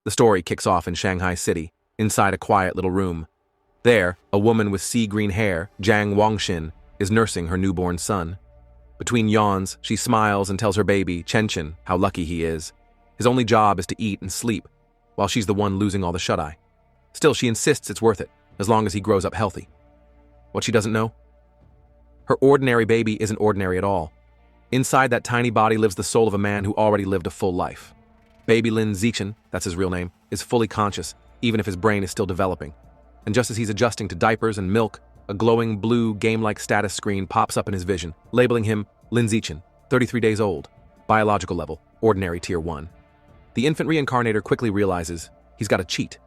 The story kicks off in Shanghai City, inside a quiet little room. There, a woman with sea-green hair, Jiang Wangxin, is nursing her newborn son. Between yawns, she smiles and tells her baby, Chenchen, how lucky he is. His only job is to eat and sleep, while she's the one losing all the shut-eye. Still, she insists it's worth it, as long as he grows up healthy. What she doesn't know? Her ordinary baby isn't ordinary at all. Inside that tiny body lives the soul of a man who already lived a full life. Baby Lin Zichen, that's his real name, is fully conscious, even if his brain is still developing. And just as he's adjusting to diapers and milk, a glowing blue game-like status screen pops up in his vision, labeling him Lin Zichen, 33 days old, biological level, ordinary tier 1. The infant reincarnator quickly realizes he's got to cheat.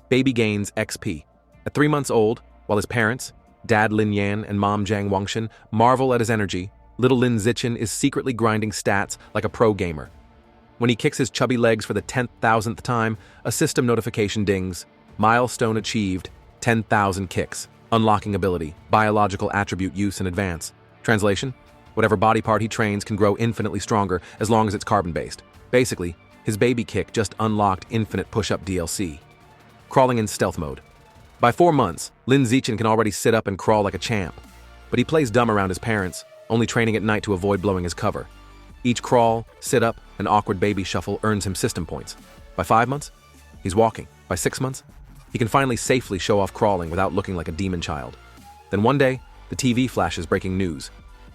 Baby gains XP. At 3 months old, while his parents, Dad Lin Yan and Mom Jiang Wangxin, marvel at his energy, little Lin Zichen is secretly grinding stats like a pro gamer. When he kicks his chubby legs for the 10,000th time, a system notification dings. Milestone achieved, 10,000 kicks. Unlocking ability, biological attribute use in advance. Translation: whatever body part he trains can grow infinitely stronger as long as it's carbon-based. Basically, his baby kick just unlocked infinite push-up DLC. Crawling in stealth mode. By 4 months, Lin Zichen can already sit up and crawl like a champ. But he plays dumb around his parents, only training at night to avoid blowing his cover. Each crawl, sit-up, and awkward baby shuffle earns him system points. By 5 months, he's walking. By 6 months, he can finally safely show off crawling without looking like a demon child. Then one day, the TV flashes breaking news.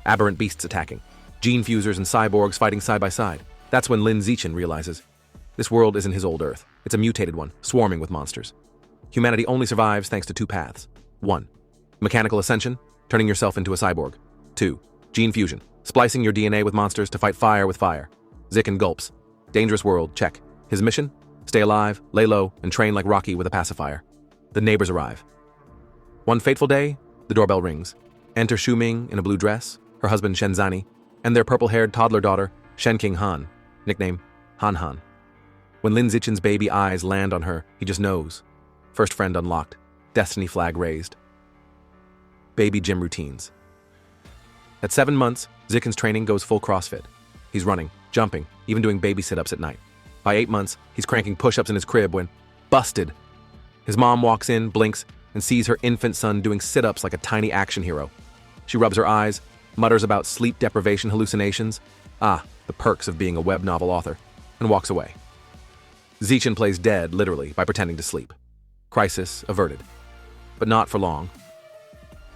Aberrant beasts attacking. Gene fusers and cyborgs fighting side by side. That's when Lin Zichen realizes this world isn't his old Earth. It's a mutated one, swarming with monsters. Humanity only survives thanks to 2 paths. 1. Mechanical ascension, turning yourself into a cyborg. 2. Gene fusion, splicing your DNA with monsters to fight fire with fire. Zichen gulps. Dangerous world, check. His mission? Stay alive, lay low, and train like Rocky with a pacifier. The neighbors arrive. One fateful day, the doorbell rings. Enter Shu Ming in a blue dress, her husband Shenzani, and their purple-haired toddler daughter, Shenking Han, nickname Han Han. When Lin Zichen's baby eyes land on her, he just knows. First friend unlocked, destiny flag raised. Baby gym routines. At 7 months, Zichen's training goes full CrossFit. He's running, jumping, even doing baby sit-ups at night. By 8 months, he's cranking push-ups in his crib when, busted! His mom walks in, blinks, and sees her infant son doing sit-ups like a tiny action hero. She rubs her eyes, mutters about sleep deprivation hallucinations, the perks of being a web novel author, and walks away. Zichen plays dead, literally, by pretending to sleep. Crisis averted. But not for long.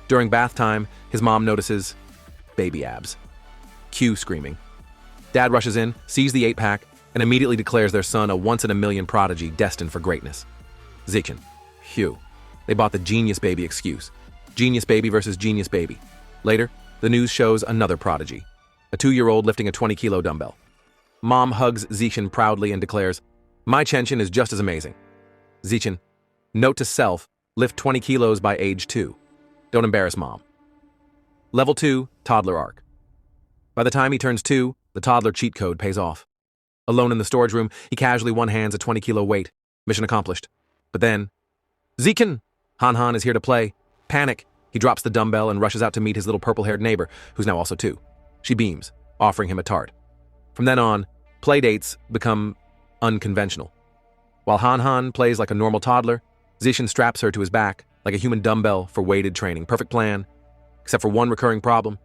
During bath time, his mom notices baby abs. Cue screaming. Dad rushes in, sees the 8-pack, and immediately declares their son a once-in-a-million prodigy destined for greatness. Zichen. Phew. They bought the genius baby excuse. Genius baby versus genius baby. Later, the news shows another prodigy. A 2-year-old lifting a 20-kilo dumbbell. Mom hugs Zichen proudly and declares, "My Chenchen is just as amazing." Zichen. Note to self, lift 20 kilos by age 2. Don't embarrass mom. Level 2, toddler arc. By the time he turns 2, the toddler cheat code pays off. Alone in the storage room, he casually one-hands a 20-kilo weight. Mission accomplished. But then, Zichen! Han Han is here to play. Panic. He drops the dumbbell and rushes out to meet his little purple-haired neighbor, who's now also 2. She beams, offering him a tart. From then on, playdates become unconventional. While Han Han plays like a normal toddler, Zichen straps her to his back like a human dumbbell for weighted training. Perfect plan, except for one recurring problem.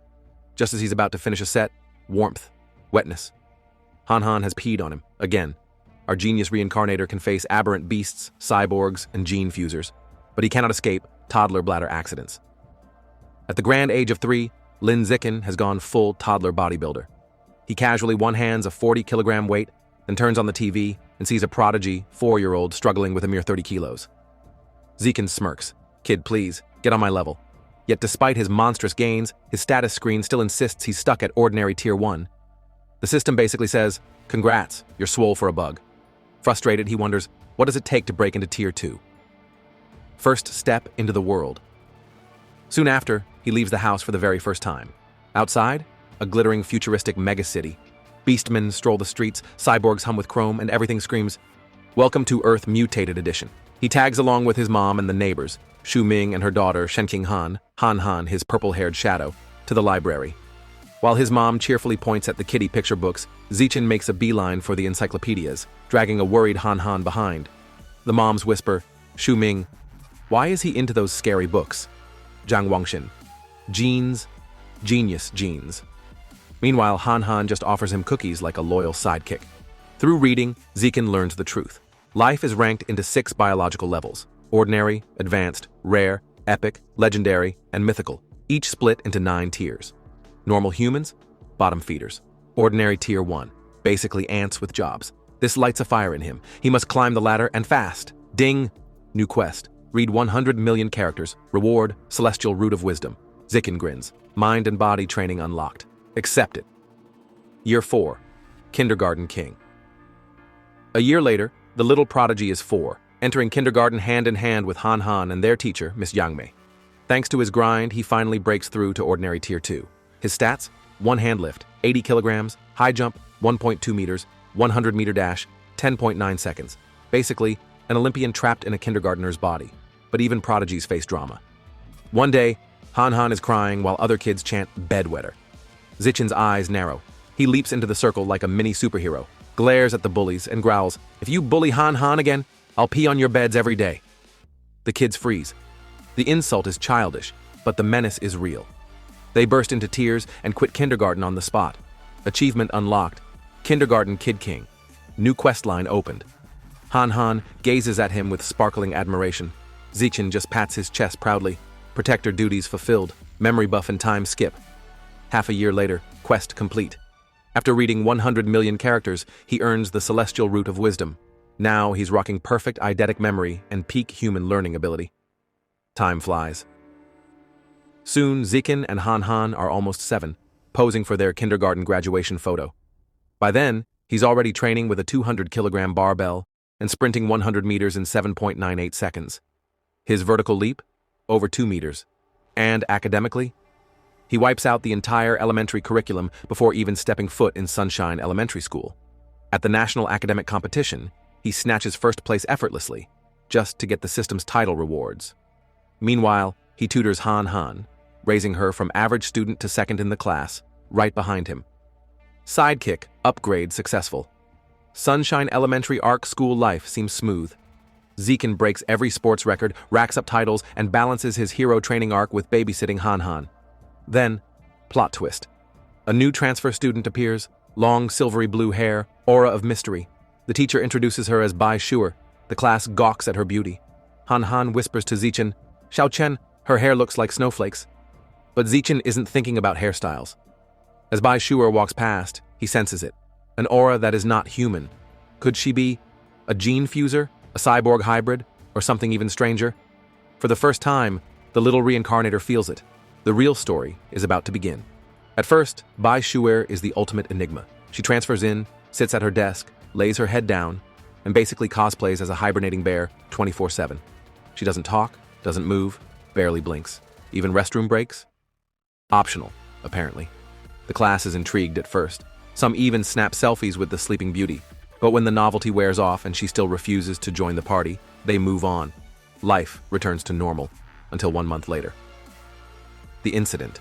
Just as he's about to finish a set, warmth, wetness. Han Han has peed on him, again. Our genius reincarnator can face aberrant beasts, cyborgs, and gene fusers, but he cannot escape toddler bladder accidents. At the grand age of 3, Lin Zichen has gone full toddler bodybuilder. He casually one-hands a 40-kilogram weight, then turns on the TV and sees a prodigy 4-year-old struggling with a mere 30 kilos. Zichen smirks. Kid, please, get on my level. Yet despite his monstrous gains, his status screen still insists he's stuck at ordinary tier 1. The system basically says, congrats, you're swole for a bug. Frustrated, he wonders, what does it take to break into tier 2? First step into the world. Soon after, he leaves the house for the very first time. Outside, a glittering futuristic megacity. Beastmen stroll the streets, cyborgs hum with chrome, and everything screams, "Welcome to Earth Mutated Edition." He tags along with his mom and the neighbors, Shu Ming and her daughter Shenking Han, Han Han, his purple-haired shadow, to the library. While his mom cheerfully points at the kiddie picture books, Zichin makes a beeline for the encyclopedias, dragging a worried Han Han behind. The moms whisper, Shu Ming, why is he into those scary books? Zhang Wangshin, genes, genius genes. Meanwhile, Han Han just offers him cookies like a loyal sidekick. Through reading, Zichin learns the truth. Life is ranked into 6 biological levels: ordinary, advanced, rare, epic, legendary, and mythical, each split into 9 tiers. Normal humans, bottom feeders. Ordinary tier 1, basically ants with jobs. This lights a fire in him. He must climb the ladder and fast. Ding! New quest. Read 100 million characters. Reward, celestial root of wisdom. Zichin grins. Mind and body training unlocked. Accepted. Year 4. Kindergarten King. A year later, the little prodigy is 4, entering kindergarten hand in hand with Han Han and their teacher, Miss Yangmei. Thanks to his grind, he finally breaks through to ordinary tier 2. His stats: 1 hand lift, 80 kilograms, high jump, 1.2 meters, 100-meter dash, 10.9 seconds. Basically, an Olympian trapped in a kindergartner's body. But even prodigies face drama. One day, Han Han is crying while other kids chant bedwetter. Zichin's eyes narrow. He leaps into the circle like a mini superhero, glares at the bullies, and growls, "If you bully Han Han again, I'll pee on your beds every day." The kids freeze. The insult is childish, but the menace is real. They burst into tears and quit kindergarten on the spot. Achievement unlocked. Kindergarten Kid King. New quest line opened. Han Han gazes at him with sparkling admiration. Zichin just pats his chest proudly. Protector duties fulfilled. Memory buff and time skip. Half a year later, quest complete. After reading 100 million characters, he earns the celestial root of wisdom. Now he's rocking perfect eidetic memory and peak human learning ability. Time flies. Soon, Zichin and Han Han are almost 7, posing for their kindergarten graduation photo. By then, he's already training with a 200-kilogram barbell and sprinting 100 meters in 7.98 seconds. His vertical leap? Over 2 meters. And academically? He wipes out the entire elementary curriculum before even stepping foot in Sunshine Elementary School. At the national academic competition, he snatches first place effortlessly, just to get the system's title rewards. Meanwhile, he tutors Han Han, raising her from average student to second in the class, right behind him. Sidekick, upgrade successful. Sunshine Elementary Arc school life seems smooth. Zichin breaks every sports record, racks up titles, and balances his hero training arc with babysitting Han Han. Then, plot twist. A new transfer student appears, long silvery blue hair, aura of mystery. The teacher introduces her as Bai Shuer. The class gawks at her beauty. Han Han whispers to Zichin, "Xiao Chen, her hair looks like snowflakes." But Zichin isn't thinking about hairstyles. As Bai Shuer walks past, he senses it. An aura that is not human. Could she be a gene fuser, a cyborg hybrid, or something even stranger? For the first time, the little reincarnator feels it. The real story is about to begin. At first, Bai Shuer is the ultimate enigma. She transfers in, sits at her desk, lays her head down, and basically cosplays as a hibernating bear 24/7. She doesn't talk, doesn't move, barely blinks. Even restroom breaks? Optional, apparently. The class is intrigued at first. Some even snap selfies with the sleeping beauty. But when the novelty wears off and she still refuses to join the party, they move on. Life returns to normal, until 1 month later. The incident.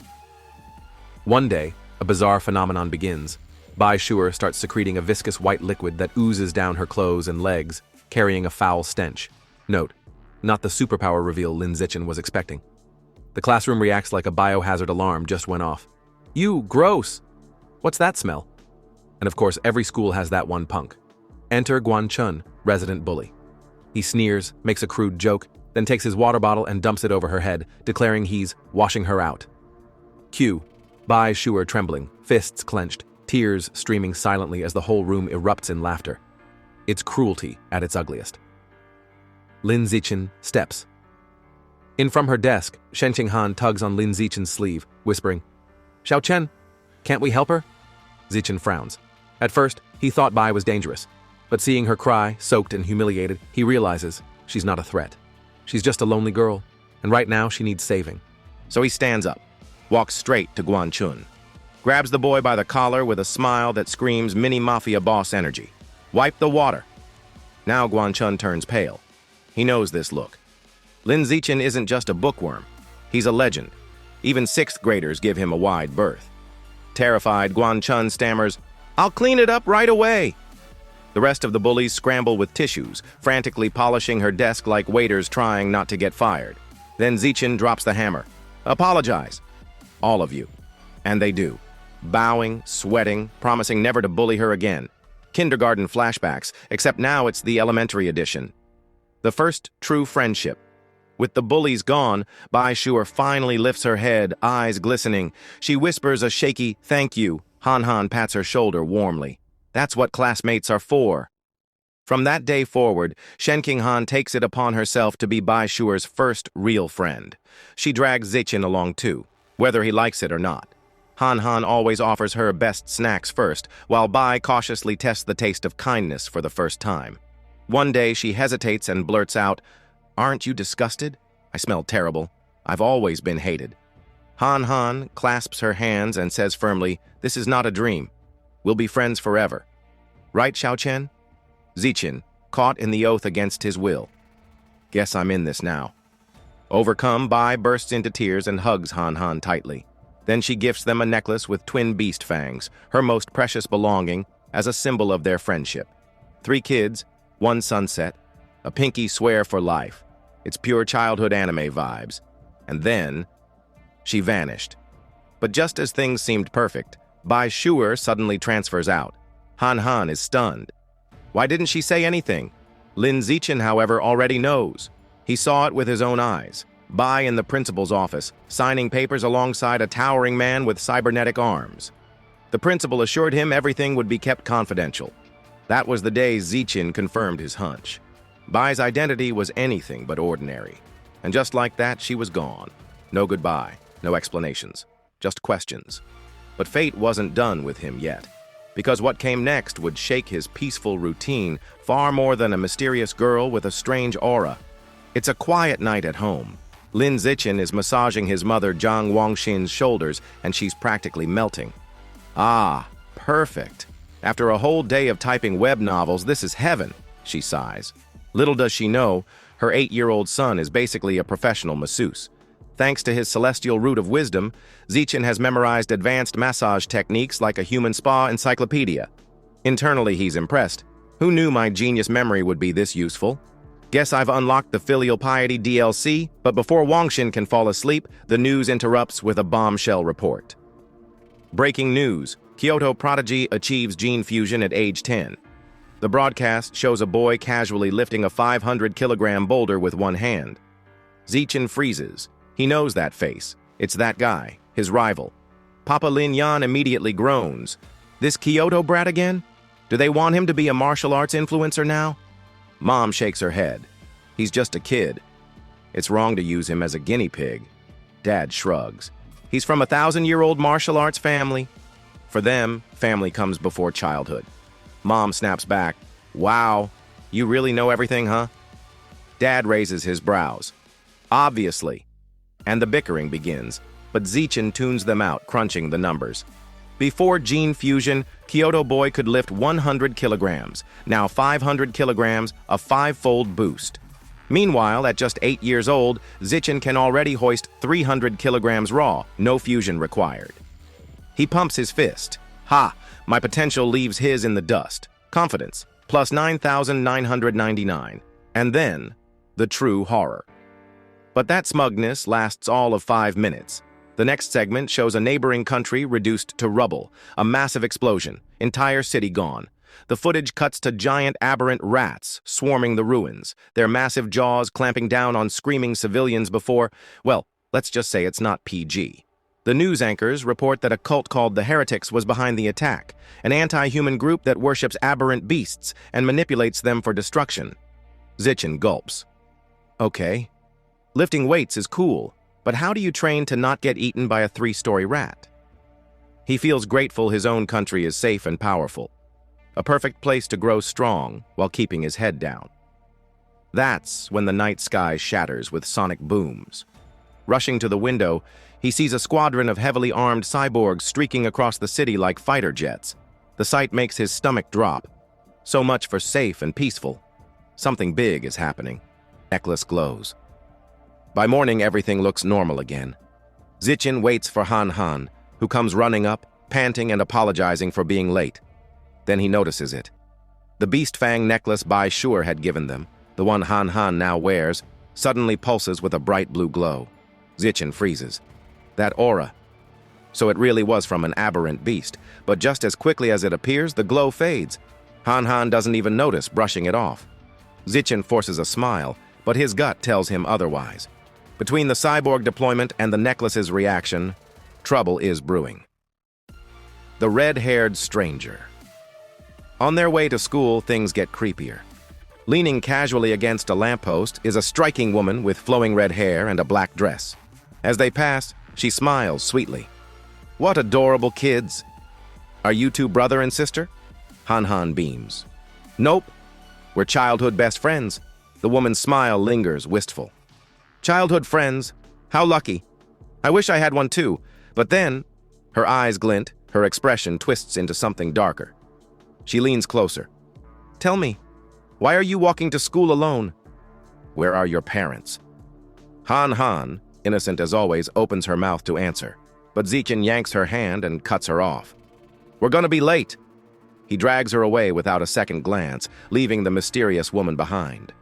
One day, a bizarre phenomenon begins. Bai Shuer starts secreting a viscous white liquid that oozes down her clothes and legs, carrying a foul stench. Note, not the superpower reveal Lin Zichin was expecting. The classroom reacts like a biohazard alarm just went off. "You, gross! What's that smell?" And of course, every school has that one punk. Enter Guan Chun, resident bully. He sneers, makes a crude joke, then takes his water bottle and dumps it over her head, declaring he's washing her out. Cue. Bai Shuer trembling, fists clenched, tears streaming silently as the whole room erupts in laughter. It's cruelty at its ugliest. Lin Zichin steps. In from her desk, Shen Qinghan tugs on Lin Zichin's sleeve, whispering, "Xiao Chen, can't we help her?" Zichin frowns. At first, he thought Bai was dangerous, but seeing her cry, soaked and humiliated, he realizes she's not a threat. She's just a lonely girl, and right now she needs saving. So he stands up, walks straight to Guan Chun, grabs the boy by the collar with a smile that screams mini-mafia boss energy. "Wipe the water." Now Guan Chun turns pale. He knows this look. Lin Zichin isn't just a bookworm. He's a legend. Even 6th graders give him a wide berth. Terrified, Guanchun stammers, "I'll clean it up right away." The rest of the bullies scramble with tissues, frantically polishing her desk like waiters trying not to get fired. Then Zichin drops the hammer. "Apologize. All of you." And they do. Bowing, sweating, promising never to bully her again. Kindergarten flashbacks, except now it's the elementary edition. The first true friendship. With the bullies gone, Bai Shuer finally lifts her head, eyes glistening. She whispers a shaky "thank you." Han Han pats her shoulder warmly. That's what classmates are for. From that day forward, Shen King Han takes it upon herself to be Bai Shuer's first real friend. She drags Zichin along too, whether he likes it or not. Han Han always offers her best snacks first, while Bai cautiously tests the taste of kindness for the first time. One day she hesitates and blurts out, "Aren't you disgusted? I smell terrible. I've always been hated." Han Han clasps her hands and says firmly, "This is not a dream. We'll be friends forever." Right, Xiaochen? Zichin, caught in the oath against his will. "Guess I'm in this now." Overcome, Bai bursts into tears and hugs Han Han tightly. Then she gifts them a necklace with twin beast fangs, her most precious belonging, as a symbol of their friendship. 3 kids, 1 sunset, a pinky swear for life. It's pure childhood anime vibes. And then she vanished. But just as things seemed perfect, Bai Shuer suddenly transfers out. Han Han is stunned. Why didn't she say anything? Lin Zichin, however, already knows. He saw it with his own eyes. Bai in the principal's office, signing papers alongside a towering man with cybernetic arms. The principal assured him everything would be kept confidential. That was the day Zichin confirmed his hunch. Bai's identity was anything but ordinary. And just like that, she was gone. No goodbye, no explanations, just questions. But fate wasn't done with him yet, because what came next would shake his peaceful routine far more than a mysterious girl with a strange aura. It's a quiet night at home. Lin Zichin is massaging his mother Zhang Wangxin's shoulders, and she's practically melting. "Ah, perfect. After a whole day of typing web novels, this is heaven," she sighs. Little does she know, her 8-year-old son is basically a professional masseuse. Thanks to his celestial root of wisdom, Zichin has memorized advanced massage techniques like a human spa encyclopedia. Internally, he's impressed. Who knew my genius memory would be this useful? Guess I've unlocked the filial piety DLC, but before Wangxin can fall asleep, the news interrupts with a bombshell report. Breaking news: Kyoto prodigy achieves gene fusion at age 10. The broadcast shows a boy casually lifting a 500-kilogram boulder with one hand. Zichin freezes. He knows that face. It's that guy, his rival. Papa Lin Yan immediately groans. This Kyoto brat again? Do they want him to be a martial arts influencer now? Mom shakes her head. He's just a kid. It's wrong to use him as a guinea pig. Dad shrugs. He's from a 1,000-year-old martial arts family. For them, family comes before childhood. Mom snaps back. Wow, you really know everything, huh? Dad raises his brows. Obviously. And the bickering begins, but Zichin tunes them out, crunching the numbers. Before gene fusion, Kyoto boy could lift 100 kilograms. Now 500 kilograms, a 5-fold boost. Meanwhile, at just 8 years old, Zichin can already hoist 300 kilograms raw, no fusion required. He pumps his fist. Ha! My potential leaves his in the dust. Confidence, plus 9,999. And then, the true horror. But that smugness lasts all of 5 minutes. The next segment shows a neighboring country reduced to rubble, a massive explosion, entire city gone. The footage cuts to giant aberrant rats swarming the ruins, their massive jaws clamping down on screaming civilians before, well, let's just say it's not PG. The news anchors report that a cult called the Heretics was behind the attack, an anti-human group that worships aberrant beasts and manipulates them for destruction. Zichin gulps. Okay, lifting weights is cool, but how do you train to not get eaten by a 3-story rat? He feels grateful his own country is safe and powerful, a perfect place to grow strong while keeping his head down. That's when the night sky shatters with sonic booms. Rushing to the window, he sees a squadron of heavily armed cyborgs streaking across the city like fighter jets. The sight makes his stomach drop. So much for safe and peaceful. Something big is happening. Necklace glows. By morning, everything looks normal again. Zichin waits for Han Han, who comes running up, panting and apologizing for being late. Then he notices it. The beast fang necklace Bai Shure had given them, the one Han Han now wears, suddenly pulses with a bright blue glow. Zichin freezes. That aura. So it really was from an aberrant beast, but just as quickly as it appears, the glow fades. Han Han doesn't even notice, brushing it off. Zichin forces a smile, but his gut tells him otherwise. Between the cyborg deployment and the necklace's reaction, trouble is brewing. The red-haired stranger. On their way to school, things get creepier. Leaning casually against a lamppost is a striking woman with flowing red hair and a black dress. As they pass, she smiles sweetly. What adorable kids! Are you two brother and sister? Han Han beams. Nope. We're childhood best friends. The woman's smile lingers, wistful. Childhood friends? How lucky. I wish I had one too, but then, her eyes glint, her expression twists into something darker. She leans closer. Tell me, why are you walking to school alone? Where are your parents? Han Han, innocent as always, opens her mouth to answer, but Zichin yanks her hand and cuts her off. We're gonna be late. He drags her away without a second glance, leaving the mysterious woman behind.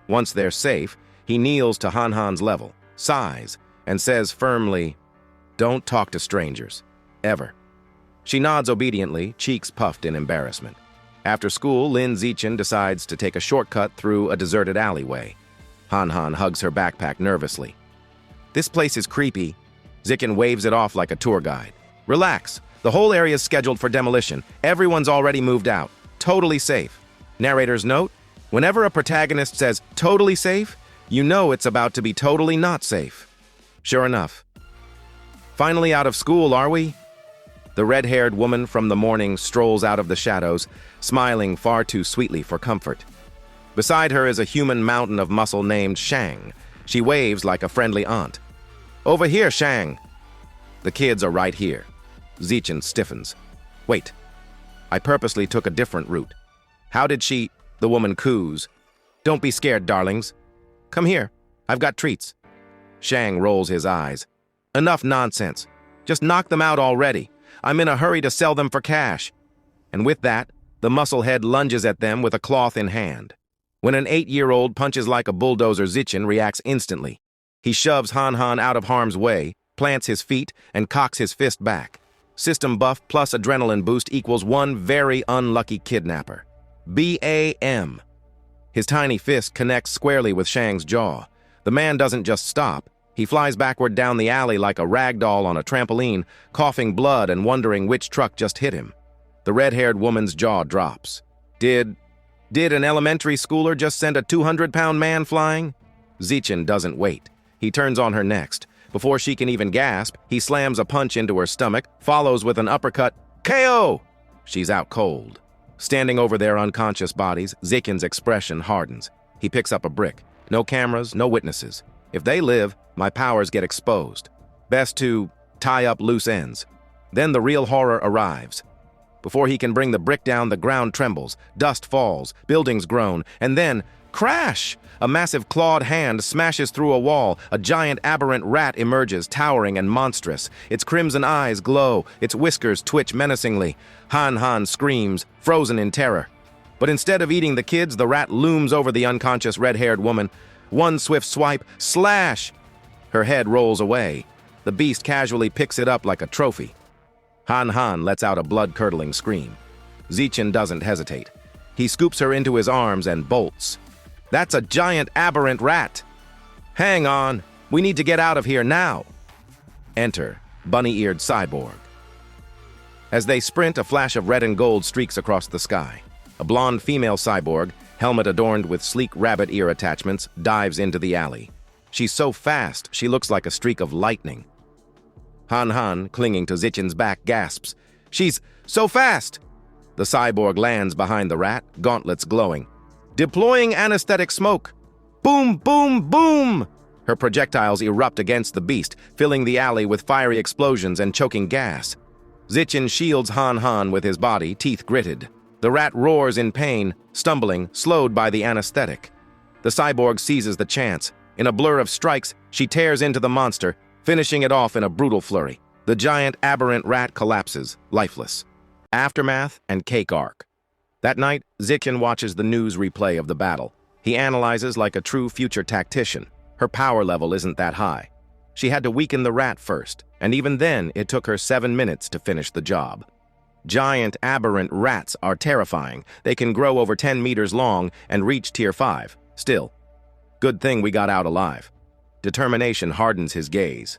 Once they're safe, he kneels to Han Han's level, sighs, and says firmly, Don't talk to strangers. Ever. She nods obediently, cheeks puffed in embarrassment. After school, Lin Zichin decides to take a shortcut through a deserted alleyway. Han Han hugs her backpack nervously. This place is creepy. Zichin waves it off like a tour guide. Relax. The whole area is scheduled for demolition. Everyone's already moved out. Totally safe. Narrator's note, whenever a protagonist says totally safe, you know it's about to be totally not safe. Sure enough. Finally out of school, are we? The red-haired woman from the morning strolls out of the shadows, smiling far too sweetly for comfort. Beside her is a human mountain of muscle named Shang. She waves like a friendly aunt. Over here, Shang. The kids are right here. Zichin stiffens. Wait. I purposely took a different route. How did she... The woman coos. Don't be scared, darlings. Come here. I've got treats. Shang rolls his eyes. Enough nonsense. Just knock them out already. I'm in a hurry to sell them for cash. And with that, the musclehead lunges at them with a cloth in hand. When an 8-year-old punches like a bulldozer, Zichin reacts instantly. He shoves Han Han out of harm's way, plants his feet, and cocks his fist back. System buff plus adrenaline boost equals one very unlucky kidnapper. BAM. His tiny fist connects squarely with Shang's jaw. The man doesn't just stop. He flies backward down the alley like a rag doll on a trampoline, coughing blood and wondering which truck just hit him. The red-haired woman's jaw drops. Did an elementary schooler just send a 200-pound man flying? Zichin doesn't wait. He turns on her next. Before she can even gasp, he slams a punch into her stomach, follows with an uppercut. KO! She's out cold. Standing over their unconscious bodies, Zichin's expression hardens. He picks up a brick. No cameras, no witnesses. If they live, my powers get exposed. Best to tie up loose ends. Then the real horror arrives. Before he can bring the brick down, the ground trembles, dust falls, buildings groan, and then, crash! A massive clawed hand smashes through a wall. A giant aberrant rat emerges, towering and monstrous. Its crimson eyes glow, its whiskers twitch menacingly. Han Han screams, frozen in terror. But instead of eating the kids, the rat looms over the unconscious red-haired woman. One swift swipe, slash! Her head rolls away. The beast casually picks it up like a trophy. Han Han lets out a blood-curdling scream. Zichin doesn't hesitate. He scoops her into his arms and bolts. That's a giant aberrant rat! Hang on, we need to get out of here now! Enter bunny-eared cyborg. As they sprint, a flash of red and gold streaks across the sky. A blonde female cyborg, helmet adorned with sleek rabbit ear attachments, dives into the alley. She's so fast, she looks like a streak of lightning. Han Han, clinging to Zichin's back, gasps. She's so fast! The cyborg lands behind the rat, gauntlets glowing. Deploying anesthetic smoke. Boom, boom, boom! Her projectiles erupt against the beast, filling the alley with fiery explosions and choking gas. Zichin shields Han Han with his body, teeth gritted. The rat roars in pain, stumbling, slowed by the anesthetic. The cyborg seizes the chance. In a blur of strikes, she tears into the monster, finishing it off in a brutal flurry. The giant aberrant rat collapses, lifeless. Aftermath and cake arc. That night, Zichen watches the news replay of the battle. He analyzes like a true future tactician. Her power level isn't that high. She had to weaken the rat first, and even then it took her 7 minutes to finish the job. Giant aberrant rats are terrifying. They can grow over 10 meters long and reach tier 5. Still, good thing we got out alive. Determination hardens his gaze.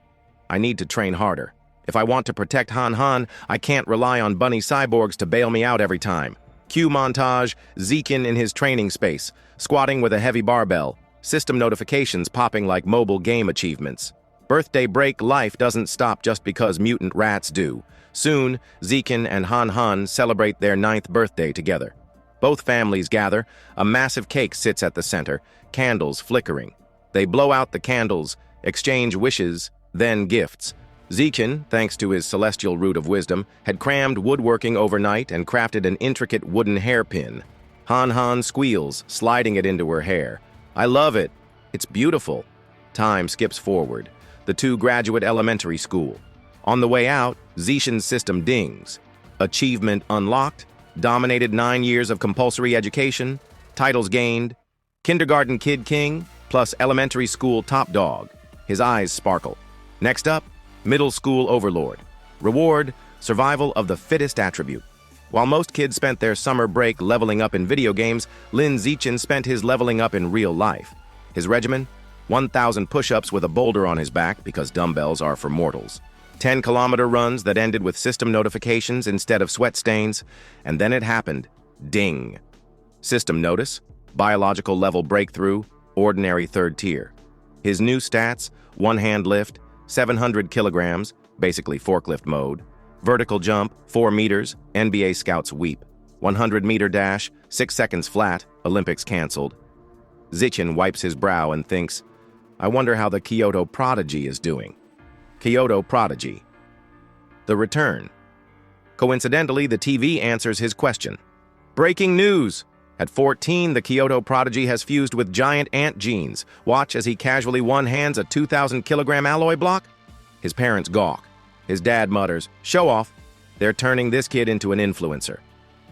I need to train harder. If I want to protect Han Han, I can't rely on bunny cyborgs to bail me out every time. Cue montage, Zichen in his training space, squatting with a heavy barbell, system notifications popping like mobile game achievements. Birthday break life doesn't stop just because mutant rats do. Soon, Zichen and Han Han celebrate their 9th birthday together. Both families gather. A massive cake sits at the center, candles flickering. They blow out the candles, exchange wishes, then gifts. Zichen, thanks to his celestial root of wisdom, had crammed woodworking overnight and crafted an intricate wooden hairpin. Han Han squeals, sliding it into her hair. I love it. It's beautiful. Time skips forward. The two graduate elementary school. On the way out, Zichen's system dings. Achievement unlocked. Dominated 9 years of compulsory education. Titles gained. Kindergarten Kid King, plus elementary school top dog. His eyes sparkle. Next up, Middle School Overlord. Reward, survival of the fittest attribute. While most kids spent their summer break leveling up in video games, Lin Zichen spent his leveling up in real life. His regimen? 1,000 push-ups with a boulder on his back because dumbbells are for mortals. 10-kilometer runs that ended with system notifications instead of sweat stains. And then it happened. Ding. System notice, biological level breakthrough, ordinary 3rd tier. His new stats, one-hand lift, 700 kilograms, basically forklift mode. Vertical jump, 4 meters, NBA scouts weep. 100-meter dash, 6 seconds flat, Olympics canceled. Zichen wipes his brow and thinks, I wonder how the Kyoto Prodigy is doing. Kyoto Prodigy. The return. Coincidentally, the TV answers his question. Breaking news! At 14, the Kyoto Prodigy has fused with giant ant genes. Watch as he casually one-hands a 2,000-kilogram alloy block. His parents gawk. His dad mutters, show off. They're turning this kid into an influencer.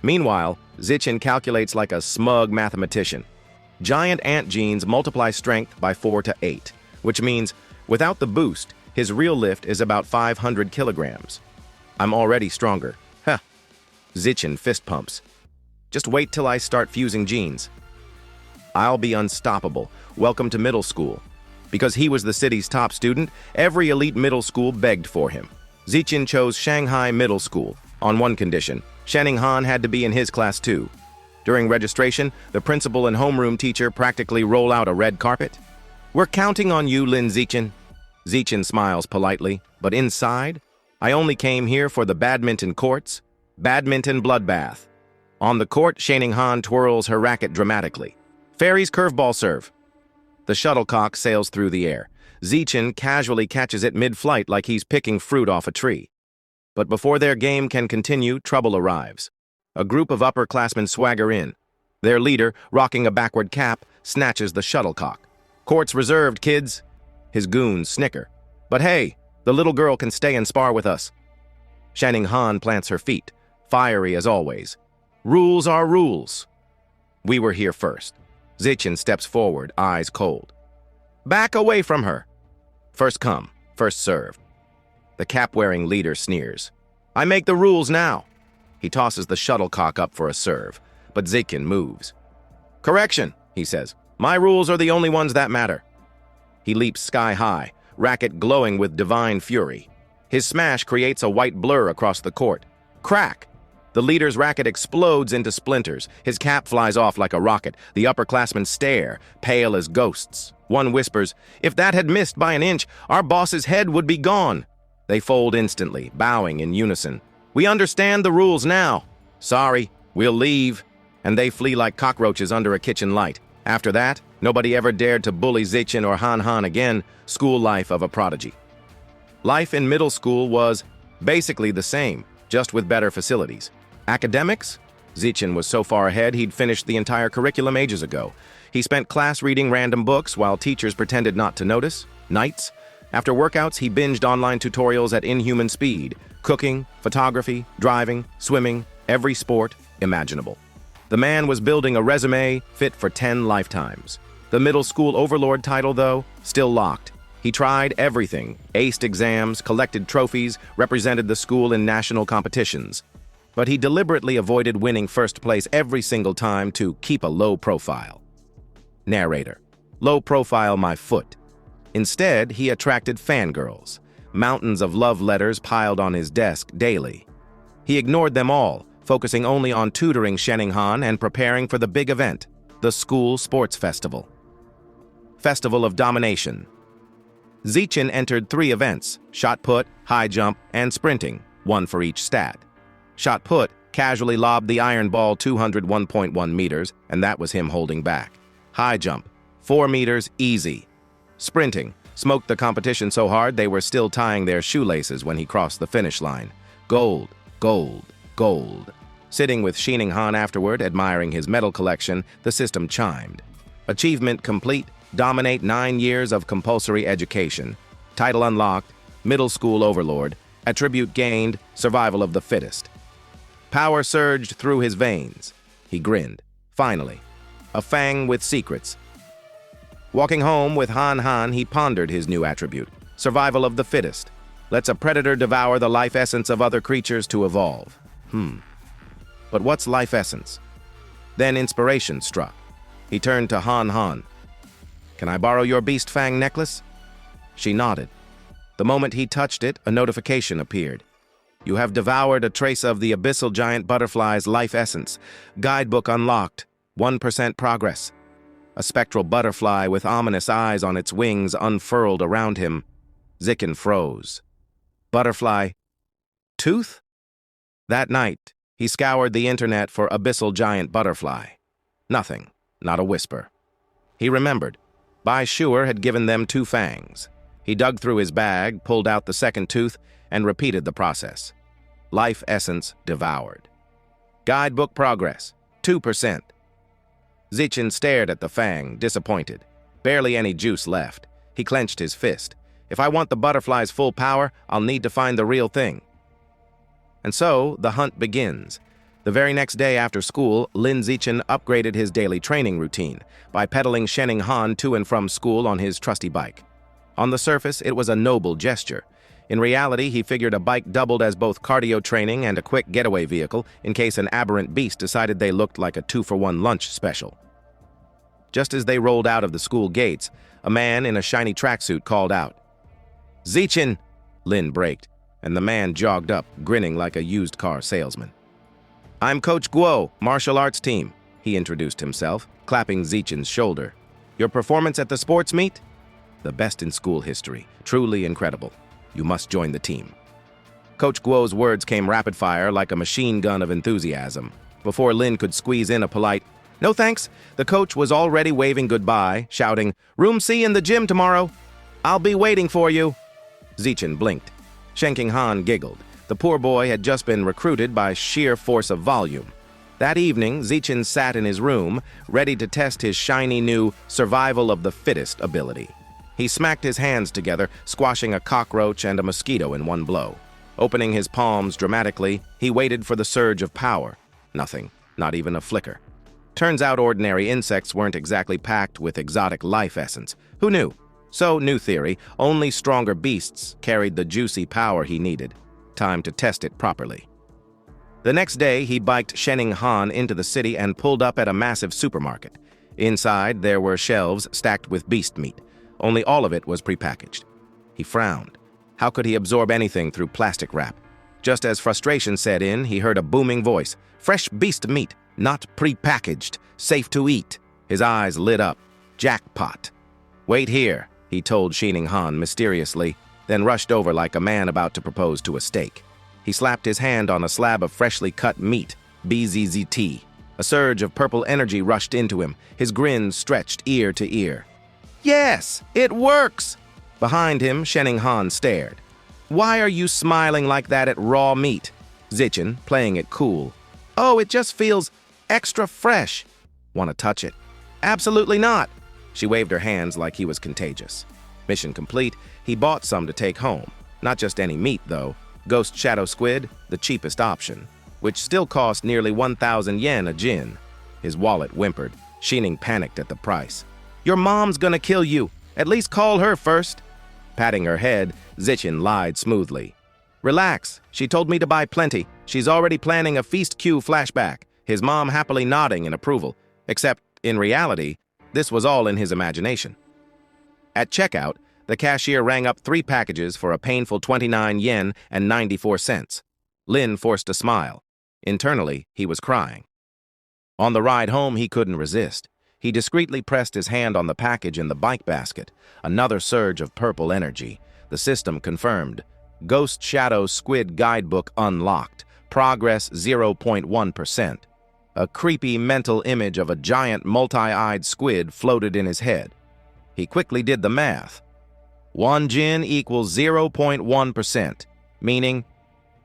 Meanwhile, Zichen calculates like a smug mathematician. Giant ant genes multiply strength by 4 to 8, which means, without the boost, his real lift is about 500 kilograms. I'm already stronger. Huh. Zichen fist pumps. Just wait till I start fusing genes. I'll be unstoppable. Welcome to middle school. Because he was the city's top student, every elite middle school begged for him. Zichen chose Shanghai Middle School, on one condition. Shenning Han had to be in his class too. During registration, the principal and homeroom teacher practically roll out a red carpet. We're counting on you, Lin Zichen. Zichen smiles politely, but inside, I only came here for the badminton courts. Badminton bloodbath. On the court, Shenning Han twirls her racket dramatically. Fairy's curveball serve. The shuttlecock sails through the air. Zichen casually catches it mid-flight like he's picking fruit off a tree. But before their game can continue, trouble arrives. A group of upperclassmen swagger in. Their leader, rocking a backward cap, snatches the shuttlecock. Court's reserved, kids. His goons snicker. But hey, the little girl can stay and spar with us. Shenning Han plants her feet, fiery as always. Rules are rules. We were here first. Zichen steps forward, eyes cold. Back away from her. First come, first served. The cap-wearing leader sneers. I make the rules now. He tosses the shuttlecock up for a serve, but Zichen moves. Correction, he says. My rules are the only ones that matter. He leaps sky high, racket glowing with divine fury. His smash creates a white blur across the court. Crack! The leader's racket explodes into splinters. His cap flies off like a rocket. The upperclassmen stare, pale as ghosts. One whispers, if that had missed by an inch, our boss's head would be gone. They fold instantly, bowing in unison. We understand the rules now. Sorry, we'll leave. And they flee like cockroaches under a kitchen light. After that, nobody ever dared to bully Zichen or Han Han again. School life of a prodigy. Life in middle school was basically the same, just with better facilities. Academics? Zichen was so far ahead he'd finished the entire curriculum ages ago. He spent class reading random books while teachers pretended not to notice. Nights? After workouts, he binged online tutorials at inhuman speed, cooking, photography, driving, swimming, every sport imaginable. The man was building a resume fit for 10 lifetimes. The middle school overlord title, though, still locked. He tried everything, aced exams, collected trophies, represented the school in national competitions. But he deliberately avoided winning first place every single time to keep a low profile. Narrator: low profile my foot. Instead, he attracted fangirls, mountains of love letters piled on his desk daily. He ignored them all, focusing only on tutoring Shening-han and preparing for the big event, the school sports festival. Festival of Domination. Zichin entered 3 events: shot put, high jump, and sprinting, 1 for each stat. Shot put casually lobbed the iron ball 201.1 meters, and that was him holding back. High jump, 4 meters, easy. Sprinting smoked the competition so hard they were still tying their shoelaces when he crossed the finish line. Gold, gold, gold. Sitting with Shening-han afterward, admiring his medal collection, the system chimed. Achievement complete, dominate 9 years of compulsory education. Title unlocked, middle school overlord. Attribute gained, survival of the fittest. Power surged through his veins. He grinned. Finally, a fang with secrets. Walking home with Han, he pondered his new attribute, survival of the fittest. Lets a predator devour the life essence of other creatures to evolve. But what's life essence? Then inspiration struck. He turned to Han. Can I borrow your beast fang necklace? She nodded. The moment he touched it, a notification appeared. You have devoured a trace of the abyssal giant butterfly's life essence. Guidebook unlocked. 1% progress. A spectral butterfly with ominous eyes on its wings unfurled around him. Zikin froze. Butterfly. Tooth? That night, he scoured the internet for abyssal giant butterfly. Nothing. Not a whisper. He remembered. Bai Shuer had given them 2 fangs. He dug through his bag, pulled out the second tooth, and repeated the process. Life essence devoured. Guidebook progress. 2%. Zichin stared at the fang, disappointed. Barely any juice left. He clenched his fist. If I want the butterfly's full power, I'll need to find the real thing. And so, the hunt begins. The very next day after school, Lin Zichin upgraded his daily training routine by pedaling Shening-han to and from school on his trusty bike. On the surface, it was a noble gesture. In reality, he figured a bike doubled as both cardio training and a quick getaway vehicle in case an aberrant beast decided they looked like a 2-for-1 lunch special. Just as they rolled out of the school gates, a man in a shiny tracksuit called out. Zichin! Lin braked, and the man jogged up, grinning like a used car salesman. I'm Coach Guo, martial arts team, he introduced himself, clapping Zichin's shoulder. Your performance at the sports meet? The best in school history. Truly incredible. You must join the team. Coach Guo's words came rapid-fire like a machine gun of enthusiasm. Before Lin could squeeze in a polite, "No thanks," the coach was already waving goodbye, shouting, "Room C in the gym tomorrow. I'll be waiting for you." Zichin blinked. Shening-han giggled. The poor boy had just been recruited by sheer force of volume. That evening, Zichin sat in his room, ready to test his shiny new survival of the fittest ability. He smacked his hands together, squashing a cockroach and a mosquito in one blow. Opening his palms dramatically, he waited for the surge of power. Nothing, not even a flicker. Turns out ordinary insects weren't exactly packed with exotic life essence. Who knew? So, new theory, only stronger beasts carried the juicy power he needed. Time to test it properly. The next day, he biked Shening-han into the city and pulled up at a massive supermarket. Inside, there were shelves stacked with beast meat. Only all of it was prepackaged. He frowned. How could he absorb anything through plastic wrap? Just as frustration set in, he heard a booming voice. Fresh beast meat, not prepackaged, safe to eat. His eyes lit up. Jackpot. Wait here, he told Shening-han mysteriously, then rushed over like a man about to propose to a steak. He slapped his hand on a slab of freshly cut meat, BZZT. A surge of purple energy rushed into him, his grin stretched ear to ear. Yes, it works! Behind him, Shening-han stared. Why are you smiling like that at raw meat? Zichin, playing it cool. Oh, it just feels extra fresh. Want to touch it? Absolutely not. She waved her hands like he was contagious. Mission complete, he bought some to take home. Not just any meat, though. Ghost Shadow Squid, the cheapest option, which still cost nearly 1,000 yen a jin. His wallet whimpered. Shining panicked at the price. "Your mom's gonna kill you. At least call her first." Patting her head, Zichin lied smoothly. "Relax. She told me to buy plenty. She's already planning a feast queue flashback." His mom happily nodding in approval. Except, in reality, this was all in his imagination. At checkout, the cashier rang up 3 packages for a painful 29 yen and 94 cents. Lin forced a smile. Internally, he was crying. On the ride home, he couldn't resist. He discreetly pressed his hand on the package in the bike basket. Another surge of purple energy. The system confirmed. Ghost Shadow Squid Guidebook unlocked. Progress 0.1%. A creepy mental image of a giant multi-eyed squid floated in his head. He quickly did the math. 1 jin equals 0.1%, meaning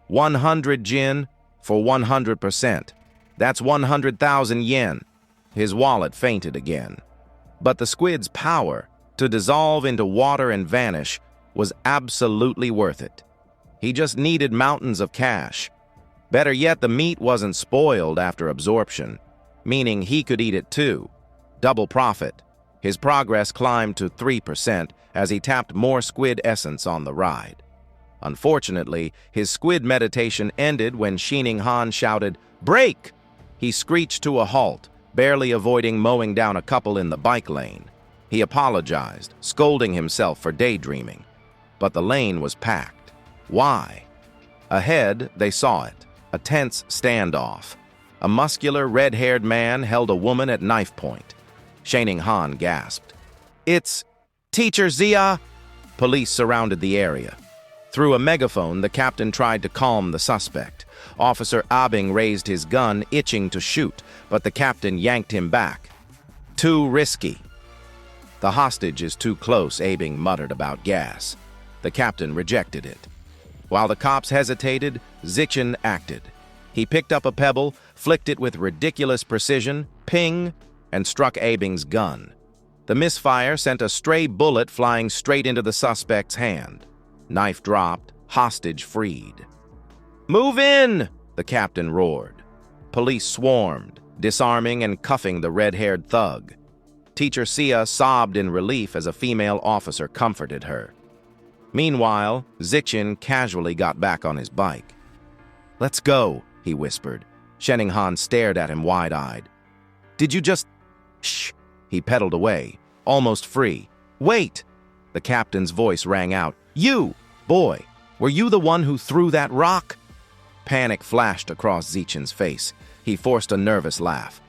100 jin for 100%. That's 100,000 yen. His wallet fainted again. But the squid's power to dissolve into water and vanish was absolutely worth it. He just needed mountains of cash. Better yet, the meat wasn't spoiled after absorption, meaning he could eat it too. Double profit. His progress climbed to 3% as he tapped more squid essence on the ride. Unfortunately, his squid meditation ended when Shining Han shouted, "Brake!" He screeched to a halt, barely avoiding mowing down a couple in the bike lane. He apologized, scolding himself for daydreaming. But the lane was packed. Why? Ahead, they saw it. A tense standoff. A muscular, red-haired man held a woman at knife point. Shining Han gasped. "It's Teacher Zia!" Police surrounded the area. Through a megaphone, the captain tried to calm the suspect. Officer Abing raised his gun, itching to shoot, but the captain yanked him back. "Too risky." "The hostage is too close," Abing muttered about gas. The captain rejected it. While the cops hesitated, Zichin acted. He picked up a pebble, flicked it with ridiculous precision, ping, and struck Abing's gun. The misfire sent a stray bullet flying straight into the suspect's hand. Knife dropped, hostage freed. "Move in!" the captain roared. Police swarmed, disarming and cuffing the red-haired thug. Teacher Sia sobbed in relief as a female officer comforted her. Meanwhile, Zichin casually got back on his bike. "Let's go," he whispered. Shining Han stared at him wide-eyed. "Did you just—" "Shh!" He pedaled away, almost free. "Wait!" The captain's voice rang out. "You! Boy, were you the one who threw that rock?" Panic flashed across Zichin's face. He forced a nervous laugh.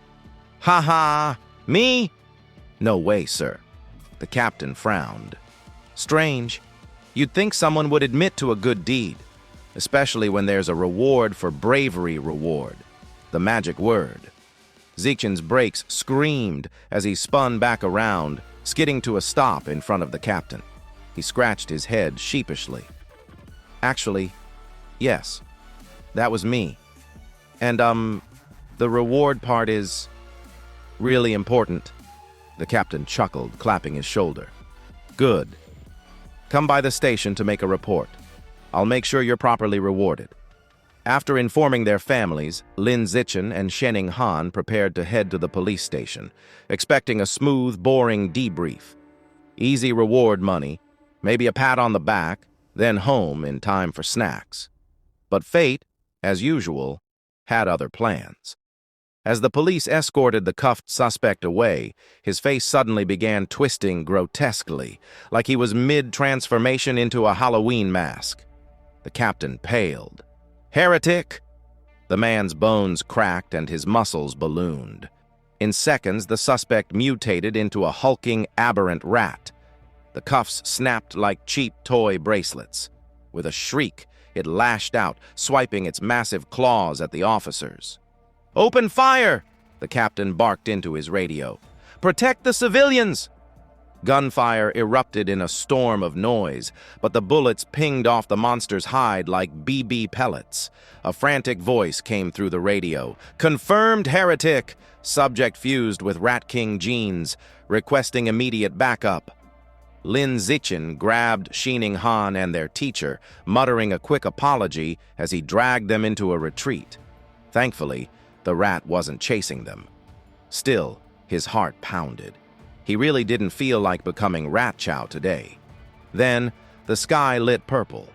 "Ha ha! Me? No way, sir." The captain frowned. "Strange. You'd think someone would admit to a good deed, especially when there's a reward for bravery reward. The magic word." Zichin's brakes screamed as he spun back around, skidding to a stop in front of the captain. He scratched his head sheepishly. "Actually, yes, that was me. And, the reward part is really important." The captain chuckled, clapping his shoulder. "Good. Come by the station to make a report. I'll make sure you're properly rewarded." After informing their families, Lin Zichin and Shining Han prepared to head to the police station, expecting a smooth, boring debrief. Easy reward money, maybe a pat on the back, then home in time for snacks. But fate, as usual, had other plans. As the police escorted the cuffed suspect away, his face suddenly began twisting grotesquely, like he was mid-transformation into a Halloween mask. The captain paled. "Heretic!" The man's bones cracked and his muscles ballooned. In seconds, the suspect mutated into a hulking, aberrant rat. The cuffs snapped like cheap toy bracelets. With a shriek, it lashed out, swiping its massive claws at the officers. "Open fire!" the captain barked into his radio. "Protect the civilians!" Gunfire erupted in a storm of noise, but the bullets pinged off the monster's hide like BB pellets. A frantic voice came through the radio. "Confirmed heretic! Subject fused with Rat King genes, requesting immediate backup." Lin Zichen grabbed Shining Han and their teacher, muttering a quick apology as he dragged them into a retreat. Thankfully, the rat wasn't chasing them. Still, his heart pounded. He really didn't feel like becoming Rat Chow today. Then, the sky lit purple.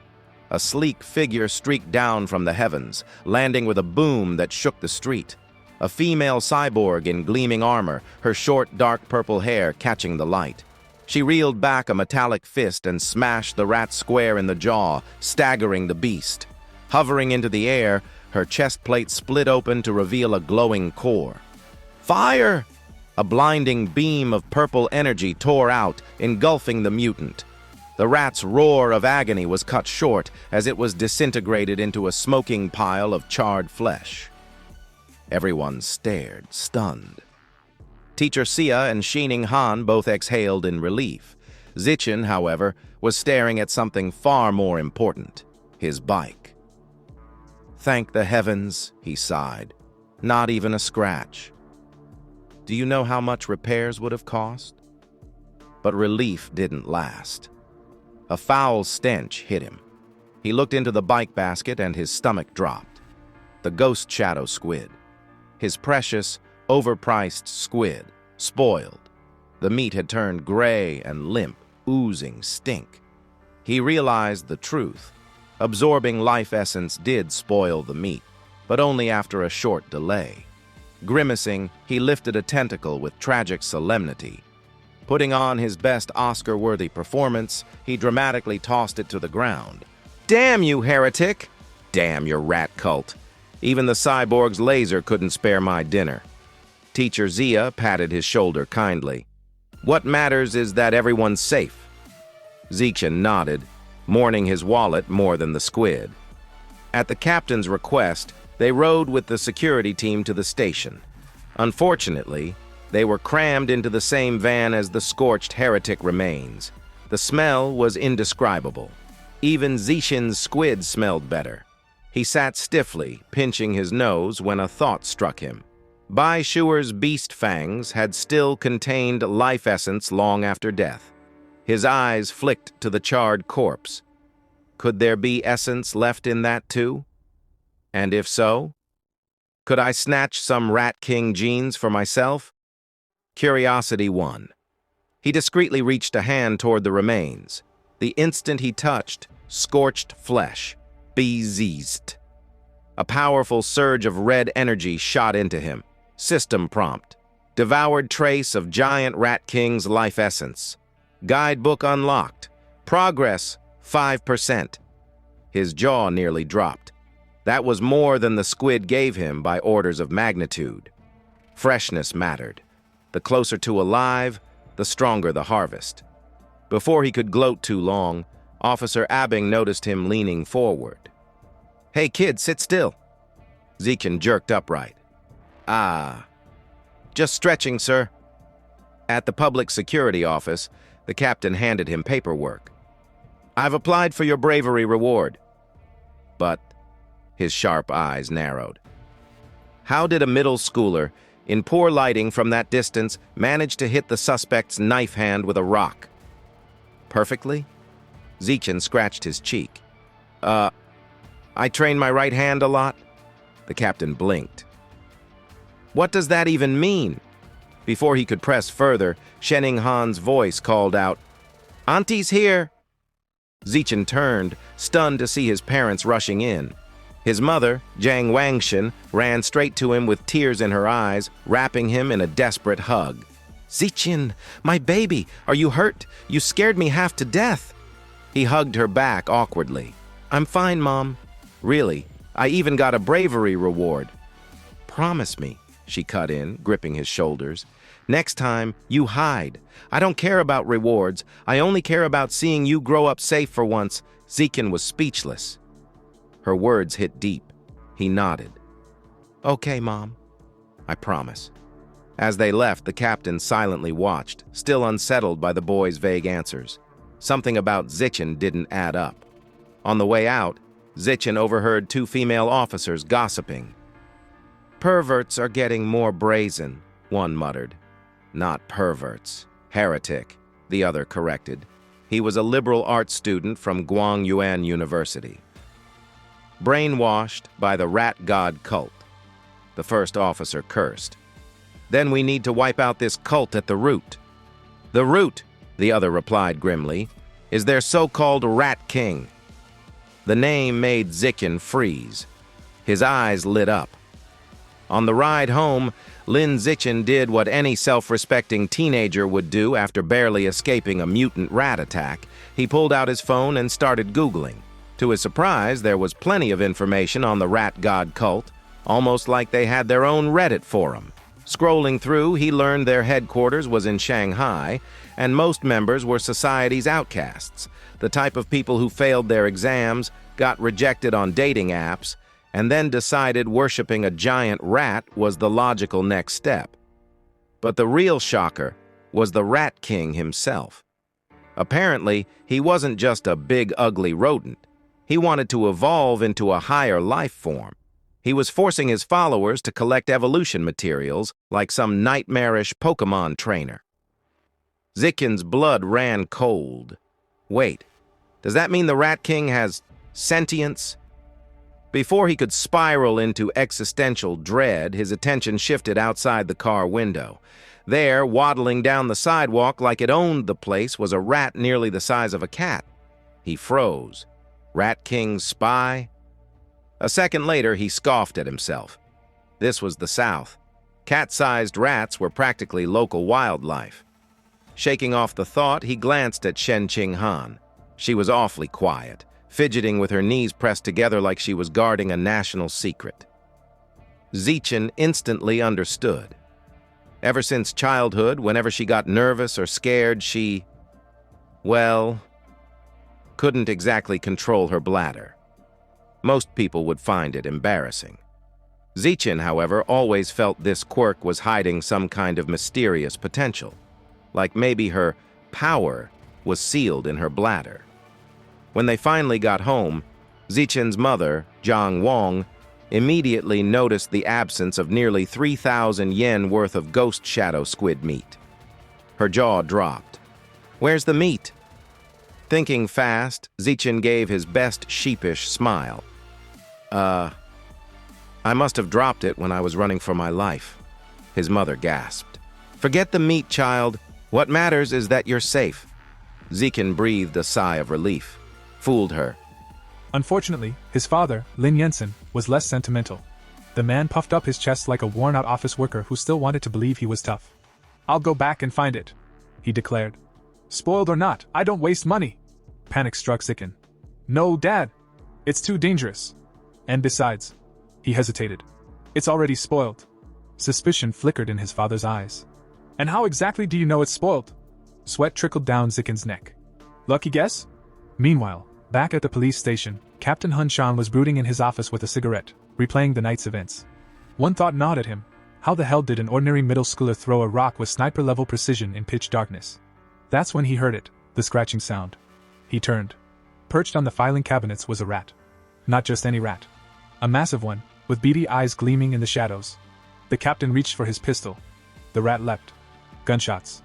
A sleek figure streaked down from the heavens, landing with a boom that shook the street. A female cyborg in gleaming armor, her short, dark purple hair catching the light. She reeled back a metallic fist and smashed the rat square in the jaw, staggering the beast. Hovering into the air, her chest plate split open to reveal a glowing core. Fire! A blinding beam of purple energy tore out, engulfing the mutant. The rat's roar of agony was cut short as it was disintegrated into a smoking pile of charred flesh. Everyone stared, stunned. Teacher Sia and Shining Han both exhaled in relief. Zichen, however, was staring at something far more important, his bike. Thank the heavens, he sighed. Not even a scratch. Do you know how much repairs would have cost? But relief didn't last. A foul stench hit him. He looked into the bike basket and his stomach dropped. The ghost shadow squid. His precious, overpriced squid, spoiled. The meat had turned gray and limp, oozing stink. He realized the truth. Absorbing life essence did spoil the meat, but only after a short delay. Grimacing, he lifted a tentacle with tragic solemnity. Putting on his best Oscar-worthy performance, he dramatically tossed it to the ground. Damn you, heretic! Damn your rat cult! Even the cyborg's laser couldn't spare my dinner. Teacher Zia patted his shoulder kindly. What matters is that everyone's safe. Zichen nodded, mourning his wallet more than the squid. At the captain's request, they rode with the security team to the station. Unfortunately, they were crammed into the same van as the scorched heretic remains. The smell was indescribable. Even Zichen's squid smelled better. He sat stiffly, pinching his nose, when a thought struck him. Bai Shuer's beast fangs had still contained life essence long after death. His eyes flicked to the charred corpse. Could there be essence left in that too? And if so, could I snatch some Rat King genes for myself? Curiosity won. He discreetly reached a hand toward the remains. The instant he touched, scorched flesh. Bezizt. A powerful surge of red energy shot into him. System prompt. Devoured trace of giant Rat King's life essence. Guidebook unlocked. Progress 5%. His jaw nearly dropped. That was more than the squid gave him by orders of magnitude. Freshness mattered. The closer to alive, the stronger the harvest. Before he could gloat too long, Officer Abing noticed him leaning forward. Hey kid, sit still. Zichen jerked upright. Ah. Just stretching, sir. At the public security office, the captain handed him paperwork. I've applied for your bravery reward. But his sharp eyes narrowed. How did a middle schooler, in poor lighting from that distance, manage to hit the suspect's knife hand with a rock? Perfectly? Zichen scratched his cheek. I train my right hand a lot? The captain blinked. What does that even mean? Before he could press further, Shining Han's voice called out, Auntie's here! Zichen turned, stunned to see his parents rushing in. His mother, Jiang Wangshan, ran straight to him with tears in her eyes, wrapping him in a desperate hug. Zichen, my baby, are you hurt? You scared me half to death. He hugged her back awkwardly. I'm fine, Mom. Really, I even got a bravery reward. Promise me, she cut in, gripping his shoulders. Next time, you hide. I don't care about rewards. I only care about seeing you grow up safe for once. Zichen was speechless. Her words hit deep. He nodded. Okay, Mom. I promise. As they left, the captain silently watched, still unsettled by the boy's vague answers. Something about Zichen didn't add up. On the way out, Zichen overheard two female officers gossiping. Perverts are getting more brazen, one muttered. Not perverts. Heretic, the other corrected. He was a liberal arts student from Guangyuan University. Brainwashed by the rat god cult. The first officer cursed. Then we need to wipe out this cult at the root. The root, the other replied grimly, is their so-called Rat King. The name made Zikin freeze. His eyes lit up. On the ride home, Lin Zichen did what any self-respecting teenager would do after barely escaping a mutant rat attack. He pulled out his phone and started Googling. To his surprise, there was plenty of information on the rat god cult, almost like they had their own Reddit forum. Scrolling through, he learned their headquarters was in Shanghai, and most members were society's outcasts, the type of people who failed their exams, got rejected on dating apps, and then decided worshiping a giant rat was the logical next step. But the real shocker was the Rat King himself. Apparently, he wasn't just a big, ugly rodent. He wanted to evolve into a higher life form. He was forcing his followers to collect evolution materials like some nightmarish Pokemon trainer. Zikin's blood ran cold. Wait, does that mean the Rat King has sentience? Before he could spiral into existential dread, his attention shifted outside the car window. There, waddling down the sidewalk like it owned the place, was a rat nearly the size of a cat. He froze. Rat King's spy? A second later, he scoffed at himself. This was the South. Cat-sized rats were practically local wildlife. Shaking off the thought, he glanced at Shen Qinghan. She was awfully quiet, fidgeting with her knees pressed together like she was guarding a national secret. Zichen instantly understood. Ever since childhood, whenever she got nervous or scared, she, well, couldn't exactly control her bladder. Most people would find it embarrassing. Zichen, however, always felt this quirk was hiding some kind of mysterious potential, like maybe her power was sealed in her bladder. When they finally got home, Zichen's mother, Zhang Wang, immediately noticed the absence of nearly 3,000 yen worth of ghost shadow squid meat. Her jaw dropped. "Where's the meat?" Thinking fast, Zichen gave his best sheepish smile. I must have dropped it when I was running for my life." His mother gasped. "Forget the meat, child. What matters is that you're safe." Zichen breathed a sigh of relief. Fooled her. Unfortunately, his father, Lin Yensen, was less sentimental. The man puffed up his chest like a worn-out office worker who still wanted to believe he was tough. "I'll go back and find it," he declared. "Spoiled or not, I don't waste money." Panic struck Zichen. "No, Dad. It's too dangerous. And besides," he hesitated, "it's already spoiled." Suspicion flickered in his father's eyes. "And how exactly do you know it's spoiled?" Sweat trickled down Zichen's neck. "Lucky guess?" Meanwhile, back at the police station, Captain Hun Shan was brooding in his office with a cigarette, replaying the night's events. One thought gnawed at him. How the hell did an ordinary middle schooler throw a rock with sniper-level precision in pitch darkness? That's when he heard it, the scratching sound. He turned. Perched on the filing cabinets was a rat. Not just any rat. A massive one, with beady eyes gleaming in the shadows. The captain reached for his pistol. The rat leapt. Gunshots.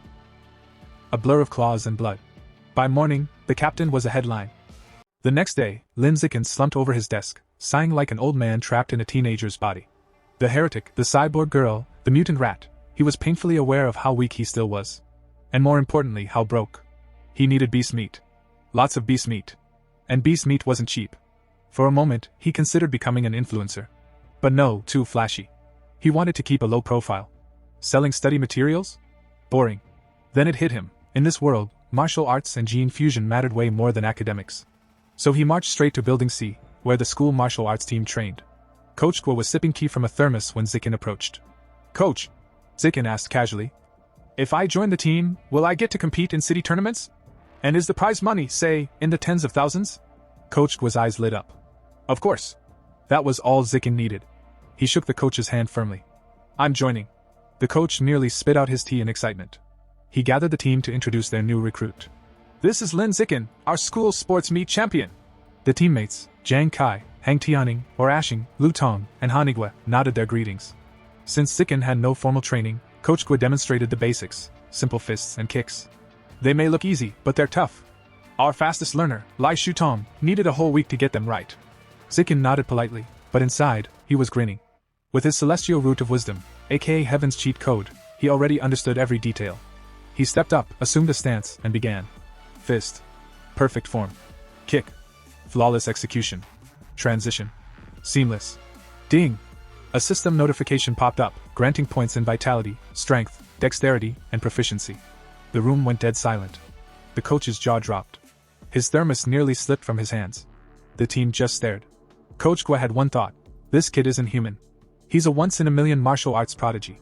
A blur of claws and blood. By morning, the captain was a headline. The next day, Lin Zichen slumped over his desk, sighing like an old man trapped in a teenager's body. The heretic, the cyborg girl, the mutant rat, he was painfully aware of how weak he still was. And more importantly, how broke. He needed beast meat. Lots of beast meat. And beast meat wasn't cheap. For a moment, he considered becoming an influencer. But no, too flashy. He wanted to keep a low profile. Selling study materials? Boring. Then it hit him. In this world, martial arts and gene fusion mattered way more than academics. So he marched straight to Building C, where the school martial arts team trained. Coach Guo was sipping tea from a thermos when Zichen approached. "Coach," Zichen asked casually, "if I join the team, will I get to compete in city tournaments? And is the prize money, say, in the tens of thousands?" Coach Guo's eyes lit up. Of course. That was all Zichen needed. He shook the coach's hand firmly. "I'm joining." The coach nearly spit out his tea in excitement. He gathered the team to introduce their new recruit. "This is Lin Zichen, our school sports meet champion." The teammates, Zhang Kai, Hang Tianing, or Ashing, Lu Tong, and Hanigua, nodded their greetings. Since Zichen had no formal training, Coach Guo demonstrated the basics, simple fists and kicks. "They may look easy, but they're tough. Our fastest learner, Lai Shutong, needed a whole week to get them right. Zikin nodded politely, but inside, he was grinning. With his celestial root of wisdom, aka Heaven's cheat code, he already understood every detail. He stepped up, assumed a stance, and began. Fist. Perfect form. Kick. Flawless execution. Transition. Seamless. Ding! A system notification popped up, granting points in vitality, strength, dexterity, and proficiency. The room went dead silent. The coach's jaw dropped. His thermos nearly slipped from his hands. The team just stared. Coach Gua had one thought. This kid isn't human. He's a once-in-a-million martial arts prodigy.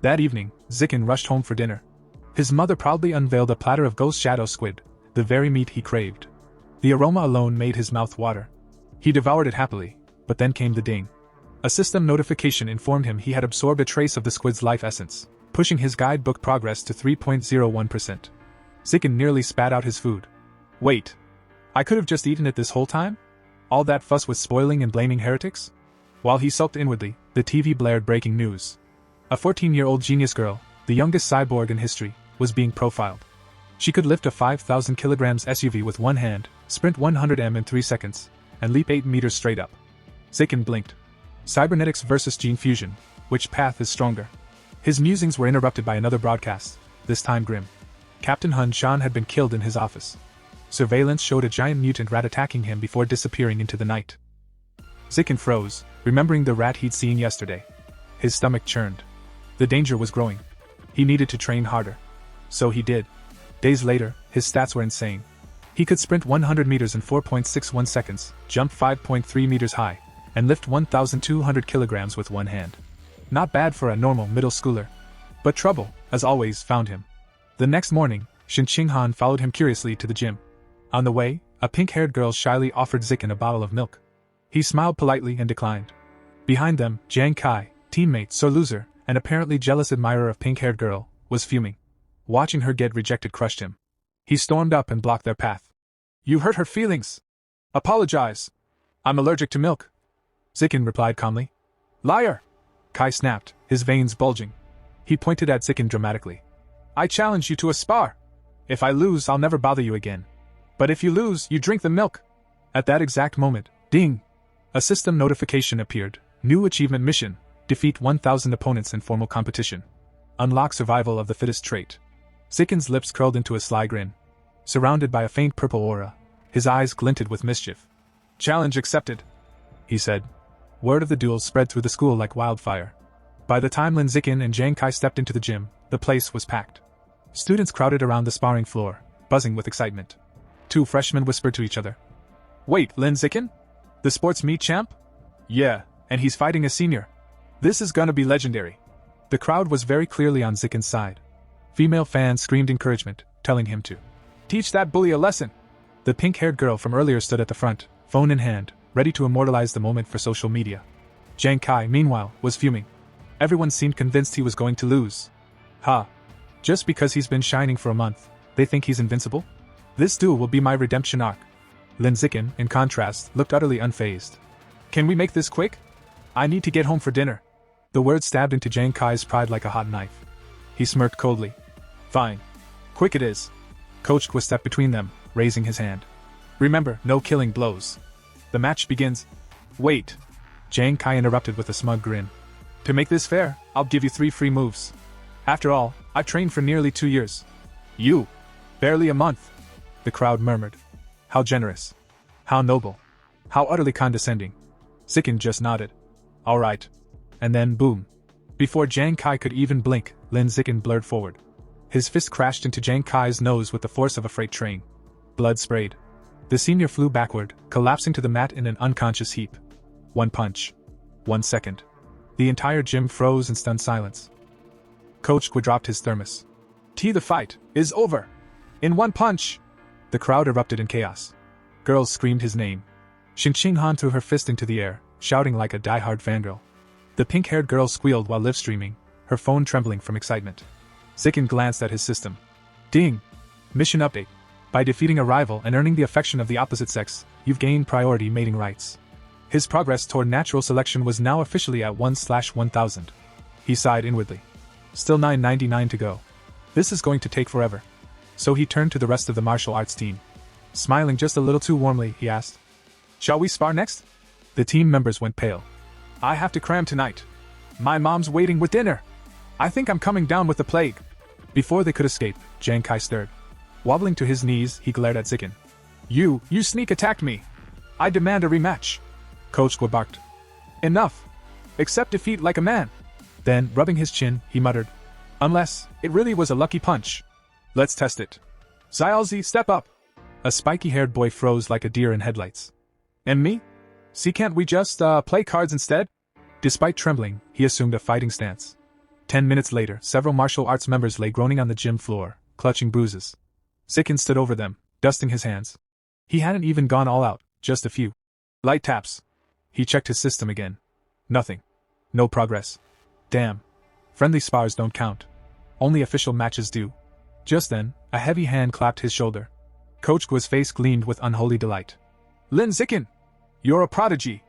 That evening, Zikin rushed home for dinner. His mother proudly unveiled a platter of ghost shadow squid, the very meat he craved. The aroma alone made his mouth water. He devoured it happily, but then came the ding. A system notification informed him he had absorbed a trace of the squid's life essence, pushing his guidebook progress to 3.01%. Zikin nearly spat out his food. Wait. I could have just eaten it this whole time? All that fuss with spoiling and blaming heretics? While he sulked inwardly, the TV blared breaking news. A 14-year-old genius girl, the youngest cyborg in history, was being profiled. She could lift a 5,000 kilograms SUV with one hand, sprint 100 m in 3 seconds, and leap 8 meters straight up. Zikin blinked. Cybernetics versus gene fusion. Which path is stronger? His musings were interrupted by another broadcast, this time grim. Captain Hun Shan had been killed in his office. Surveillance showed a giant mutant rat attacking him before disappearing into the night. Zikin froze, remembering the rat he'd seen yesterday. His stomach churned. The danger was growing. He needed to train harder. So he did. Days later, his stats were insane. He could sprint 100 meters in 4.61 seconds, jump 5.3 meters high, and lift 1,200 kilograms with one hand. Not bad for a normal middle schooler. But trouble, as always, found him. The next morning, Shin Qinghan followed him curiously to the gym. On the way, a pink-haired girl shyly offered Zikin a bottle of milk. He smiled politely and declined. Behind them, Jiang Kai, teammate, sore loser, and apparently jealous admirer of pink-haired girl, was fuming. Watching her get rejected crushed him. He stormed up and blocked their path. You hurt her feelings. Apologize. I'm allergic to milk. Zikin replied calmly. Liar! Kai snapped, his veins bulging. He pointed at Zikin dramatically. I challenge you to a spar. If I lose, I'll never bother you again. But if you lose, you drink the milk. At that exact moment, ding! A system notification appeared. New achievement mission. Defeat 1,000 opponents in formal competition. Unlock survival of the fittest trait. Zikin's lips curled into a sly grin. Surrounded by a faint purple aura, his eyes glinted with mischief. Challenge accepted, he said. Word of the duel spread through the school like wildfire. By the time Lin Zikin and Jiang Kai stepped into the gym, the place was packed. Students crowded around the sparring floor, buzzing with excitement. Two freshmen whispered to each other. Wait, Lin Zikin? The sports meet champ? Yeah, and he's fighting a senior. This is gonna be legendary. The crowd was very clearly on Zikin's side. Female fans screamed encouragement, telling him to teach that bully a lesson. The pink-haired girl from earlier stood at the front, phone in hand, ready to immortalize the moment for social media. Jiang Kai, meanwhile, was fuming. Everyone seemed convinced he was going to lose. Ha! Just because he's been shining for a month, they think he's invincible? This duel will be my redemption arc. Lin Zikin, in contrast, looked utterly unfazed. Can we make this quick? I need to get home for dinner. The word stabbed into Jiang Kai's pride like a hot knife. He smirked coldly. Fine. Quick it is. Coach Gua stepped between them, raising his hand. Remember, no killing blows. The match begins. Wait. Jiang Kai interrupted with a smug grin. To make this fair, I'll give you 3 free moves. After all, I've trained for nearly 2 years. You? Barely a month. The crowd murmured. How generous. How noble. How utterly condescending. Zikin just nodded. All right. And then boom. Before Jiang Kai could even blink, Lin Zikin blurred forward. His fist crashed into Jiang Kai's nose with the force of a freight train. Blood sprayed. The senior flew backward, collapsing to the mat in an unconscious heap. 1 punch. 1 second. The entire gym froze in stunned silence. Coach Gua dropped his thermos. The fight is over. In 1 punch. The crowd erupted in chaos. Girls screamed his name. Shin Qinghan threw her fist into the air, shouting like a die-hard fangirl. The pink-haired girl squealed while live-streaming, her phone trembling from excitement. Zikin glanced at his system. Ding! Mission update. By defeating a rival and earning the affection of the opposite sex, you've gained priority mating rights. His progress toward natural selection was now officially at 1/1000. He sighed inwardly. Still 999 to go. This is going to take forever. So he turned to the rest of the martial arts team. Smiling just a little too warmly, he asked, "Shall we spar next?" The team members went pale. "I have to cram tonight. My mom's waiting with dinner. I think I'm coming down with the plague." Before they could escape, Jang Kai stirred. Wobbling to his knees, he glared at Zikin. You sneak attacked me. I demand a rematch." Coach Gua barked. "Enough. Accept defeat like a man." Then, rubbing his chin, he muttered, "Unless it really was a lucky punch. Let's test it. Xiaozi, step up." A spiky-haired boy froze like a deer in headlights. "And me? See, can't we just, play cards instead?" Despite trembling, he assumed a fighting stance. 10 minutes later, several martial arts members lay groaning on the gym floor, clutching bruises. Zikin stood over them, dusting his hands. He hadn't even gone all out, just a few light taps. He checked his system again. Nothing. No progress. Damn. Friendly spars don't count. Only official matches do. Just then, a heavy hand clapped his shoulder. Coach Gua's face gleamed with unholy delight. "Lin Zikin! You're a prodigy.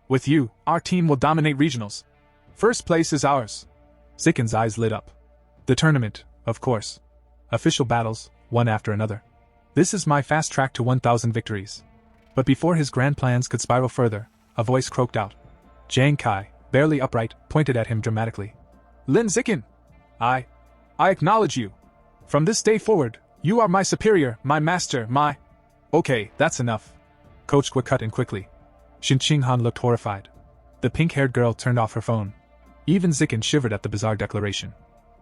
With you, our team will dominate regionals. First place is ours." Zikin's eyes lit up. The tournament, of course. Official battles, one after another. This is my fast track to 1,000 victories. But before his grand plans could spiral further, a voice croaked out. Jang Kai, barely upright, pointed at him dramatically. "Lin Zikin! I acknowledge you. From this day forward, you are my superior, my master, my—" "Okay, that's enough." Coach Gua cut in quickly. Shin Qinghan looked horrified. The pink-haired girl turned off her phone. Even Zikin shivered at the bizarre declaration.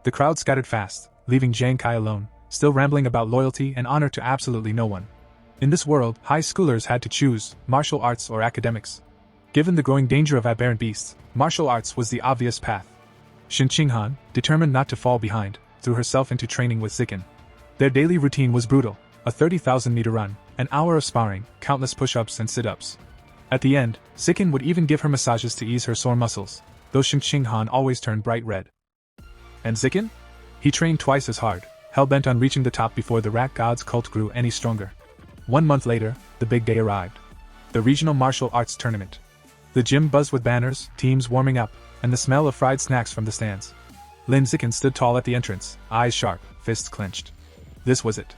The crowd scattered fast, leaving Jang Kai alone, still rambling about loyalty and honor to absolutely no one. In this world, high schoolers had to choose martial arts or academics. Given the growing danger of aberrant beasts, martial arts was the obvious path. Shin Qinghan, determined not to fall behind, threw herself into training with Zikin. Their daily routine was brutal: a 30,000-meter run, an hour of sparring, countless push-ups and sit-ups. At the end, Zikin would even give her massages to ease her sore muscles, though Shin Qinghan always turned bright red. And Zikin? He trained twice as hard, hell-bent on reaching the top before the rat god's cult grew any stronger. 1 month later, the big day arrived. The regional martial arts tournament. The gym buzzed with banners, teams warming up, and the smell of fried snacks from the stands. Lin Zikin stood tall at the entrance, eyes sharp, fists clenched. This was it.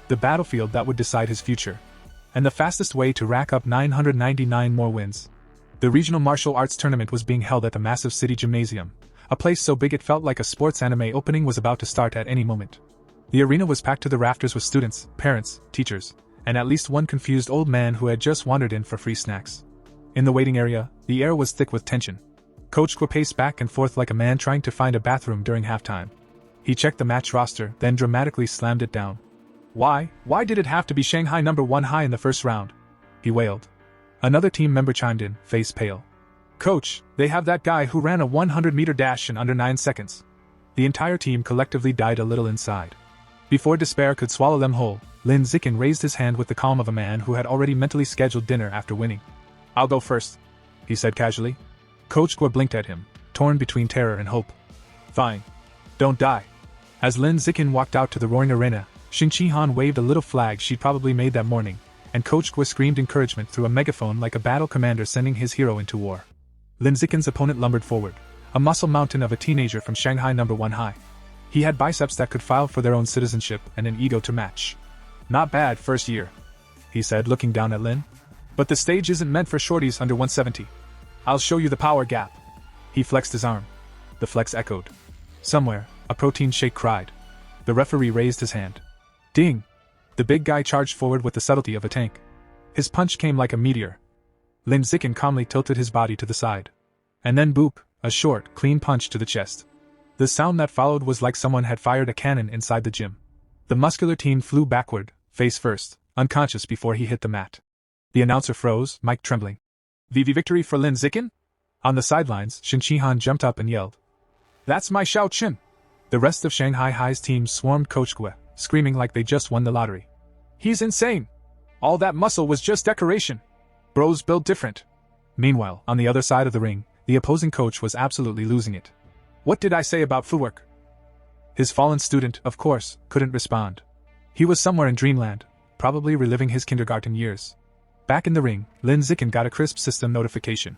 The battlefield that would decide his future. And the fastest way to rack up 999 more wins. The regional martial arts tournament was being held at the massive city gymnasium, a place so big it felt like a sports anime opening was about to start at any moment. The arena was packed to the rafters with students, parents, teachers, and at least one confused old man who had just wandered in for free snacks. In the waiting area, the air was thick with tension. Coach Gua paced back and forth like a man trying to find a bathroom during halftime. He checked the match roster, then dramatically slammed it down. Why did it have to be Shanghai #1 high in the first round? He wailed. Another team member chimed in, face pale. Coach, they have that guy who ran a 100-meter dash in under 9 seconds. The entire team collectively died a little inside. Before despair could swallow them whole, Lin Zikin raised his hand with the calm of a man who had already mentally scheduled dinner after winning. I'll go first, he said casually. Coach Gua blinked at him, torn between terror and hope. Fine. Don't die. As Lin Zikin walked out to the roaring arena, Shin Qinghan waved a little flag she'd probably made that morning, and Coach Gua screamed encouragement through a megaphone like a battle commander sending his hero into war. Lin Zikin's opponent lumbered forward, a muscle mountain of a teenager from Shanghai #1 high. He had biceps that could file for their own citizenship and an ego to match. Not bad first year, he said, looking down at Lin. But the stage isn't meant for shorties under 170. I'll show you the power gap. He flexed his arm. The flex echoed. Somewhere, a protein shake cried. The referee raised his hand. Ding! The big guy charged forward with the subtlety of a tank. His punch came like a meteor. Lin Zikin calmly tilted his body to the side. And then boop, a short, clean punch to the chest. The sound that followed was like someone had fired a cannon inside the gym. The muscular teen flew backward, face first, unconscious before he hit the mat. The announcer froze, mic trembling. VV victory for Lin Zikin? On the sidelines, Shin Qinghan jumped up and yelled. That's my Xiao Qin! The rest of Shanghai High's team swarmed Coach Gua, screaming like they just won the lottery. He's insane! All that muscle was just decoration! Bros built different. Meanwhile, on the other side of the ring, the opposing coach was absolutely losing it. What did I say about footwork? His fallen student, of course, couldn't respond. He was somewhere in dreamland, probably reliving his kindergarten years. Back in the ring, Lin Zikin got a crisp system notification.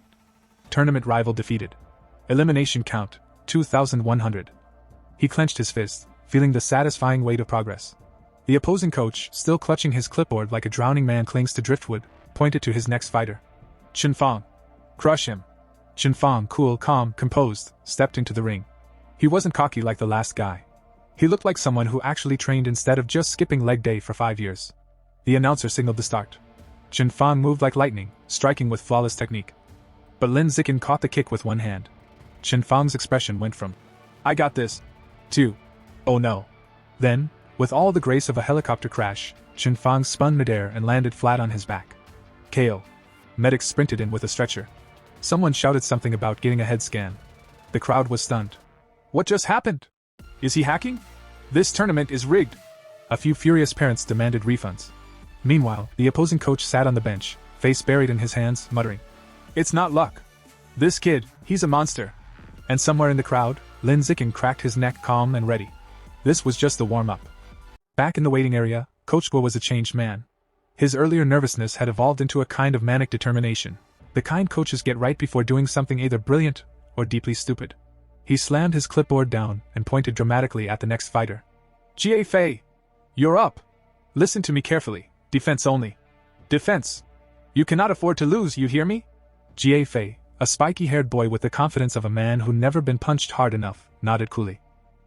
Tournament rival defeated. Elimination count, 2,100. He clenched his fist, feeling the satisfying weight of progress. The opposing coach, still clutching his clipboard like a drowning man clings to driftwood, pointed to his next fighter. Chen Fang. Crush him. Chen Fang, cool, calm, composed, stepped into the ring. He wasn't cocky like the last guy. He looked like someone who actually trained instead of just skipping leg day for 5 years. The announcer signaled the start. Chen Fang moved like lightning, striking with flawless technique. But Lin Zikin caught the kick with one hand. Chen Fang's expression went from, "I got this," to, "Oh no." Then, with all the grace of a helicopter crash, Chen Fang spun midair and landed flat on his back. KO. Medics sprinted in with a stretcher. Someone shouted something about getting a head scan. The crowd was stunned. What just happened? Is he hacking? This tournament is rigged. A few furious parents demanded refunds. Meanwhile, the opposing coach sat on the bench, face buried in his hands, muttering, "It's not luck. This kid, he's a monster." And somewhere in the crowd, Lin Zikin cracked his neck, calm and ready. This was just the warm-up. Back in the waiting area, Coach Guo was a changed man. His earlier nervousness had evolved into a kind of manic determination, the kind coaches get right before doing something either brilliant or deeply stupid. He slammed his clipboard down and pointed dramatically at the next fighter. "Jie Fei, you're up. Listen to me carefully. Defense only. Defense. You cannot afford to lose, you hear me?" Jie Fei, a spiky-haired boy with the confidence of a man who never been punched hard enough, nodded coolly.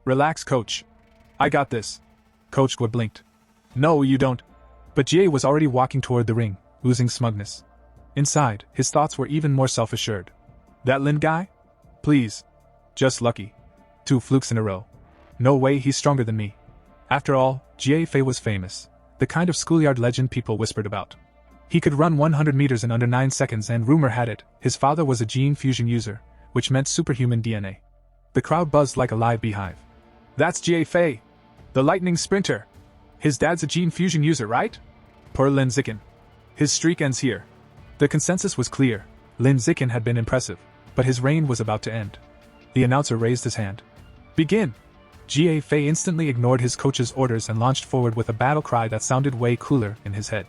"Relax, coach. I got this." Coach Guo blinked. "No, you don't." But Jie was already walking toward the ring, oozing smugness. Inside, his thoughts were even more self-assured. "That Lin guy? Please. Just lucky. 2 flukes in a row. No way he's stronger than me." After all, Jie Fei was famous, the kind of schoolyard legend people whispered about. He could run 100 meters in under 9 seconds, and rumor had it, his father was a gene fusion user, which meant superhuman DNA. The crowd buzzed like a live beehive. "That's Jie Fei, the lightning sprinter. His dad's a gene fusion user, right? Poor Lin Zikin. His streak ends here." The consensus was clear. Lin Zikin had been impressive, but his reign was about to end. The announcer raised his hand. "Begin!" Jie Fei instantly ignored his coach's orders and launched forward with a battle cry that sounded way cooler in his head.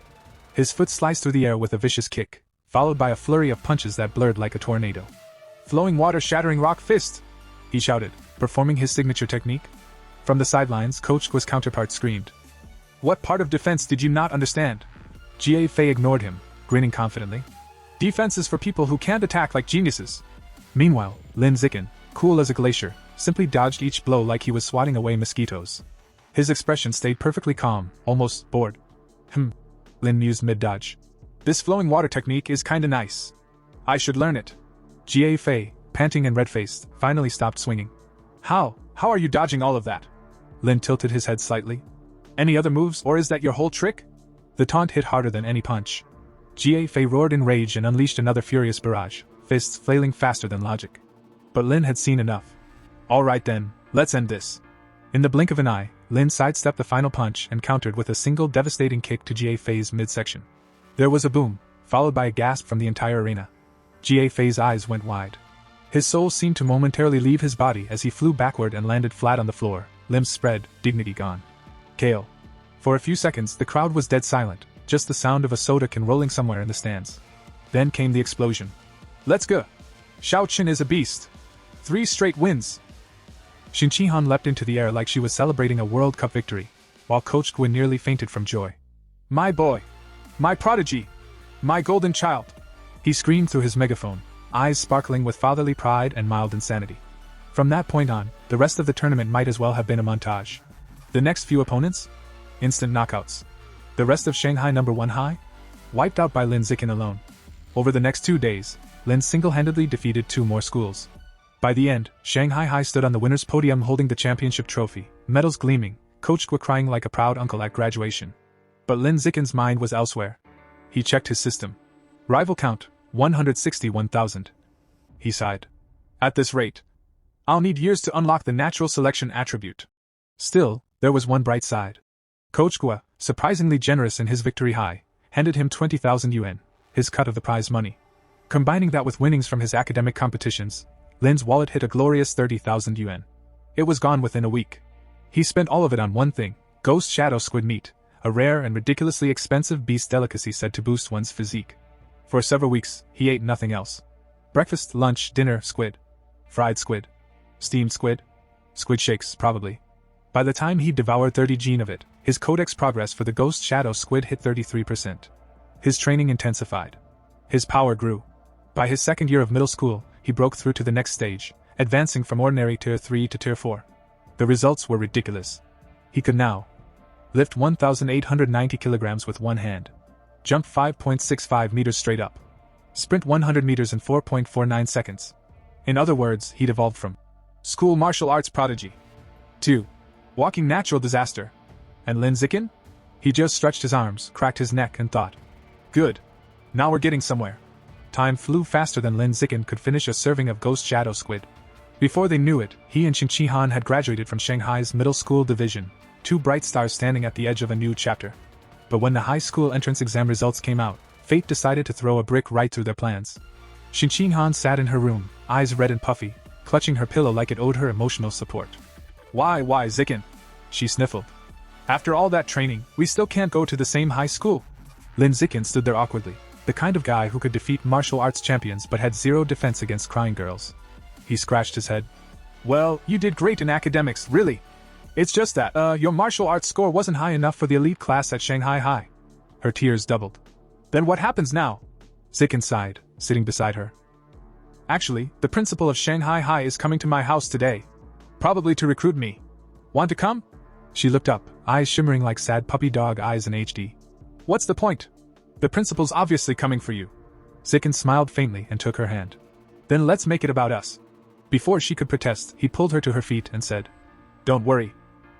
His foot sliced through the air with a vicious kick, followed by a flurry of punches that blurred like a tornado. "Flowing water shattering rock fist!" he shouted, performing his signature technique. From the sidelines, Coach Guo's counterpart screamed. "What part of defense did you not understand?" Jie Fei ignored him, grinning confidently. "Defense is for people who can't attack like geniuses." Meanwhile, Lin Zikin, cool as a glacier, simply dodged each blow like he was swatting away mosquitoes. His expression stayed perfectly calm, almost bored. Lin mused mid-dodge. "This flowing water technique is kinda nice. I should learn it." Jie Fei, panting and red-faced, finally stopped swinging. How are you dodging all of that?" Lin tilted his head slightly. "Any other moves, or is that your whole trick?" The taunt hit harder than any punch. Jie Fei roared in rage and unleashed another furious barrage, fists flailing faster than logic. But Lin had seen enough. "All right then, let's end this." In the blink of an eye, Lin sidestepped the final punch and countered with a single devastating kick to Jie Fei's midsection. There was a boom, followed by a gasp from the entire arena. Jie Fei's eyes went wide. His soul seemed to momentarily leave his body as he flew backward and landed flat on the floor, limbs spread, dignity gone. KO. For a few seconds the crowd was dead silent, just the sound of a soda can rolling somewhere in the stands. Then came the explosion. "Let's go! Xiao Qin is a beast! 3 straight wins!" Xin Qihan leapt into the air like she was celebrating a World Cup victory, while Coach Guo nearly fainted from joy. "My boy! My prodigy! My golden child!" he screamed through his megaphone, eyes sparkling with fatherly pride and mild insanity. From that point on, the rest of the tournament might as well have been a montage. The next few opponents? Instant knockouts. The rest of Shanghai number 1 high? Wiped out by Lin Zikin alone. Over the next 2 days, Lin single-handedly defeated 2 more schools. By the end, Shanghai High stood on the winner's podium holding the championship trophy, medals gleaming, Coach Guo crying like a proud uncle at graduation. But Lin Zikin's mind was elsewhere. He checked his system. Rival count, 161,000. He sighed. "At this rate, I'll need years to unlock the natural selection attribute." Still, there was one bright side. Coach Guo, surprisingly generous in his victory high, handed him 20,000 yuan, his cut of the prize money. Combining that with winnings from his academic competitions, Lin's wallet hit a glorious 30,000 yuan. It was gone within a week. He spent all of it on one thing, ghost shadow squid meat, a rare and ridiculously expensive beast delicacy said to boost one's physique. For several weeks, he ate nothing else. Breakfast, lunch, dinner, squid. Fried squid. Steamed squid. Squid shakes, probably. By the time he'd devoured 30 gene of it, His codex progress for the Ghost Shadow Squid hit 33%. His training intensified. His power grew. By his second year of middle school, he broke through to the next stage, advancing from ordinary Tier 3 to Tier 4. The results were ridiculous. He could now lift 1,890 kilograms with one hand, jump 5.65 meters straight up, sprint 100 meters in 4.49 seconds. In other words, he'd evolved from school martial arts prodigy to walking natural disaster. And Lin Zikin? He just stretched his arms, cracked his neck, and thought, good. Now we're getting somewhere. Time flew faster than Lin Zikin could finish a serving of Ghost Shadow Squid. Before they knew it, he and Qin Han had graduated from Shanghai's middle school division, two bright stars standing at the edge of a new chapter. But when the high school entrance exam results came out, fate decided to throw a brick right through their plans. Qin Han sat in her room, eyes red and puffy, clutching her pillow like it owed her emotional support. Why, Zikin? She sniffled. After all that training, we still can't go to the same high school. Lin Zikin stood there awkwardly, the kind of guy who could defeat martial arts champions but had zero defense against crying girls. He scratched his head. Well, you did great in academics, really. It's just that, your martial arts score wasn't high enough for the elite class at Shanghai High. Her tears doubled. Then what happens now? Zikin sighed, sitting beside her. Actually, the principal of Shanghai High is coming to my house today. Probably to recruit me. Want to come? She looked up, eyes shimmering like sad puppy dog eyes in HD. What's the point? The principal's obviously coming for you. Zikin smiled faintly and took her hand. Then let's make it about us. Before she could protest, he pulled her to her feet and said, Don't worry.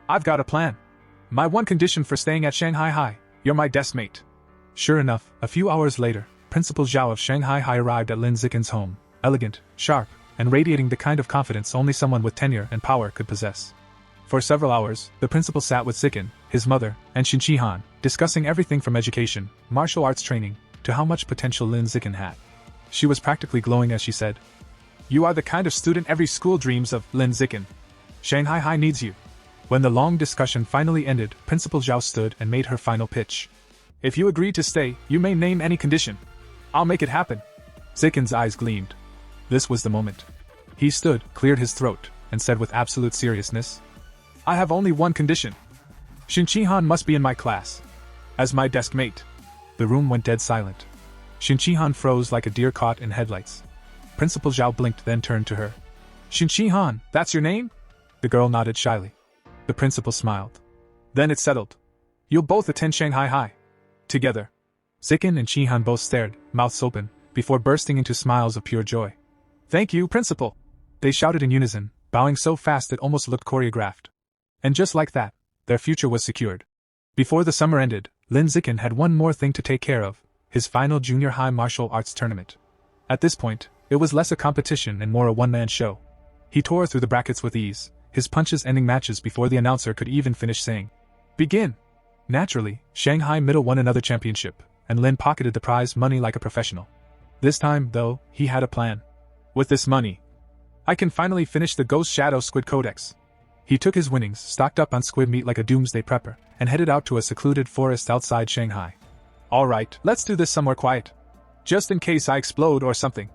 I've got a plan. My one condition for staying at Shanghai High, you're my desk mate. Sure enough, a few hours later, Principal Zhao of Shanghai High arrived at Lin Zikin's home, elegant, sharp, and radiating the kind of confidence only someone with tenure and power could possess. For several hours, the principal sat with Zikin, his mother, and Qin Han, discussing everything from education, martial arts training, to how much potential Lin Zikin had. She was practically glowing as she said, You are the kind of student every school dreams of, Lin Zikin. Shanghai High needs you. When the long discussion finally ended, Principal Zhao stood and made her final pitch. If you agree to stay, you may name any condition. I'll make it happen. Zikin's eyes gleamed. This was the moment. He stood, cleared his throat, and said with absolute seriousness, I have only one condition. Qin Han must be in my class. As my desk mate. The room went dead silent. Qin Han froze like a deer caught in headlights. Principal Zhao blinked, then turned to her. Qin Han, that's your name? The girl nodded shyly. The principal smiled. Then it's settled. You'll both attend Shanghai High. Together. Zikin and Qin Han both stared, mouths open, before bursting into smiles of pure joy. Thank you, Principal! They shouted in unison, bowing so fast it almost looked choreographed. And just like that, their future was secured. Before the summer ended, Lin Zikin had one more thing to take care of, his final junior high martial arts tournament. At this point, it was less a competition and more a one-man show. He tore through the brackets with ease, his punches ending matches before the announcer could even finish saying, Begin! Naturally, Shanghai Middle won another championship, and Lin pocketed the prize money like a professional. This time, though, he had a plan. With this money, I can finally finish the Ghost Shadow Squid Codex. He took his winnings, stocked up on squid meat like a doomsday prepper, and headed out to a secluded forest outside Shanghai. Alright, let's do this somewhere quiet. Just in case I explode or something.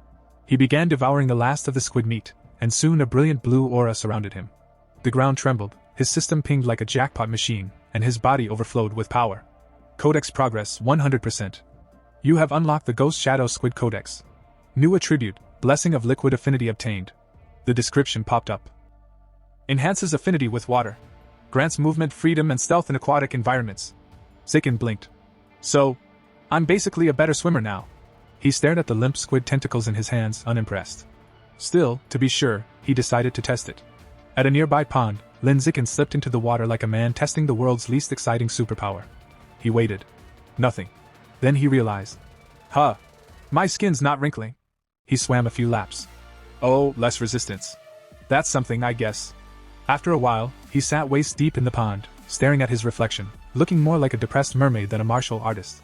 He began devouring the last of the squid meat, and soon a brilliant blue aura surrounded him. The ground trembled, his system pinged like a jackpot machine, and his body overflowed with power. Codex progress 100%. You have unlocked the Ghost Shadow Squid Codex. New attribute, Blessing of Liquid Affinity obtained. The description popped up. Enhances affinity with water. Grants movement freedom and stealth in aquatic environments. Zikin blinked. So, I'm basically a better swimmer now. He stared at the limp squid tentacles in his hands, unimpressed. Still, to be sure, he decided to test it. At a nearby pond, Lin Zikin slipped into the water like a man testing the world's least exciting superpower. He waited. Nothing. Then he realized. My skin's not wrinkling. He swam a few laps. Oh, less resistance. That's something, I guess. After a while, he sat waist deep in the pond, staring at his reflection, looking more like a depressed mermaid than a martial artist.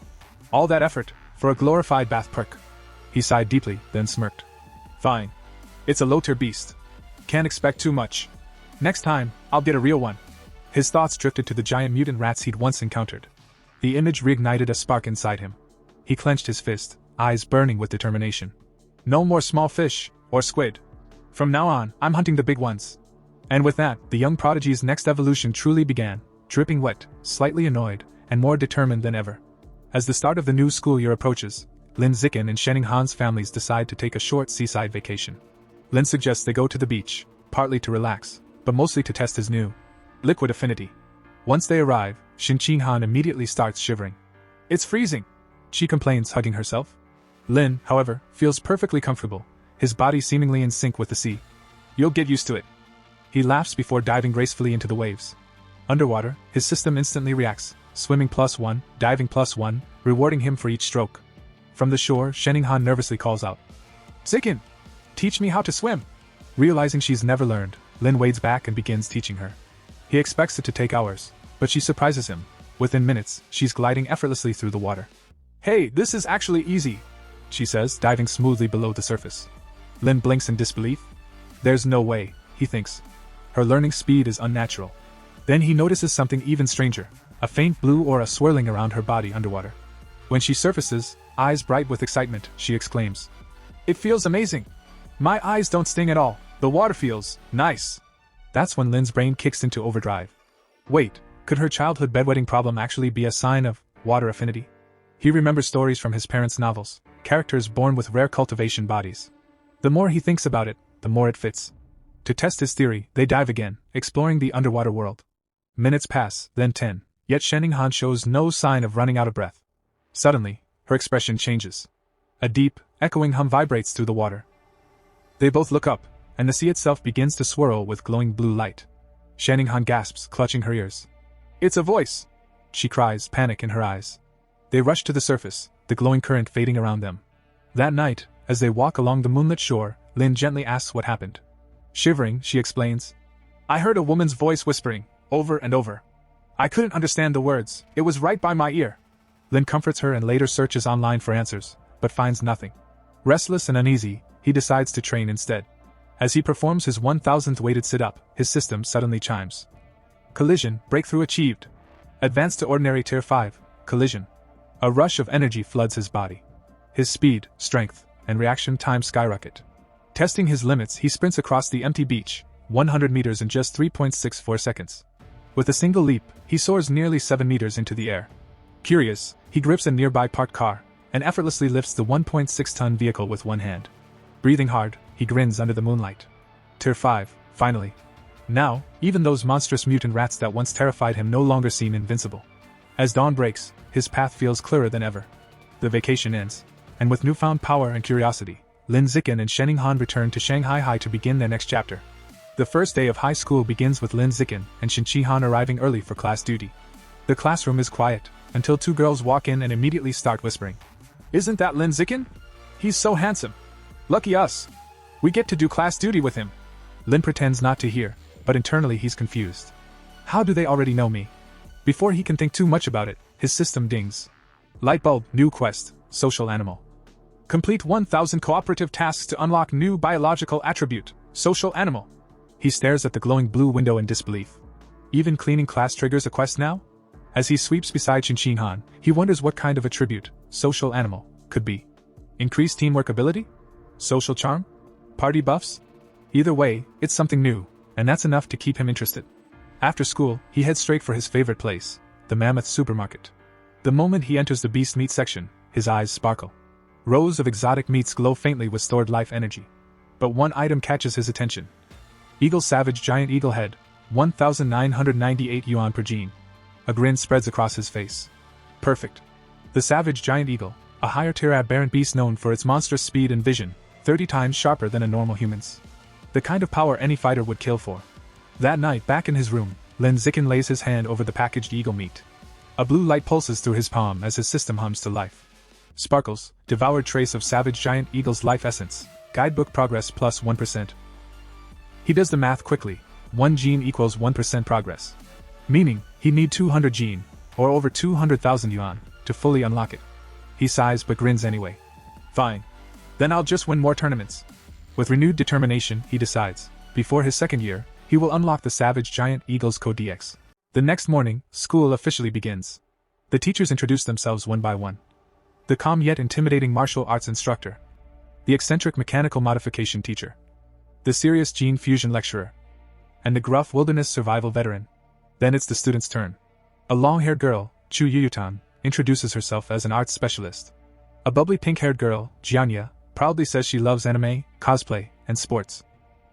All that effort, for a glorified bath perk. He sighed deeply, then smirked. Fine. It's a low-tier beast. Can't expect too much. Next time, I'll get a real one. His thoughts drifted to the giant mutant rats he'd once encountered. The image reignited a spark inside him. He clenched his fist, eyes burning with determination. No more small fish, or squid. From now on, I'm hunting the big ones. And with that, the young prodigy's next evolution truly began, dripping wet, slightly annoyed, and more determined than ever. As the start of the new school year approaches, Lin Zikin and Shenning Han's families decide to take a short seaside vacation. Lin suggests they go to the beach, partly to relax, but mostly to test his new liquid affinity. Once they arrive, Shin Han immediately starts shivering. "It's freezing," she complains, hugging herself. Lin, however, feels perfectly comfortable, his body seemingly in sync with the sea. "You'll get used to it." He laughs before diving gracefully into the waves. Underwater, his system instantly reacts, swimming +1, diving +1, rewarding him for each stroke. From the shore, Shenning Han nervously calls out, "Zikin, teach me how to swim." Realizing she's never learned, Lin wades back and begins teaching her. He expects it to take hours, but she surprises him. Within minutes, she's gliding effortlessly through the water. "Hey, this is actually easy," she says, diving smoothly below the surface. Lin blinks in disbelief. There's no way, he thinks. Her learning speed is unnatural. Then he notices something even stranger, a faint blue aura swirling around her body underwater. When she surfaces, eyes bright with excitement, she exclaims, "It feels amazing! My eyes don't sting at all, the water feels nice." That's when Lin's brain kicks into overdrive. Wait, could her childhood bedwetting problem actually be a sign of water affinity? He remembers stories from his parents' novels, characters born with rare cultivation bodies. The more he thinks about it, the more it fits. To test his theory, they dive again, exploring the underwater world. Minutes pass, then 10, yet Shenning Han shows no sign of running out of breath. Suddenly, her expression changes. A deep, echoing hum vibrates through the water. They both look up, and the sea itself begins to swirl with glowing blue light. Shenning Han gasps, clutching her ears. "It's a voice!" she cries, panic in her eyes. They rush to the surface, the glowing current fading around them. That night, as they walk along the moonlit shore, Lin gently asks what happened. Shivering, she explains, "I heard a woman's voice whispering, over and over. I couldn't understand the words, it was right by my ear." Lin comforts her and later searches online for answers, but finds nothing. Restless and uneasy, he decides to train instead. As he performs his 1000th weighted sit-up, his system suddenly chimes. Collision, breakthrough achieved. Advance to ordinary tier 5, collision. A rush of energy floods his body. His speed, strength, and reaction time skyrocket. Testing his limits, he sprints across the empty beach, 100 meters in just 3.64 seconds. With a single leap, he soars nearly 7 meters into the air. Curious, he grips a nearby parked car, and effortlessly lifts the 1.6-ton vehicle with one hand. Breathing hard, he grins under the moonlight. Tier 5, finally. Now, even those monstrous mutant rats that once terrified him no longer seem invincible. As dawn breaks, his path feels clearer than ever. The vacation ends, and with newfound power and curiosity, Lin Zikin and Shenning Han return to Shanghai High to begin their next chapter. The first day of high school begins with Lin Zikin and Shin Han arriving early for class duty. The classroom is quiet, until two girls walk in and immediately start whispering. "Isn't that Lin Zikin? He's so handsome. Lucky us. We get to do class duty with him." Lin pretends not to hear, but internally he's confused. How do they already know me? Before he can think too much about it, his system dings. Lightbulb, new quest, social animal. Complete 1000 cooperative tasks to unlock new biological attribute, social animal. He stares at the glowing blue window in disbelief. Even cleaning class triggers a quest now? As he sweeps beside Shin Han, he wonders what kind of attribute, social animal, could be. Increased teamwork ability? Social charm? Party buffs? Either way, it's something new, and that's enough to keep him interested. After school, he heads straight for his favorite place, the Mammoth Supermarket. The moment he enters the beast meat section, his eyes sparkle. Rows of exotic meats glow faintly with stored life energy. But one item catches his attention. Eagle Savage Giant Eagle Head, 1,998 yuan per gene. A grin spreads across his face. Perfect. The Savage Giant Eagle, a higher tier aberrant beast known for its monstrous speed and vision, 30 times sharper than a normal human's. The kind of power any fighter would kill for. That night, back in his room, Lin Zikin lays his hand over the packaged eagle meat. A blue light pulses through his palm as his system hums to life. Sparkles, devoured trace of Savage Giant Eagle's life essence, guidebook progress plus 1%. He does the math quickly, 1 gene equals 1% progress. Meaning, he'd need 200 gene, or over 200,000 yuan, to fully unlock it. He sighs but grins anyway. Fine. Then I'll just win more tournaments. With renewed determination, he decides, before his second year, he will unlock the Savage Giant Eagle's Code DX. The next morning, school officially begins. The teachers introduce themselves one by one. The calm yet intimidating martial arts instructor. The eccentric mechanical modification teacher. The serious gene fusion lecturer. And the gruff wilderness survival veteran. Then it's the student's turn. A long-haired girl, Chu Yuyutan, introduces herself as an arts specialist. A bubbly pink-haired girl, Jianya, proudly says she loves anime, cosplay, and sports.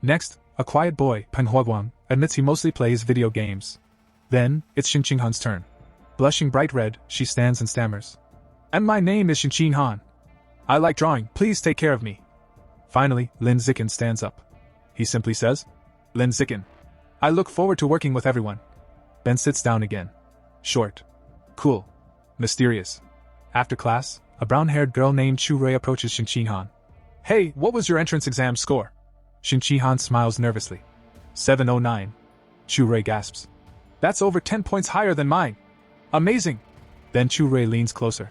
Next, a quiet boy, Penhua, admits he mostly plays video games. Then, it's Xinqing Han's turn. Blushing bright red, she stands and stammers. And my name is Xinqing Han. I like drawing, please take care of me. Finally, Lin Zikin stands up. He simply says, Lin Zikin. I look forward to working with everyone. Ben sits down again. Short. Cool. Mysterious. After class, a brown-haired girl named Chu Rui approaches Xinqing Han. Hey, what was your entrance exam score? Xinqing Han smiles nervously. 709. Chu Rui gasps. That's over 10 points higher than mine. Amazing. Then Chu Rui leans closer.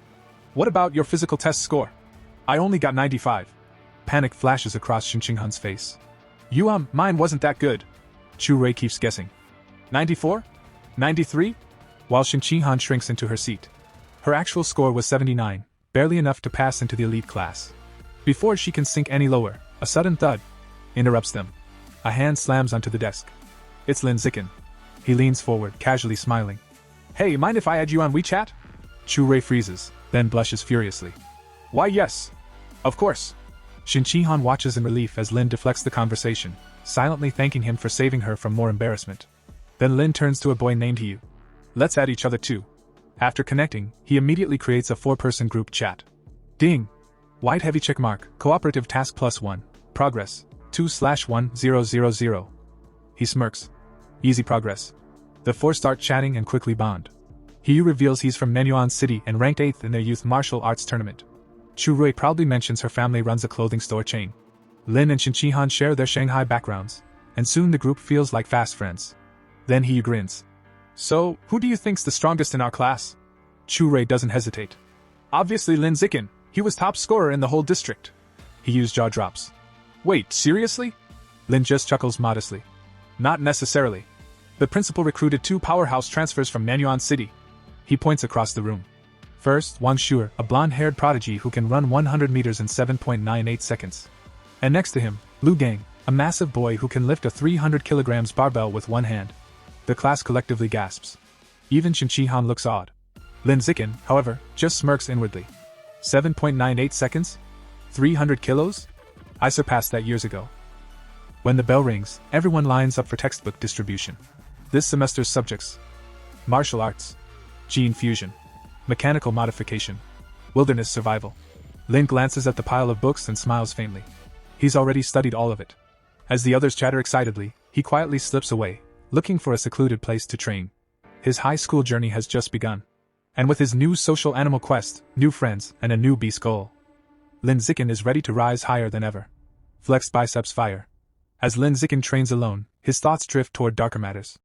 What about your physical test score? I only got 95. Panic flashes across Xinqing Han's face. Mine wasn't that good. Chu Rui keeps guessing. 94? 93? While Xinqing Han shrinks into her seat. Her actual score was 79, barely enough to pass into the elite class. Before she can sink any lower, a sudden thud interrupts them. A hand slams onto the desk. It's Lin Zikin. He leans forward, casually smiling. Hey, mind if I add you on WeChat? Chu Rui freezes, then blushes furiously. Why yes. Of course. Xinqing Han watches in relief as Lin deflects the conversation, silently thanking him for saving her from more embarrassment. Then Lin turns to a boy named Yu. Let's add each other too. After connecting, he immediately creates a 4-person group chat. Ding! White heavy check mark, cooperative task +1, progress, 2/1000. He smirks. Easy progress. The 4 start chatting and quickly bond. Yu reveals he's from Manhwa City and ranked 8th in their youth martial arts tournament. Chu Rui proudly mentions her family runs a clothing store chain. Lin and Xinqing Han share their Shanghai backgrounds, and soon the group feels like fast friends. Then Yu grins. So, who do you think's the strongest in our class? Chu Rui doesn't hesitate. Obviously Lin Zikin, he was top scorer in the whole district. Yu's jaw drops. Wait, seriously? Lin just chuckles modestly. Not necessarily. The principal recruited 2 powerhouse transfers from Manhwa City. He points across the room. First, Wang Shuer, a blonde-haired prodigy who can run 100 meters in 7.98 seconds. And next to him, Lu Gang, a massive boy who can lift a 300 kilograms barbell with one hand. The class collectively gasps. Even Xinqing Han looks awed. Lin Zikin, however, just smirks inwardly. 7.98 seconds? 300 kilos? I surpassed that years ago. When the bell rings, everyone lines up for textbook distribution. This semester's subjects: martial arts, gene fusion, mechanical modification, wilderness survival. Lin glances at the pile of books and smiles faintly. He's already studied all of it. As the others chatter excitedly, he quietly slips away, looking for a secluded place to train. His high school journey has just begun. And with his new social animal quest, new friends, and a new beast goal, Lin Zikin is ready to rise higher than ever. Flexed biceps fire. As Lin Zikin trains alone, his thoughts drift toward darker matters.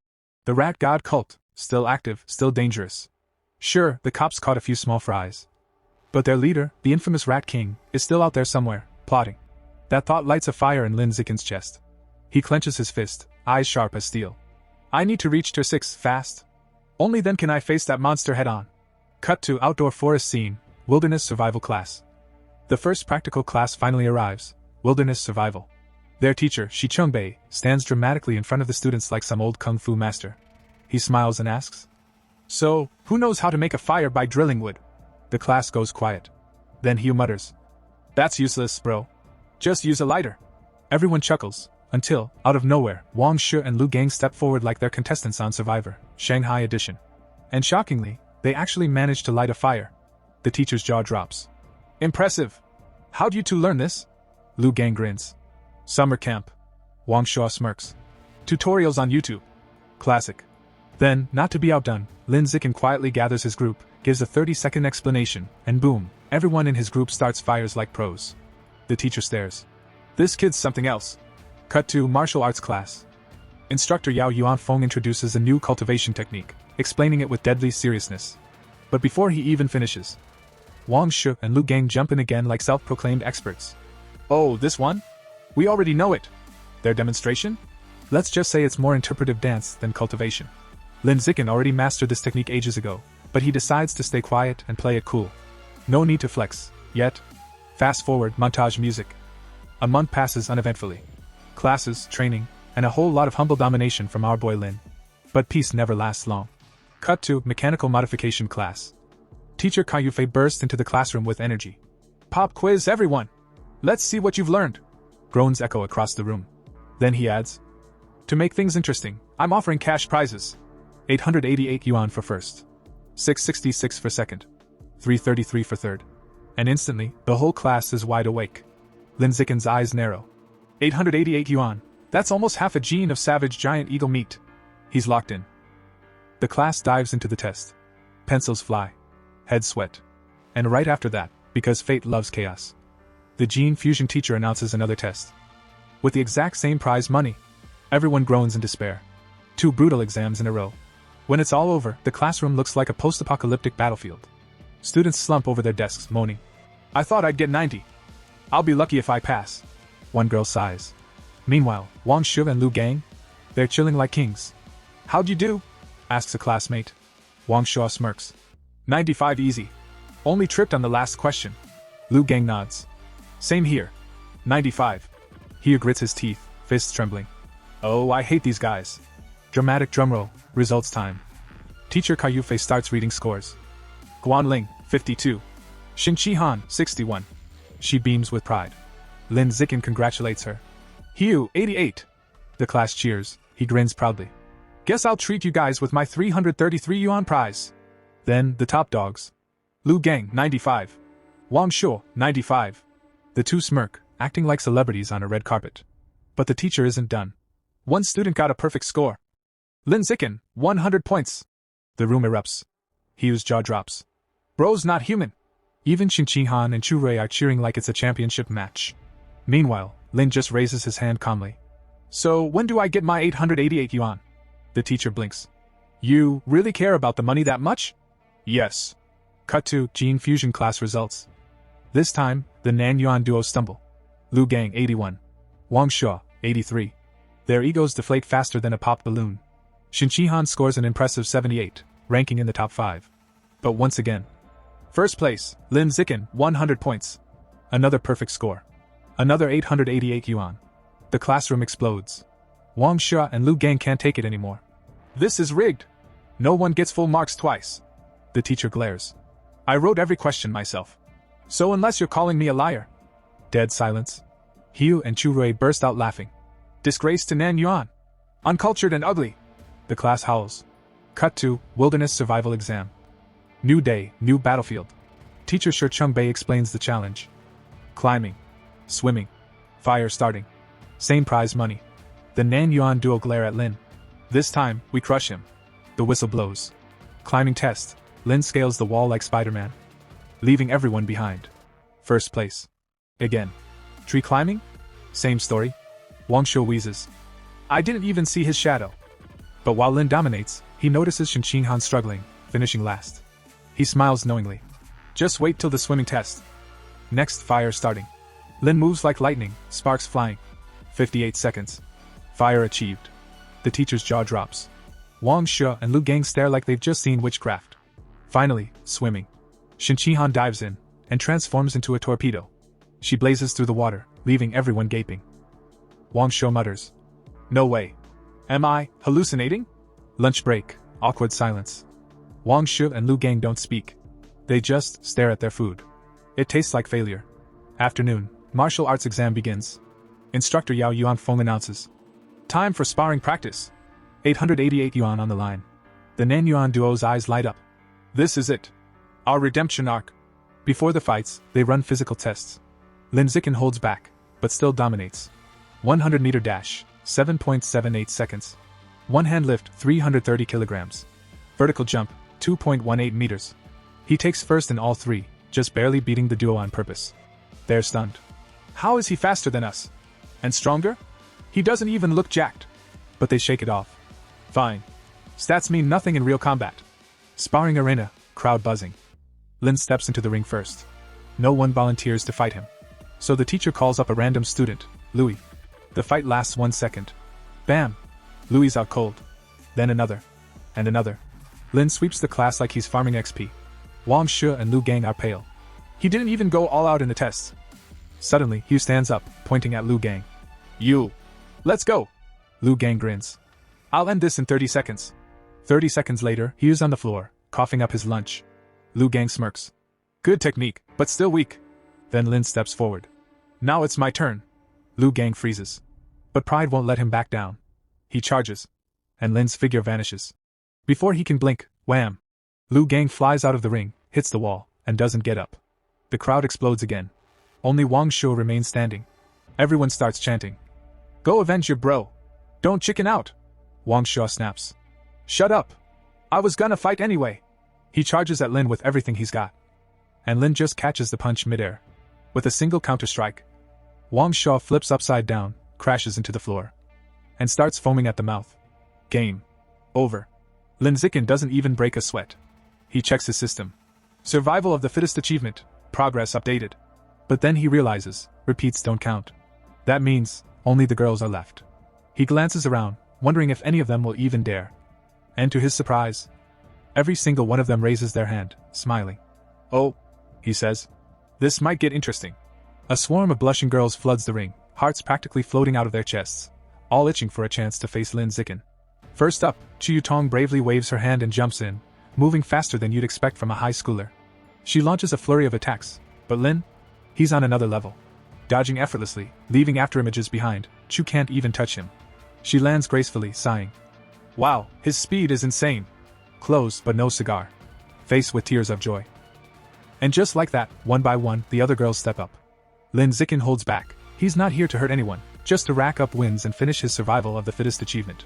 The rat god cult, still active, still dangerous. Sure, the cops caught a few small fries. But their leader, the infamous Rat King, is still out there somewhere, plotting. That thought lights a fire in Lin Zikin's chest. He clenches his fist, eyes sharp as steel. I need to reach Tier 6 fast. Only then can I face that monster head-on. Cut to outdoor forest scene, wilderness survival class. The first practical class finally arrives, wilderness survival. Their teacher, Shi Chungbei, stands dramatically in front of the students like some old kung fu master. He smiles and asks, So, who knows how to make a fire by drilling wood? The class goes quiet. Then Hugh mutters, That's useless, bro. Just use a lighter. Everyone chuckles, until, out of nowhere, Wang Shi and Lu Gang step forward like their contestants on Survivor, Shanghai edition. And shockingly, they actually manage to light a fire. The teacher's jaw drops. Impressive. How'd you two learn this? Lu Gang grins. Summer camp. Wang Shi smirks. Tutorials on YouTube. Classic. Then, not to be outdone, Lin Zikin quietly gathers his group, gives a 30-second explanation, and boom, everyone in his group starts fires like pros. The teacher stares. This kid's something else. Cut to martial arts class. Instructor Yao Yuanfeng introduces a new cultivation technique, explaining it with deadly seriousness. But before he even finishes, Wang Shi and Lu Gang jump in again like self-proclaimed experts. Oh, this one? We already know it. Their demonstration? Let's just say it's more interpretive dance than cultivation. Lin Zikin already mastered this technique ages ago, but he decides to stay quiet and play it cool. No need to flex, yet. Fast forward, montage music. A month passes uneventfully. Classes, training, and a whole lot of humble domination from our boy Lin. But peace never lasts long. Cut to mechanical modification class. Teacher Kaiyufei burst into the classroom with energy. Pop quiz everyone! Let's see what you've learned! Groans echo across the room. Then he adds, to make things interesting, I'm offering cash prizes. 888 yuan for first. 666 for second. 333 for third. And instantly, the whole class is wide awake. Lin Zicken's eyes narrow. 888 yuan. That's almost half a gene of savage giant eagle meat. He's locked in. The class dives into the test. Pencils fly. Heads sweat. And right after that, because fate loves chaos, the gene fusion teacher announces another test. With the exact same prize money. Everyone groans in despair. 2 brutal exams in a row. When it's all over, the classroom looks like a post-apocalyptic battlefield. Students slump over their desks, moaning. I thought I'd get 90. I'll be lucky if I pass. One girl sighs. Meanwhile, Wang Shu and Lu Gang? They're chilling like kings. How'd you do? Asks a classmate. Wang Shu smirks. 95 easy. Only tripped on the last question. Lu Gang nods. Same here. 95. He grits his teeth, fists trembling. Oh, I hate these guys. Dramatic drumroll, results time. Teacher Kaiyufei starts reading scores. Guanling, 52. Xin Chihan, 61. She beams with pride. Lin Zicken congratulates her. Hiu, 88. The class cheers, he grins proudly. Guess I'll treat you guys with my 333 yuan prize. Then, the top dogs. Lu Gang, 95. Wang Shu, 95. The two smirk, acting like celebrities on a red carpet. But the teacher isn't done. One student got a perfect score. Lin Zicken, 100 points. The room erupts. Hiu's jaw drops. Bro's not human. Even Xin Chihan and Chu Rui are cheering like it's a championship match. Meanwhile, Lin just raises his hand calmly. So, when do I get my 888 yuan? The teacher blinks. You really care about the money that much? Yes. Cut to Gene Fusion class results. This time, the Nan Yuan duo stumble. Lu Gang, 81. Wang Shu, 83. Their egos deflate faster than a popped balloon. Xin Chihan scores an impressive 78, ranking in the top 5. But once again, first place, Lin Zicken, 100 points. Another perfect score. Another 888 yuan. The classroom explodes. Wang Shu and Lu Gang can't take it anymore. This is rigged. No one gets full marks twice. The teacher glares. I wrote every question myself. So unless you're calling me a liar. Dead silence. Hiu and Chu Rui burst out laughing. Disgrace to Nan Yuan. Uncultured and ugly. The class howls. Cut to Wilderness Survival Exam. New day, new battlefield. Teacher Shi Chungbei explains the challenge. Climbing. Swimming. Fire starting. Same prize money. The Nan Yuan duo glare at Lin. This time, we crush him. The whistle blows. Climbing test. Lin scales the wall like Spider-Man, leaving everyone behind. First place. Again. Tree climbing? Same story. Wang Shu wheezes. I didn't even see his shadow. But while Lin dominates, he notices Xin Qinghan struggling, finishing last. He smiles knowingly. Just wait till the swimming test. Next, fire starting. Lin moves like lightning, sparks flying. 58 seconds. Fire achieved. The teacher's jaw drops. Wang Shu and Lu Gang stare like they've just seen witchcraft. Finally, swimming. Xin Chihan dives in, and transforms into a torpedo. She blazes through the water, leaving everyone gaping. Wang Shu mutters. No way. Am I hallucinating? Lunch break, awkward silence. Wang Shu and Lu Gang don't speak. They just stare at their food. It tastes like failure. Afternoon, martial arts exam begins. Instructor Yao Yuan Feng announces. Time for sparring practice. 888 yuan on the line. The Nan Yuan duo's eyes light up. This is it. Our redemption arc. Before the fights, they run physical tests. Lin Zicken holds back, but still dominates. 100-meter dash, 7.78 seconds. One-hand lift, 330 kilograms. Vertical jump, 2.18 meters. He takes first in all three, just barely beating the duo on purpose. They're stunned. How is he faster than us? And stronger? He doesn't even look jacked. But they shake it off. Fine. Stats mean nothing in real combat. Sparring arena, crowd buzzing. Lin steps into the ring first. No one volunteers to fight him. So the teacher calls up a random student, Louis. The fight lasts 1 second. Bam! Louis out cold. Then another. And another. Lin sweeps the class like he's farming XP. Wang Shu and Lu Gang are pale. He didn't even go all out in the tests. Suddenly, Hugh stands up, pointing at Lu Gang. You! Let's go! Lu Gang grins. I'll end this in 30 seconds. 30 seconds later, he is on the floor, coughing up his lunch. Lu Gang smirks. Good technique, but still weak. Then Lin steps forward. Now it's my turn. Lu Gang freezes. But pride won't let him back down. He charges. And Lin's figure vanishes. Before he can blink, wham! Lu Gang flies out of the ring, hits the wall, and doesn't get up. The crowd explodes again. Only Wang Shuo remains standing. Everyone starts chanting. Go avenge your bro. Don't chicken out. Wang Shuo snaps. Shut up. I was gonna fight anyway. He charges at Lin with everything he's got. And Lin just catches the punch midair. With a single counter-strike. Wang Shuo flips upside down, crashes into the floor. And starts foaming at the mouth. Game. Over. Lin Zikin doesn't even break a sweat. He checks his system. Survival of the fittest achievement. Progress updated. But then he realizes, repeats don't count. That means, only the girls are left. He glances around, wondering if any of them will even dare. And to his surprise, every single one of them raises their hand, smiling. Oh, he says. This might get interesting. A swarm of blushing girls floods the ring, hearts practically floating out of their chests, all itching for a chance to face Lin Zikin. First up, Chu Yutong bravely waves her hand and jumps in, moving faster than you'd expect from a high schooler. She launches a flurry of attacks, but Lin? He's on another level. Dodging effortlessly, leaving afterimages behind, Chu can't even touch him. She lands gracefully, sighing. Wow, his speed is insane. Close, but no cigar. Face with tears of joy. And just like that, one by one, the other girls step up. Lin Zikin holds back. He's not here to hurt anyone, just to rack up wins and finish his survival of the fittest achievement.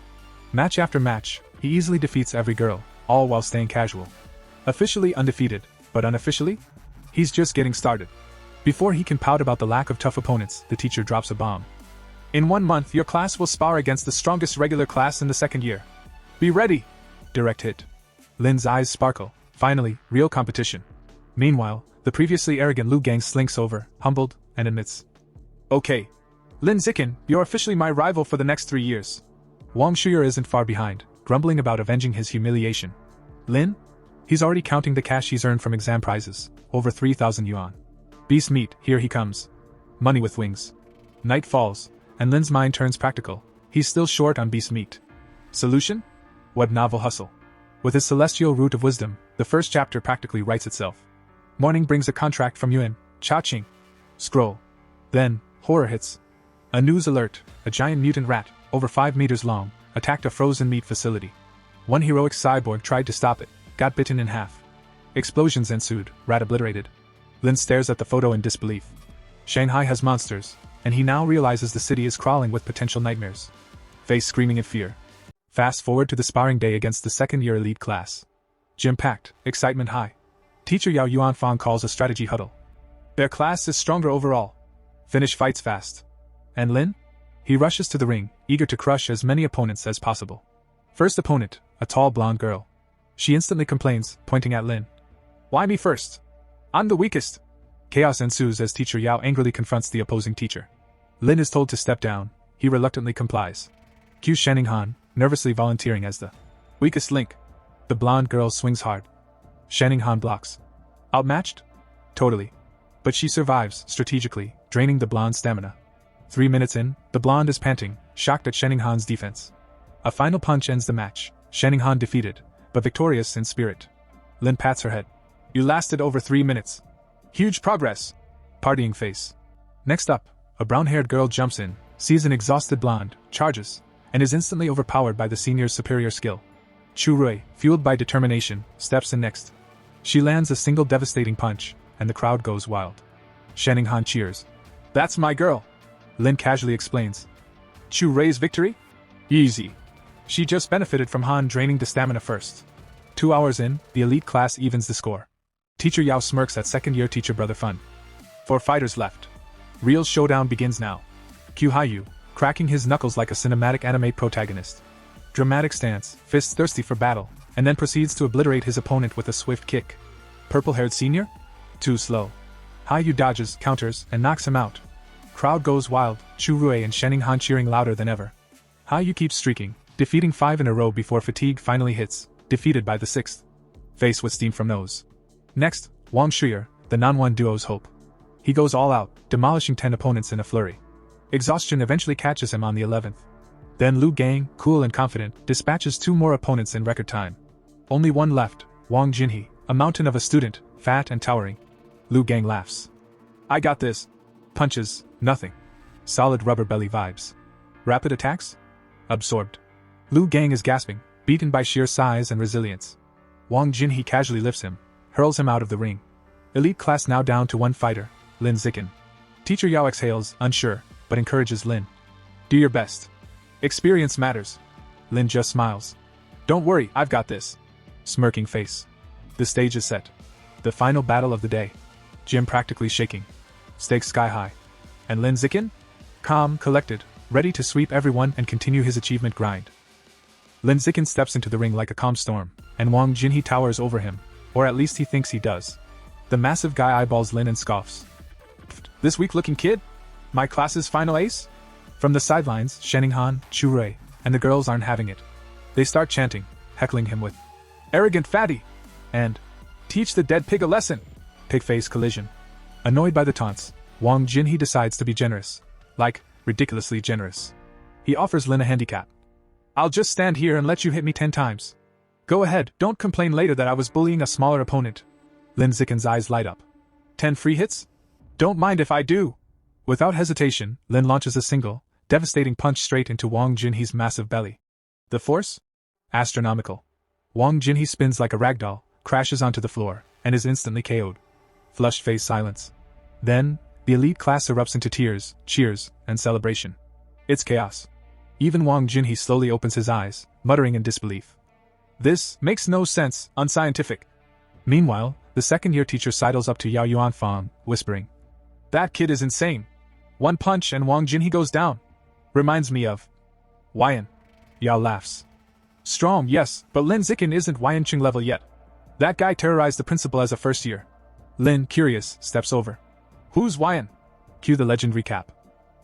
Match after match, he easily defeats every girl, all while staying casual. Officially undefeated, but unofficially? He's just getting started. Before he can pout about the lack of tough opponents, the teacher drops a bomb. In 1 month, your class will spar against the strongest regular class in the second year. Be ready! Direct hit. Lin's eyes sparkle. Finally, real competition. Meanwhile, the previously arrogant Lu Gang slinks over, humbled, and admits. Okay. Lin Zikin, you're officially my rival for the next 3 years. Wang Shuyer isn't far behind, grumbling about avenging his humiliation. Lin? He's already counting the cash he's earned from exam prizes, over 3,000 yuan. Beast meat, here he comes. Money with wings. Night falls, and Lin's mind turns practical. He's still short on beast meat. Solution? What novel hustle? With his celestial root of wisdom, the first chapter practically writes itself. Morning brings a contract from Yuan, Cha-ching. Scroll. Then, horror hits. A news alert, a giant mutant rat, over 5 meters long, attacked a frozen meat facility. One heroic cyborg tried to stop it, got bitten in half. Explosions ensued, rat obliterated. Lin stares at the photo in disbelief. Shanghai has monsters, and he now realizes the city is crawling with potential nightmares. Face screaming in fear. Fast forward to the sparring day against the second-year elite class. Gym packed, excitement high. Teacher Yao Yuanfang calls a strategy huddle. Their class is stronger overall. Finish fights fast. And Lin? He rushes to the ring, eager to crush as many opponents as possible. First opponent, a tall blonde girl. She instantly complains, pointing at Lin. Why me first? I'm the weakest. Chaos ensues as Teacher Yao angrily confronts the opposing teacher. Lin is told to step down. He reluctantly complies. Cue Shanning Han, nervously volunteering as the weakest link. The blonde girl swings hard. Shanning Han blocks. Outmatched? Totally. But she survives, strategically, draining the blonde's stamina. 3 minutes in, the blonde is panting, shocked at Shanning Han's defense. A final punch ends the match, Shanning Han defeated, but victorious in spirit. Lin pats her head. You lasted over 3 minutes. Huge progress. Partying face. Next up, a brown-haired girl jumps in, sees an exhausted blonde, charges, and is instantly overpowered by the senior's superior skill. Chu Rui, fueled by determination, steps in next. She lands a single devastating punch, and the crowd goes wild. Shanning Han cheers. That's my girl. Lin casually explains. Chu Rui's victory? Easy. She just benefited from Han draining the stamina first. 2 hours in, the elite class evens the score. Teacher Yao smirks at second-year teacher Brother Fun. 4 fighters left. Real showdown begins now. Q Haiyu, cracking his knuckles like a cinematic anime protagonist. Dramatic stance, fists thirsty for battle, and then proceeds to obliterate his opponent with a swift kick. Purple-haired senior? Too slow. Haiyu dodges, counters, and knocks him out. Crowd goes wild, Chu Rui and Shanning Han cheering louder than ever. Haiyu keeps streaking, defeating 5 in a row before fatigue finally hits, defeated by the 6th. Face with steam from nose. Next, Wang Shuyer, the Nanwan duo's hope. He goes all out, demolishing 10 opponents in a flurry. Exhaustion eventually catches him on the 11th. Then Lu Gang, cool and confident, dispatches 2 more opponents in record time. Only one left, Wang Jinhee, a mountain of a student, fat and towering. Lu Gang laughs. I got this. Punches, nothing. Solid rubber belly vibes. Rapid attacks? Absorbed. Lu Gang is gasping, beaten by sheer size and resilience. Wang Jinhee casually lifts him, hurls him out of the ring. Elite class now down to 1 fighter, Lin Zikin. Teacher Yao exhales, unsure, but encourages Lin. Do your best. Experience matters. Lin just smiles. Don't worry, I've got this. Smirking face. The stage is set. The final battle of the day. Gym practically shaking. Stakes sky high. And Lin Zikin? Calm, collected, ready to sweep everyone and continue his achievement grind. Lin Zikin steps into the ring like a calm storm, and Wang Jinhee towers over him, or at least he thinks he does. The massive guy eyeballs Lin and scoffs. This weak-looking kid? My class's final ace? From the sidelines, Sheninghan, Churui, and the girls aren't having it. They start chanting, heckling him with arrogant fatty, and teach the dead pig a lesson. Pig-face collision. Annoyed by the taunts, Wang Jinhee decides to be generous. Like, ridiculously generous. He offers Lin a handicap. I'll just stand here and let you hit me 10 times. Go ahead, don't complain later that I was bullying a smaller opponent. Lin Zikin's eyes light up. 10 free hits? Don't mind if I do. Without hesitation, Lin launches a single, devastating punch straight into Wang Jinhee's massive belly. The force? Astronomical. Wang Jinhee spins like a ragdoll, crashes onto the floor, and is instantly KO'd. Flushed face silence. Then, the elite class erupts into tears, cheers, and celebration. It's chaos. Even Wang Jinhee slowly opens his eyes, muttering in disbelief. This makes no sense, unscientific. Meanwhile, the second-year teacher sidles up to Yao Yuanfang, whispering, That kid is insane. 1 punch and Wang Jinhee goes down. Reminds me of Wyan. Yao laughs. Strong, yes, but Lin Zikin isn't Wyan level yet. That guy terrorized the principal as a first year. Lin, curious, steps over. Who's Wyan? Cue the legend recap.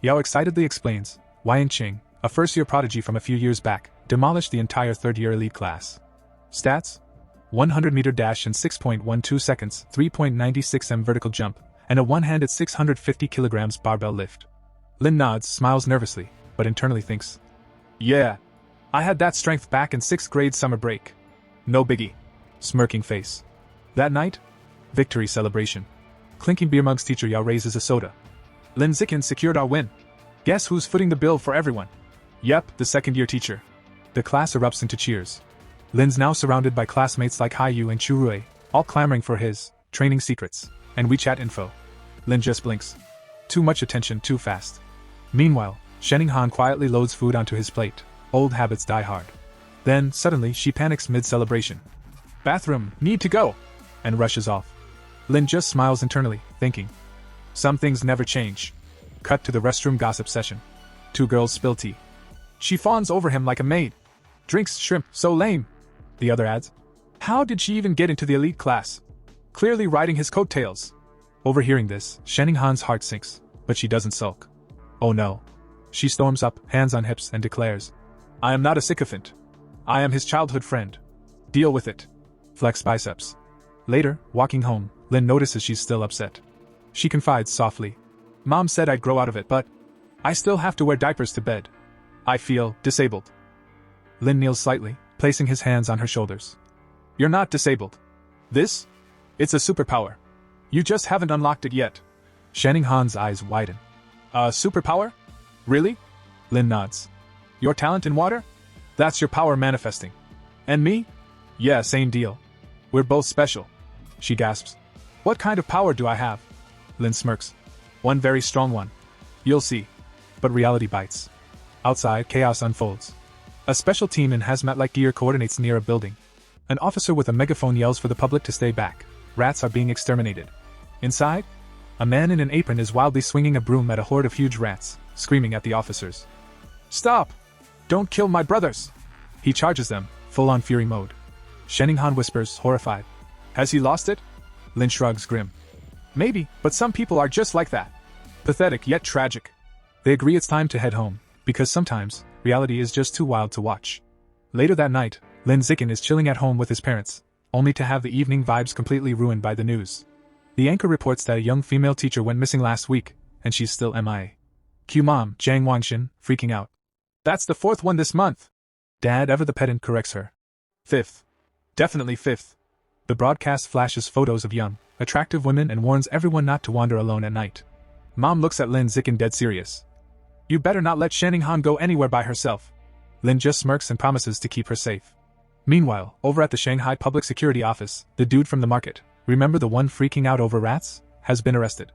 Yao excitedly explains, Wyan Qing, a first-year prodigy from a few years back, demolished the entire third-year elite class. Stats? 100-meter dash in 6.12 seconds, 3.96 m vertical jump, and a one-handed 650 kilograms barbell lift. Lin nods, smiles nervously, but internally thinks, Yeah, I had that strength back in 6th grade summer break. No biggie. Smirking face. That night? Victory celebration. Clinking beer mugs, teacher Yao raises a soda. Lin Zikin secured our win. Guess who's footing the bill for everyone? Yep, the second-year teacher. The class erupts into cheers. Lin's now surrounded by classmates like Haiyu and Churui, all clamoring for his training secrets and WeChat info. Lin just blinks. Too much attention too fast. Meanwhile, Sheninghan quietly loads food onto his plate. Old habits die hard. Then, suddenly, she panics mid-celebration. Bathroom, need to go! And rushes off. Lin just smiles internally, thinking, Some things never change. Cut to the restroom gossip session. 2 girls spill tea. She fawns over him like a maid. Drinks shrimp, so lame. The other adds, How did she even get into the elite class? Clearly riding his coattails. Overhearing this, Sheninghan's heart sinks, but she doesn't sulk. Oh no. She storms up, hands on hips, and declares, I am not a sycophant. I am his childhood friend. Deal with it. Flex biceps. Later, walking home, Lin notices she's still upset. She confides softly. Mom said I'd grow out of it, but I still have to wear diapers to bed. I feel disabled. Lin kneels slightly, placing his hands on her shoulders. You're not disabled. This? It's a superpower. You just haven't unlocked it yet. Sheninghan's eyes widen. A superpower? Really? Lin nods. Your talent in water? That's your power manifesting. And me? Yeah, same deal. We're both special. She gasps. What kind of power do I have? Lin smirks. One very strong one. You'll see. But reality bites. Outside, chaos unfolds. A special team in hazmat-like gear coordinates near a building. An officer with a megaphone yells for the public to stay back. Rats are being exterminated. Inside, a man in an apron is wildly swinging a broom at a horde of huge rats, screaming at the officers. Stop! Don't kill my brothers! He charges them, full-on fury mode. Sheninghan whispers, horrified. Has he lost it? Lin shrugs, grim. Maybe, but some people are just like that. Pathetic yet tragic. They agree it's time to head home, because sometimes, reality is just too wild to watch. Later that night, Lin Zikin is chilling at home with his parents, only to have the evening vibes completely ruined by the news. The anchor reports that a young female teacher went missing last week, and she's still MIA. Cue mom, Jiang Wangxin, freaking out. That's the 4th one this month. Dad, ever the pedant, corrects her. 5th. Definitely 5th. The broadcast flashes photos of young, attractive women and warns everyone not to wander alone at night. Mom looks at Lin Zikin dead serious. You better not let Shanning Han go anywhere by herself. Lin just smirks and promises to keep her safe. Meanwhile, over at the Shanghai Public Security Office, the dude from the market, remember the one freaking out over rats, has been arrested.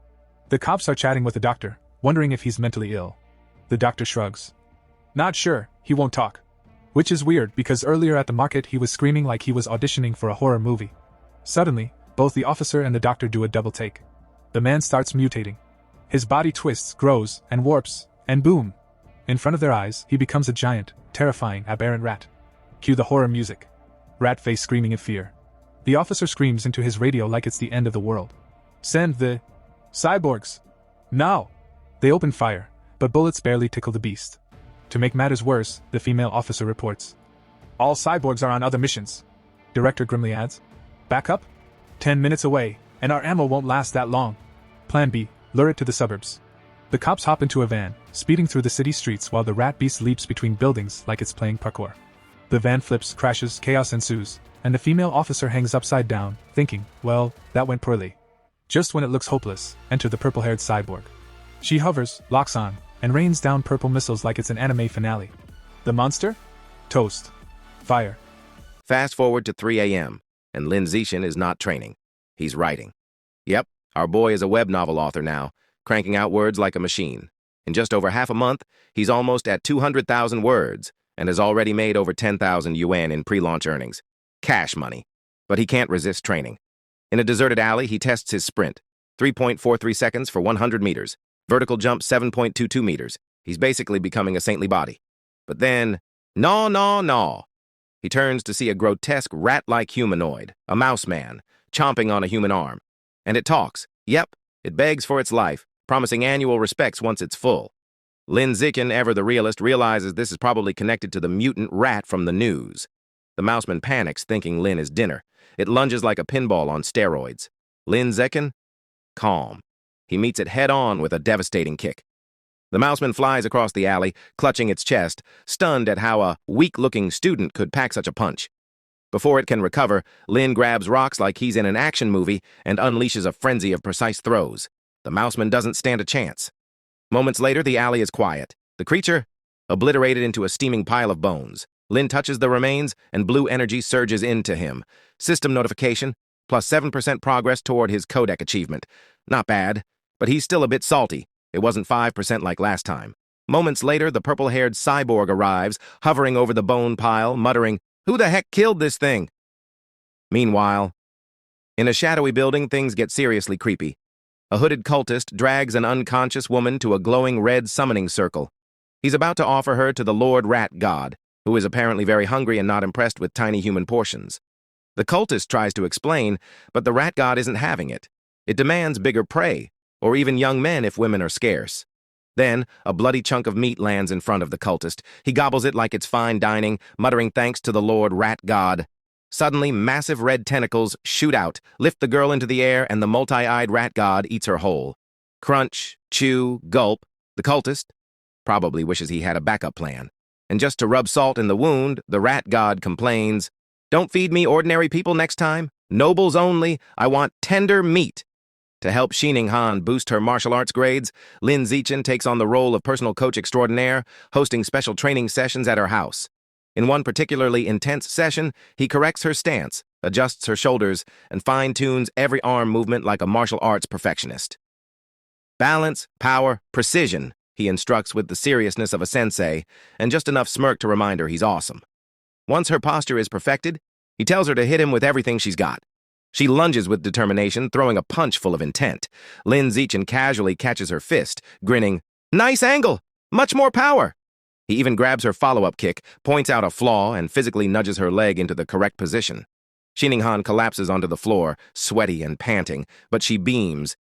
The cops are chatting with the doctor, wondering if he's mentally ill. The doctor shrugs. Not sure, he won't talk. Which is weird because earlier at the market he was screaming like he was auditioning for a horror movie. Suddenly, both the officer and the doctor do a double take. The man starts mutating. His body twists, grows, and warps, and boom! In front of their eyes, he becomes a giant, terrifying, aberrant rat. Cue the horror music. Rat face screaming in fear. The officer screams into his radio like it's the end of the world. Send the cyborgs! Now! They open fire, but bullets barely tickle the beast. To make matters worse, the female officer reports. All cyborgs are on other missions. Director grimly adds. Back up? 10 minutes away, and our ammo won't last that long. Plan B, lure it to the suburbs. The cops hop into a van, speeding through the city streets while the rat beast leaps between buildings like it's playing parkour. The van flips, crashes, chaos ensues, and the female officer hangs upside down, thinking, well, that went poorly. Just when it looks hopeless, enter the purple-haired cyborg. She hovers, locks on, and rains down purple missiles like it's an anime finale. The monster? Toast. Fire. Fast forward to 3 a.m., and Lin Zichen is not training. He's writing. Yep, our boy is a web novel author now, cranking out words like a machine. In just over half a month, he's almost at 200,000 words, and has already made over 10,000 yuan in pre-launch earnings. Cash money. But he can't resist training. In a deserted alley, he tests his sprint. 3.43 seconds for 100 meters. Vertical jump 7.22 meters. He's basically becoming a saintly body. But then, no. He turns to see a grotesque rat-like humanoid, a mouse man, chomping on a human arm. And it talks. Yep, it begs for its life, promising annual respects once it's full. Lin Zichen, ever the realist, realizes this is probably connected to the mutant rat from the news. The mouseman panics, thinking Lin is dinner. It lunges like a pinball on steroids. Lin Zichen? Calm. He meets it head-on with a devastating kick. The mouseman flies across the alley, clutching its chest, stunned at how a weak-looking student could pack such a punch. Before it can recover, Lin grabs rocks like he's in an action movie and unleashes a frenzy of precise throws. The mouseman doesn't stand a chance. Moments later, the alley is quiet. The creature, obliterated into a steaming pile of bones. Lin touches the remains, and blue energy surges into him. System notification, plus 7% progress toward his codec achievement. Not bad, but he's still a bit salty. It wasn't 5% like last time. Moments later, the purple-haired cyborg arrives, hovering over the bone pile, muttering, "Who the heck killed this thing?" Meanwhile, in a shadowy building, things get seriously creepy. A hooded cultist drags an unconscious woman to a glowing red summoning circle. He's about to offer her to the Lord Rat God, who is apparently very hungry and not impressed with tiny human portions. The cultist tries to explain, but the rat god isn't having it. It demands bigger prey, or even young men if women are scarce. Then, a bloody chunk of meat lands in front of the cultist. He gobbles it like it's fine dining, muttering thanks to the Lord Rat God. Suddenly, massive red tentacles shoot out, lift the girl into the air, and the multi-eyed rat god eats her whole. Crunch, chew, gulp. The cultist probably wishes he had a backup plan. And just to rub salt in the wound, the rat god complains, "Don't feed me ordinary people next time. Nobles only. I want tender meat." To help Xining Han boost her martial arts grades, Lin Zichen takes on the role of personal coach extraordinaire, hosting special training sessions at her house. In one particularly intense session, he corrects her stance, adjusts her shoulders, and fine-tunes every arm movement like a martial arts perfectionist. Balance, power, precision, he instructs with the seriousness of a sensei, and just enough smirk to remind her he's awesome. Once her posture is perfected, he tells her to hit him with everything she's got. She lunges with determination, throwing a punch full of intent. Lin Zichen casually catches her fist, grinning, "Nice angle! Much more power!" He even grabs her follow-up kick, points out a flaw, and physically nudges her leg into the correct position. Xining Han collapses onto the floor, sweaty and panting, but she beams.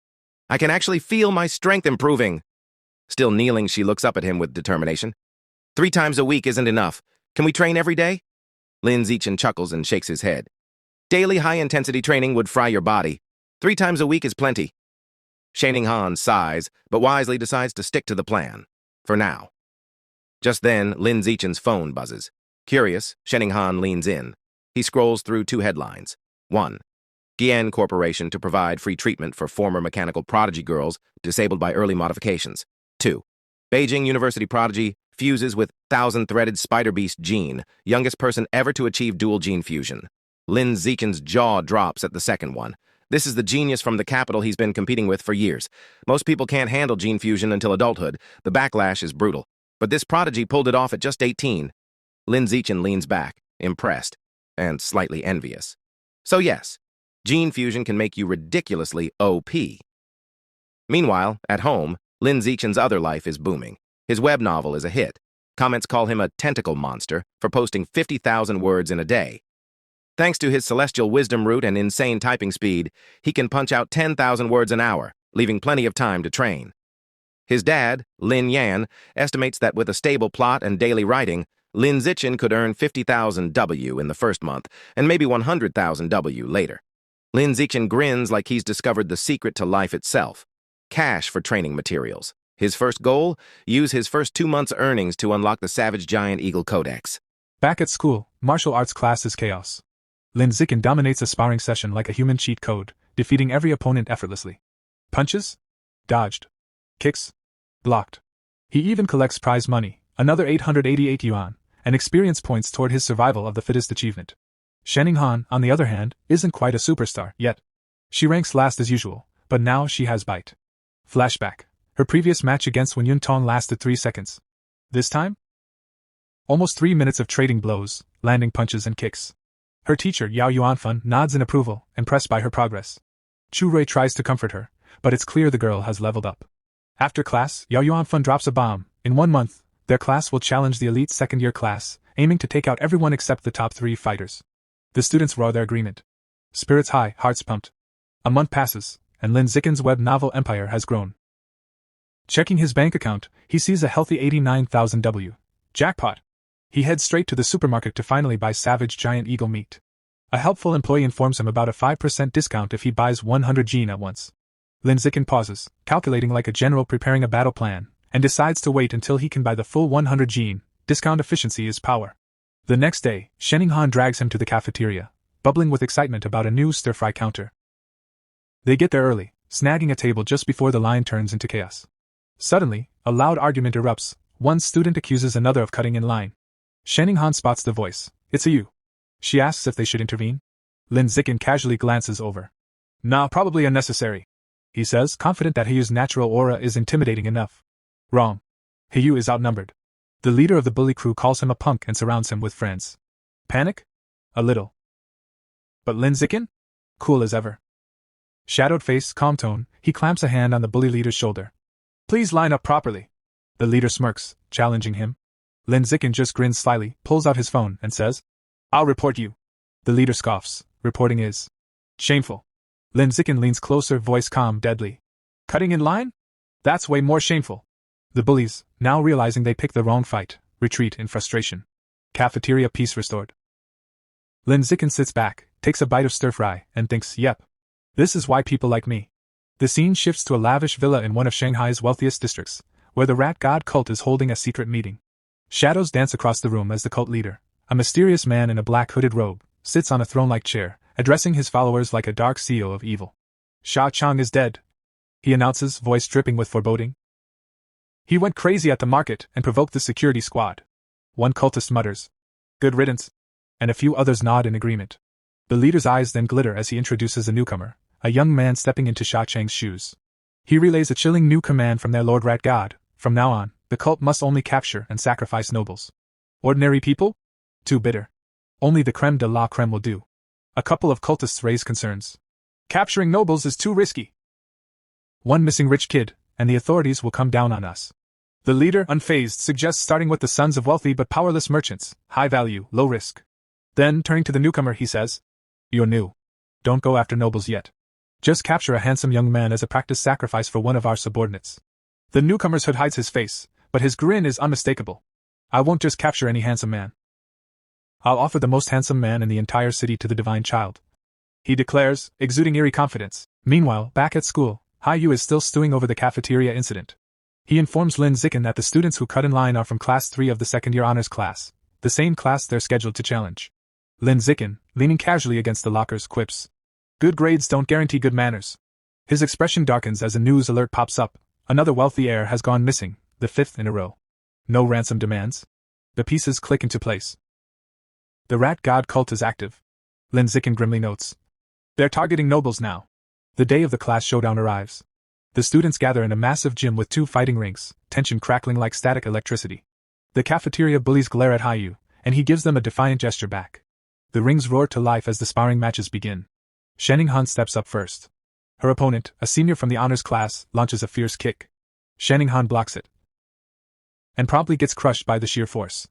"I can actually feel my strength improving." Still kneeling, she looks up at him with determination. 3 times a week isn't enough. Can we train every day?" Lin Zichen chuckles and shakes his head. "Daily high-intensity training would fry your body. 3 times a week is plenty." Xining Han sighs, but wisely decides to stick to the plan. For now. Just then, Lin Zichen's phone buzzes. Curious, Shenning leans in. He scrolls through two headlines. 1. Gian Corporation to provide free treatment for former mechanical prodigy girls disabled by early modifications. 2. Beijing University prodigy fuses with thousand-threaded spider beast gene, youngest person ever to achieve dual gene fusion. Lin Zichen's jaw drops at the second one. This is the genius from the capital he's been competing with for years. Most people can't handle gene fusion until adulthood. The backlash is brutal. But this prodigy pulled it off at just 18. Lin Zichen leans back, impressed, and slightly envious. So yes, gene fusion can make you ridiculously OP. Meanwhile, at home, Lin Zichen's other life is booming. His web novel is a hit. Comments call him a tentacle monster for posting 50,000 words in a day. Thanks to his celestial wisdom root and insane typing speed, he can punch out 10,000 words an hour, leaving plenty of time to train. His dad, Lin Yan, estimates that with a stable plot and daily writing, Lin Zichen could earn 50,000 W in the first month and maybe 100,000 W later. Lin Zichen grins like he's discovered the secret to life itself. Cash for training materials. His first goal? Use his first 2 months' earnings to unlock the Savage Giant Eagle Codex. Back at school, martial arts class is chaos. Lin Zichen dominates a sparring session like a human cheat code, defeating every opponent effortlessly. Punches? Dodged. Kicks? Blocked. He even collects prize money, another 888 yuan, and experience points toward his survival of the fittest achievement. Shenning, on the other hand, isn't quite a superstar yet. She ranks last as usual, but now she has bite. Flashback. Her previous match against Wen Yuntong lasted 3 seconds. This time? Almost 3 minutes of trading blows, landing punches and kicks. Her teacher, Yao Yuanfan, nods in approval, impressed by her progress. Chu Rui tries to comfort her, but it's clear the girl has leveled up. After class, Yao Yuanfan drops a bomb. In 1 month, their class will challenge the elite second-year class, aiming to take out everyone except the top 3 fighters. The students roar their agreement. Spirits high, hearts pumped. A month passes, and Lin Zichen's web novel empire has grown. Checking his bank account, he sees a healthy 89,000 W. Jackpot! He heads straight to the supermarket to finally buy Savage Giant Eagle meat. A helpful employee informs him about a 5% discount if he buys 100 gene at once. Lin Zichen pauses, calculating like a general preparing a battle plan, and decides to wait until he can buy the full 100 gene. Discount efficiency is power. The next day, Shenning drags him to the cafeteria, bubbling with excitement about a new stir-fry counter. They get there early, snagging a table just before the line turns into chaos. Suddenly, a loud argument erupts. One student accuses another of cutting in line. Shenning spots the voice. It's a you. She asks if they should intervene. Lin Zichen casually glances over. Nah, probably unnecessary. He says, confident that Hiyu's natural aura is intimidating enough. Wrong. Hiyu is outnumbered. The leader of the bully crew calls him a punk and surrounds him with friends. Panic? A little. But Lin Zichen? Cool as ever. Shadowed face, calm tone, he clamps a hand on the bully leader's shoulder. Please line up properly. The leader smirks, challenging him. Lin Zichen just grins slyly, pulls out his phone, and says, I'll report you. The leader scoffs. Reporting is shameful. Lin Zichen leans closer, voice calm, deadly. Cutting in line? That's way more shameful. The bullies, now realizing they picked the wrong fight, retreat in frustration. Cafeteria peace restored. Lin Zichen sits back, takes a bite of stir-fry, and thinks, yep. This is why people like me. The scene shifts to a lavish villa in one of Shanghai's wealthiest districts, where the rat god cult is holding a secret meeting. Shadows dance across the room as the cult leader, a mysterious man in a black hooded robe, sits on a throne-like chair, addressing his followers like a dark CEO of evil. Sha Chang is dead, he announces, voice dripping with foreboding. He went crazy at the market and provoked the security squad. One cultist mutters, good riddance, and a few others nod in agreement. The leader's eyes then glitter as he introduces a newcomer, a young man stepping into Sha Chang's shoes. He relays a chilling new command from their Lord Rat God. From now on, the cult must only capture and sacrifice nobles. Ordinary people? Too bitter. Only the creme de la creme will do. A couple of cultists raise concerns. Capturing nobles is too risky. One missing rich kid, and the authorities will come down on us. The leader, unfazed, suggests starting with the sons of wealthy but powerless merchants, high value, low risk. Then, turning to the newcomer, he says, You're new. Don't go after nobles yet. Just capture a handsome young man as a practice sacrifice for one of our subordinates. The newcomer's hood hides his face, but his grin is unmistakable. I won't just capture any handsome man. I'll offer the most handsome man in the entire city to the divine child. He declares, exuding eerie confidence. Meanwhile, back at school, Haiyu is still stewing over the cafeteria incident. He informs Lin Zicken that the students who cut in line are from Class 3 of the second-year honors class, the same class they're scheduled to challenge. Lin Zicken, leaning casually against the lockers, quips, "Good grades don't guarantee good manners." His expression darkens as a news alert pops up. Another wealthy heir has gone missing, the 5th in a row. No ransom demands. The pieces click into place. The rat god cult is active. Lin Zicken grimly notes. They're targeting nobles now. The day of the class showdown arrives. The students gather in a massive gym with 2 fighting rings, tension crackling like static electricity. The cafeteria bullies glare at Hayu, and he gives them a defiant gesture back. The rings roar to life as the sparring matches begin. Shenning Han steps up first. Her opponent, a senior from the honors class, launches a fierce kick. Shenning Han blocks it and promptly gets crushed by the sheer force.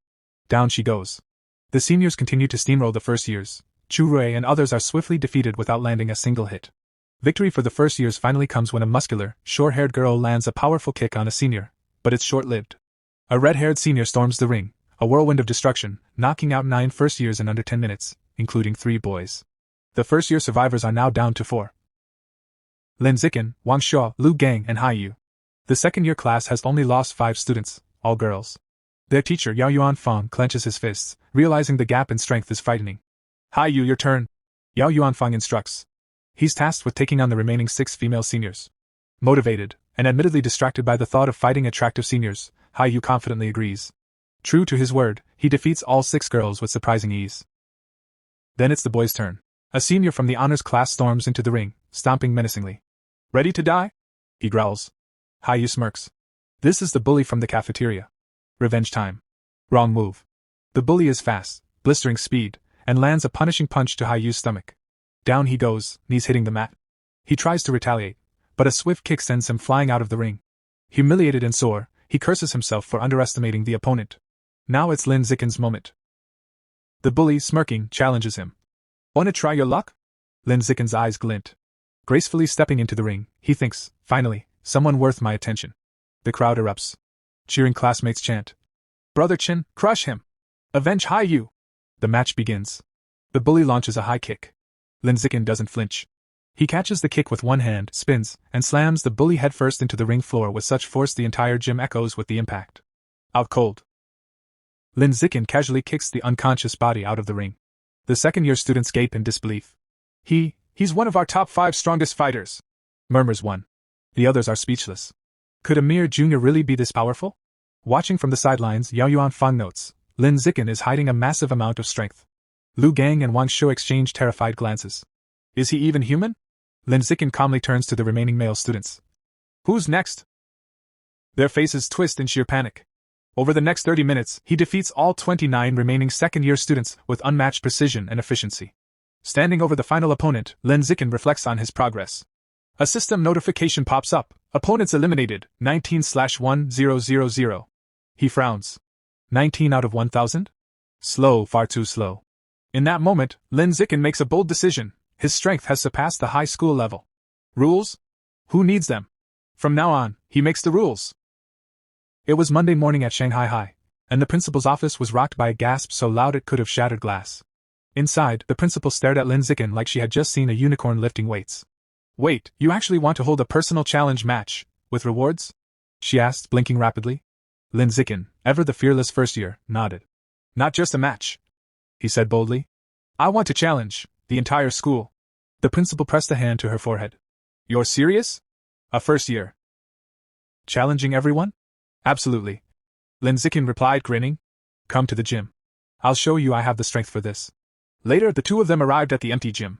Down she goes. The seniors continue to steamroll the first years. Chu Rui and others are swiftly defeated without landing a single hit. Victory for the first years finally comes when a muscular, short-haired girl lands a powerful kick on a senior, but it's short-lived. A red-haired senior storms the ring, a whirlwind of destruction, knocking out 9 first years in under 10 minutes, including 3 boys. The first-year survivors are now down to 4. Lin Zicken, Wang Shuo, Lu Gang, and Hayu. The second-year class has only lost 5 students, all girls. Their teacher Yao Yuanfang clenches his fists, realizing the gap in strength is frightening. Hayu, your turn. Yao Yuanfang instructs. He's tasked with taking on the remaining 6 female seniors. Motivated, and admittedly distracted by the thought of fighting attractive seniors, Hayu confidently agrees. True to his word, he defeats all 6 girls with surprising ease. Then it's the boys' turn. A senior from the honors class storms into the ring, stomping menacingly. Ready to die? He growls. Hayu smirks. This is the bully from the cafeteria. Revenge time. Wrong move. The bully is fast, blistering speed, and lands a punishing punch to Hayu's stomach. Down he goes, knees hitting the mat. He tries to retaliate, but a swift kick sends him flying out of the ring. Humiliated and sore, he curses himself for underestimating the opponent. Now it's Lin Zicken's moment. The bully, smirking, challenges him. "Wanna try your luck?" Lin Zicken's eyes glint. Gracefully stepping into the ring, he thinks, finally, someone worth my attention. The crowd erupts. Cheering classmates chant, "Brother Chin, crush him! Avenge Hayu!" The match begins. The bully launches a high kick. Lin Zicken doesn't flinch. He catches the kick with one hand, spins, and slams the bully headfirst into the ring floor with such force the entire gym echoes with the impact. Out cold. Lin Zicken casually kicks the unconscious body out of the ring. The second-year students gape in disbelief. He's one of our top 5 strongest fighters," murmurs one. The others are speechless. Could a mere junior really be this powerful? Watching from the sidelines, Yao Yuanfang notes, Lin Zicken is hiding a massive amount of strength. Lu Gang and Wang Shuo exchange terrified glances. Is he even human? Lin Zicken calmly turns to the remaining male students. Who's next? Their faces twist in sheer panic. Over the next 30 minutes, he defeats all 29 remaining second-year students with unmatched precision and efficiency. Standing over the final opponent, Lin Zicken reflects on his progress. A system notification pops up. Opponents eliminated, 19/1000. He frowns. 19 out of 1,000? Slow, far too slow. In that moment, Lin Zicken makes a bold decision. His strength has surpassed the high school level. Rules? Who needs them? From now on, he makes the rules. It was Monday morning at Shanghai High, and the principal's office was rocked by a gasp so loud it could have shattered glass. Inside, the principal stared at Lin Zicken like she had just seen a unicorn lifting weights. "Wait, you actually want to hold a personal challenge match, with rewards?" she asked, blinking rapidly. Lin Zicken, ever the fearless first year, nodded. "Not just a match," he said boldly. "I want to challenge the entire school." The principal pressed a hand to her forehead. "You're serious? A first year? Challenging everyone?" "Absolutely," Lin Zicken replied, grinning. "Come to the gym. I'll show you I have the strength for this." Later, the two of them arrived at the empty gym.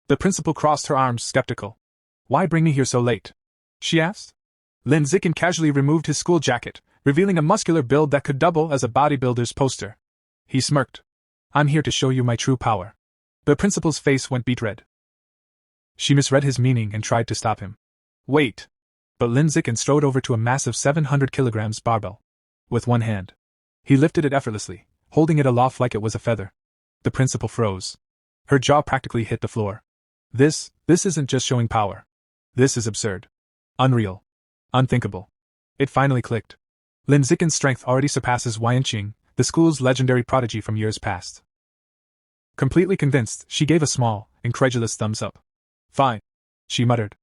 The principal crossed her arms, skeptical. "Why bring me here so late?" she asked. Lin Zicken casually removed his school jacket, revealing a muscular build that could double as a bodybuilder's poster. He smirked. "I'm here to show you my true power." The principal's face went beet red. She misread his meaning and tried to stop him. "Wait!" But Lin Zicken strode over to a massive 700 kilograms barbell. With one hand, he lifted it effortlessly, holding it aloft like it was a feather. The principal froze. Her jaw practically hit the floor. This isn't just showing power. This is absurd. Unreal. Unthinkable. It finally clicked. Lin Zicken's strength already surpasses Yuanqing, the school's legendary prodigy from years past. Completely convinced, she gave a small, incredulous thumbs up. "Fine," she muttered.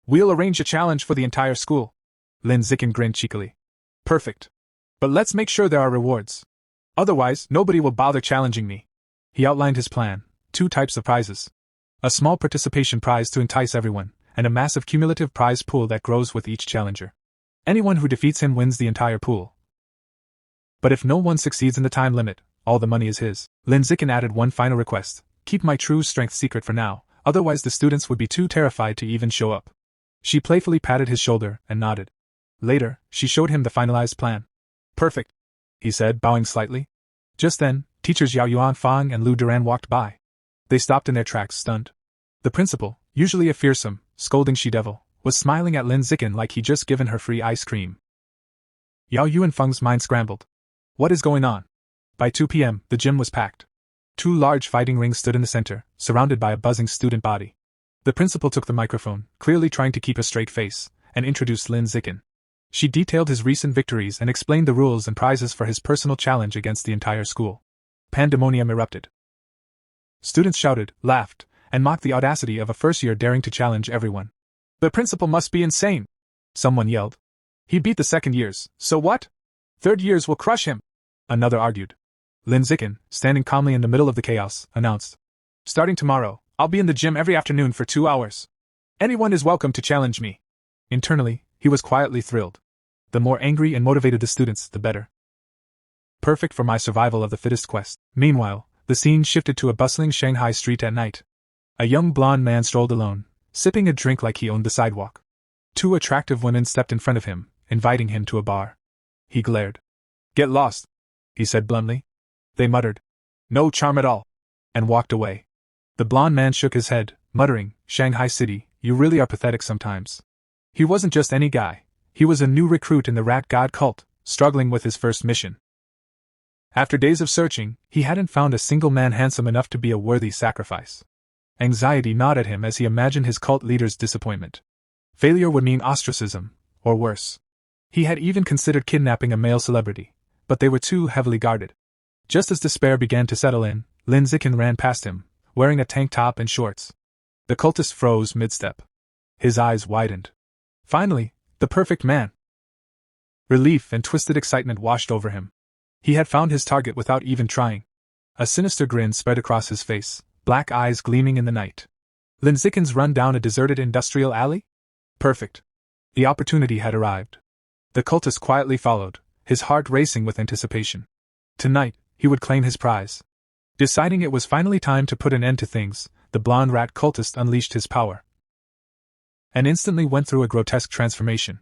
"We'll arrange a challenge for the entire school." Lin Zicken grinned cheekily. Perfect. But let's make sure there are rewards. Otherwise, nobody will bother challenging me. He outlined his plan: 2 types of prizes. A small participation prize to entice everyone, and a massive cumulative prize pool that grows with each challenger. Anyone who defeats him wins the entire pool. But if no one succeeds in the time limit, all the money is his. Lin Zikin added one final request: keep my true strength secret for now, otherwise the students would be too terrified to even show up. She playfully patted his shoulder and nodded. Later, she showed him the finalized plan. Perfect, he said, bowing slightly. Just then, teachers Yao Yuanfang and Lu Duran walked by. They stopped in their tracks, stunned. The principal, usually a fearsome, scolding she-devil, was smiling at Lin Zikin like he'd just given her free ice cream. Yao Yuanfeng's mind scrambled. What is going on? By 2 p.m., the gym was packed. 2 large fighting rings stood in the center, surrounded by a buzzing student body. The principal took the microphone, clearly trying to keep a straight face, and introduced Lin Zikin. She detailed his recent victories and explained the rules and prizes for his personal challenge against the entire school. Pandemonium erupted. Students shouted, laughed, and mocked the audacity of a first-year daring to challenge everyone. The principal must be insane, someone yelled. He beat the second years, so what? Third years will crush him, another argued. Lin Zikin, standing calmly in the middle of the chaos, announced. Starting tomorrow, I'll be in the gym every afternoon for 2 hours. Anyone is welcome to challenge me. Internally, he was quietly thrilled. The more angry and motivated the students, the better. Perfect for my survival of the fittest quest. Meanwhile, the scene shifted to a bustling Shanghai street at night. A young blonde man strolled alone, sipping a drink like he owned the sidewalk. 2 attractive women stepped in front of him, inviting him to a bar. He glared. Get lost, he said bluntly. They muttered, no charm at all, and walked away. The blonde man shook his head, muttering, Shanghai City, you really are pathetic sometimes. He wasn't just any guy. He was a new recruit in the rat god cult, struggling with his first mission. After days of searching, he hadn't found a single man handsome enough to be a worthy sacrifice. Anxiety gnawed at him as he imagined his cult leader's disappointment. Failure would mean ostracism, or worse. He had even considered kidnapping a male celebrity, but they were too heavily guarded. Just as despair began to settle in, Lin Zikin ran past him, wearing a tank top and shorts. The cultist froze mid-step. His eyes widened. Finally, the perfect man. Relief and twisted excitement washed over him. He had found his target without even trying. A sinister grin spread across his face, black eyes gleaming in the night. Lin Zikin's run down a deserted industrial alley? Perfect. The opportunity had arrived. The cultist quietly followed, his heart racing with anticipation. Tonight, he would claim his prize. Deciding it was finally time to put an end to things, the blonde rat cultist unleashed his power. And instantly went through a grotesque transformation.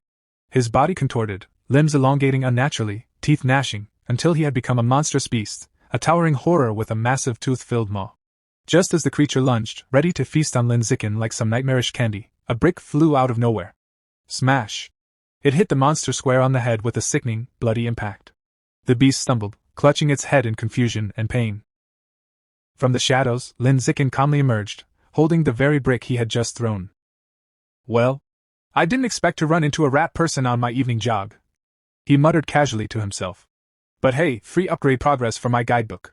His body contorted, limbs elongating unnaturally, teeth gnashing, until he had become a monstrous beast, a towering horror with a massive tooth-filled maw. Just as the creature lunged, ready to feast on Lin Zikin like some nightmarish candy, a brick flew out of nowhere. Smash! It hit the monster square on the head with a sickening, bloody impact. The beast stumbled, clutching its head in confusion and pain. From the shadows, Lin Zikin calmly emerged, holding the very brick he had just thrown. Well, I didn't expect to run into a rat person on my evening jog, he muttered casually to himself. But hey, free upgrade progress for my guidebook.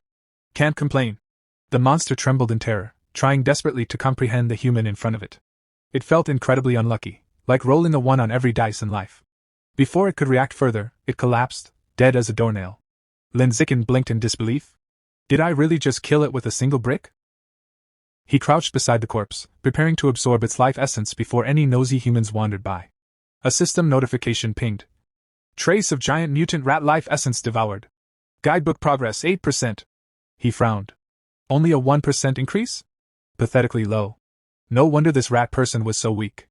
Can't complain. The monster trembled in terror, trying desperately to comprehend the human in front of it. It felt incredibly unlucky, like rolling a 1 on every dice in life. Before it could react further, it collapsed, dead as a doornail. Lin Zikin blinked in disbelief. Did I really just kill it with a single brick? He crouched beside the corpse, preparing to absorb its life essence before any nosy humans wandered by. A system notification pinged. Trace of giant mutant rat life essence devoured. Guidebook progress 8%. He frowned. Only a 1% increase? Pathetically low. No wonder this rat person was so weak.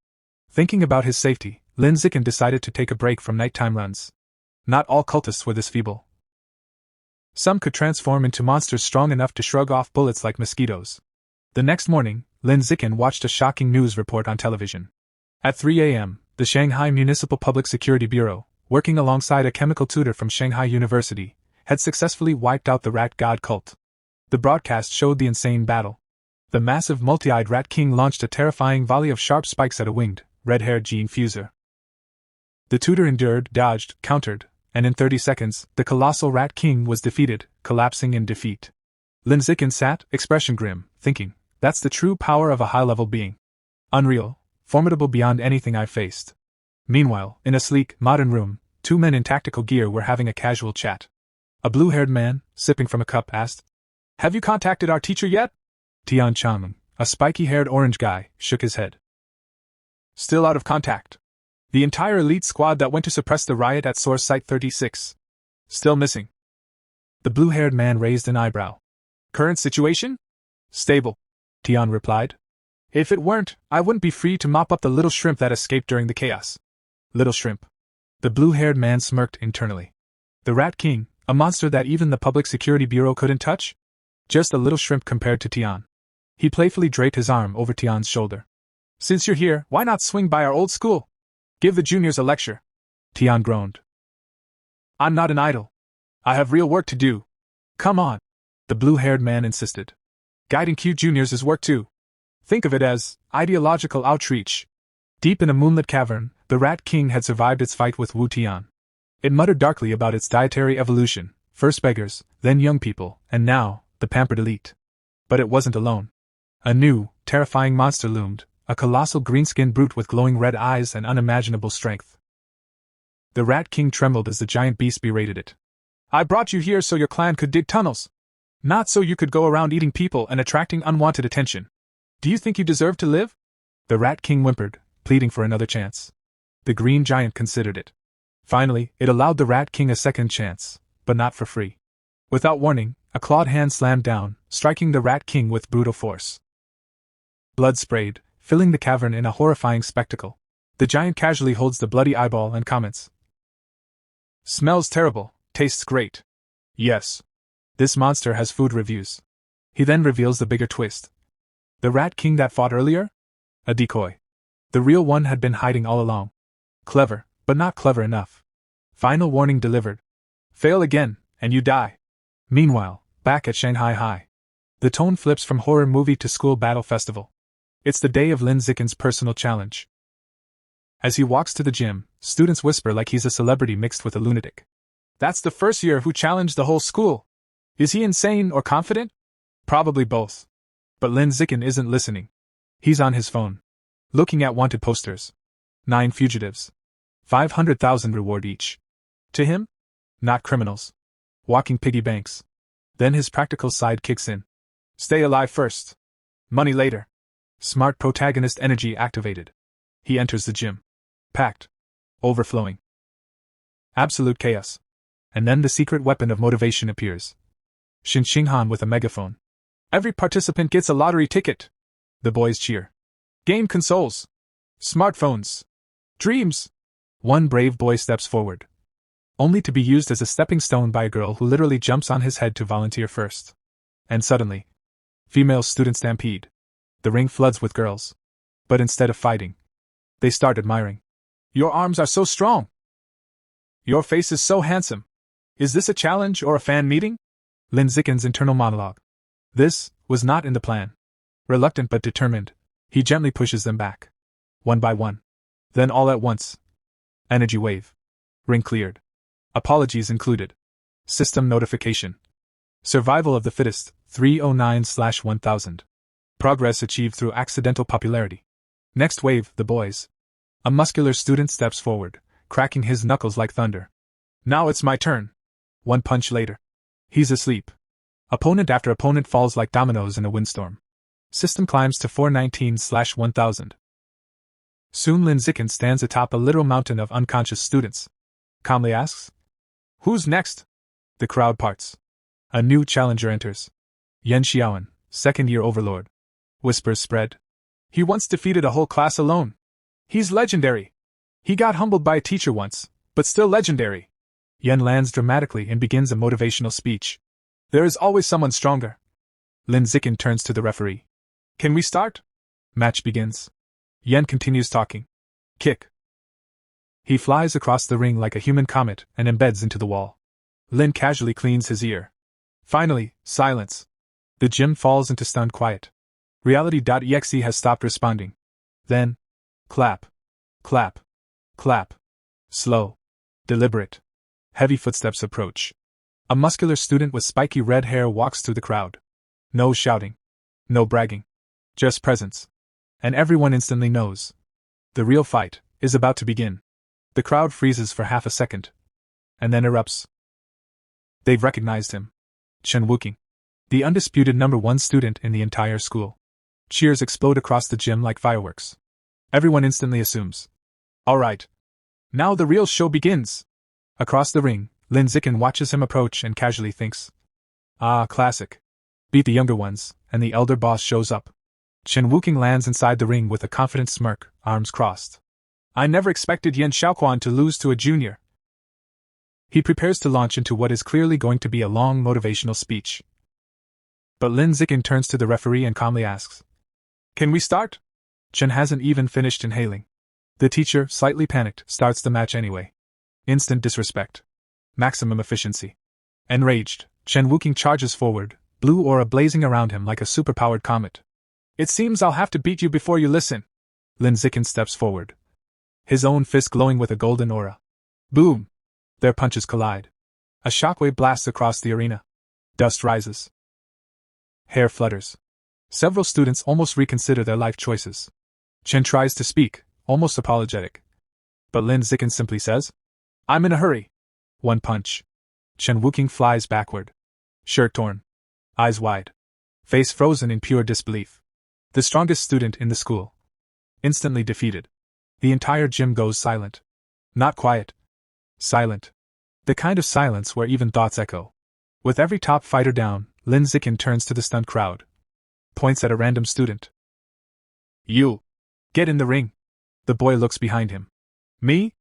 Thinking about his safety, Lin Zikin decided to take a break from nighttime runs. Not all cultists were this feeble. Some could transform into monsters strong enough to shrug off bullets like mosquitoes. The next morning, Lin Zikin watched a shocking news report on television. At 3 a.m., the Shanghai Municipal Public Security Bureau, working alongside a chemical tutor from Shanghai University, had successfully wiped out the rat god cult. The broadcast showed the insane battle. The massive multi-eyed rat king launched a terrifying volley of sharp spikes at a winged, red-haired gene fuser. The tutor endured, dodged, countered, and in 30 seconds, the colossal rat king was defeated, collapsing in defeat. Lin Zikin sat, expression grim, thinking, that's the true power of a high-level being. Unreal, formidable beyond anything I've faced. Meanwhile, in a sleek, modern room, Two men in tactical gear were having a casual chat. A blue-haired man, sipping from a cup, asked, "Have you contacted our teacher yet?" Tian Chang, a spiky-haired orange guy, shook his head. "Still out of contact. The entire elite squad that went to suppress the riot at Source Site 36. Still missing." The blue-haired man raised an eyebrow. "Current situation?" "Stable," Tian replied. "If it weren't, I wouldn't be free to mop up the little shrimp that escaped during the chaos." Little shrimp. The blue-haired man smirked internally. The Rat King, a monster that even the Public Security Bureau couldn't touch? Just a little shrimp compared to Tian. He playfully draped his arm over Tian's shoulder. "Since you're here, why not swing by our old school? Give the juniors a lecture." Tian groaned. "I'm not an idol. I have real work to do." "Come on," the blue-haired man insisted. "Guiding cute juniors is work too. Think of it as ideological outreach." Deep in a moonlit cavern, the Rat King had survived its fight with Wu Tian. It muttered darkly about its dietary evolution, first beggars, then young people, and now, the pampered elite. But it wasn't alone. A new, terrifying monster loomed, a colossal green-skinned brute with glowing red eyes and unimaginable strength. The Rat King trembled as the giant beast berated it. "I brought you here so your clan could dig tunnels. Not so you could go around eating people and attracting unwanted attention. Do you think you deserve to live?" The Rat King whimpered, pleading for another chance. The green giant considered it. Finally, it allowed the Rat King a second chance, but not for free. Without warning, a clawed hand slammed down, striking the Rat King with brutal force. Blood sprayed, filling the cavern in a horrifying spectacle. The giant casually holds the bloody eyeball and comments. "Smells terrible, tastes great. Yes. This monster has food reviews." He then reveals the bigger twist. The Rat King that fought earlier? A decoy. The real one had been hiding all along. Clever, but not clever enough. Final warning delivered. Fail again, and you die. Meanwhile, back at Shanghai High. The tone flips from horror movie to school battle festival. It's the day of Lin Zicken's personal challenge. As he walks to the gym, students whisper like he's a celebrity mixed with a lunatic. That's the first year who challenged the whole school. Is he insane or confident? Probably both. But Lin Zicken isn't listening. He's on his phone, looking at wanted posters. 9 fugitives. 500,000 reward each. To him? Not criminals. Walking piggy banks. Then his practical side kicks in. Stay alive first. Money later. Smart protagonist energy activated. He enters the gym. Packed. Overflowing. Absolute chaos. And then the secret weapon of motivation appears. Shin Xinghan with a megaphone. Every participant gets a lottery ticket. The boys cheer. Game consoles. Smartphones. Dreams. One brave boy steps forward. Only to be used as a stepping stone by a girl who literally jumps on his head to volunteer first. And suddenly, female student stampede. The ring floods with girls. But instead of fighting, they start admiring. Your arms are so strong. Your face is so handsome. Is this a challenge or a fan meeting? Lin Zicken's internal monologue. This was not in the plan. Reluctant but determined, he gently pushes them back. One by one. Then all at once. Energy wave. Ring cleared. Apologies included. System notification. Survival of the fittest, 309/1000. Progress achieved through accidental popularity. Next wave, the boys. A muscular student steps forward, cracking his knuckles like thunder. Now it's my turn. One punch later. He's asleep. Opponent after opponent falls like dominoes in a windstorm. System climbs to 419/1000. Soon Lin Zicken stands atop a literal mountain of unconscious students. Calmly asks, "Who's next?" The crowd parts. A new challenger enters. Yan Xiaoan, second-year overlord. Whispers spread. He once defeated a whole class alone. He's legendary. He got humbled by a teacher once, but still legendary. Yan lands dramatically and begins a motivational speech. There is always someone stronger. Lin Zicken turns to the referee. Can we start? Match begins. Yan continues talking. Kick. He flies across the ring like a human comet and embeds into the wall. Lin casually cleans his ear. Finally, silence. The gym falls into stunned quiet. Reality.exe has stopped responding. Then, clap. Clap. Clap. Slow. Deliberate. Heavy footsteps approach. A muscular student with spiky red hair walks through the crowd. No shouting. No bragging. Just presence. And everyone instantly knows. The real fight is about to begin. The crowd freezes for half a second, and then erupts. They've recognized him. Chen Wuking, the undisputed #1 student in the entire school. Cheers explode across the gym like fireworks. Everyone instantly assumes. Alright. Now the real show begins. Across the ring, Lin Zikin watches him approach and casually thinks. Ah, classic. Beat the younger ones, and the elder boss shows up. Chen Wuking lands inside the ring with a confident smirk, arms crossed. I never expected Yan Xiaoquan to lose to a junior. He prepares to launch into what is clearly going to be a long motivational speech. But Lin Zikin turns to the referee and calmly asks, Can we start? Chen hasn't even finished inhaling. The teacher, slightly panicked, starts the match anyway. Instant disrespect. Maximum efficiency. Enraged, Chen Wuking charges forward, blue aura blazing around him like a superpowered comet. It seems I'll have to beat you before you listen. Lin Zikin steps forward. His own fist glowing with a golden aura. Boom! Their punches collide. A shockwave blasts across the arena. Dust rises. Hair flutters. Several students almost reconsider their life choices. Chen tries to speak, almost apologetic. But Lin Zikin simply says, I'm in a hurry. One punch. Chen Wuking flies backward. Shirt torn. Eyes wide. Face frozen in pure disbelief. The strongest student in the school. Instantly defeated. The entire gym goes silent. Not quiet. Silent. The kind of silence where even thoughts echo. With every top fighter down, Lin Zikin turns to the stunned crowd. Points at a random student. You. Get in the ring. The boy looks behind him. Me?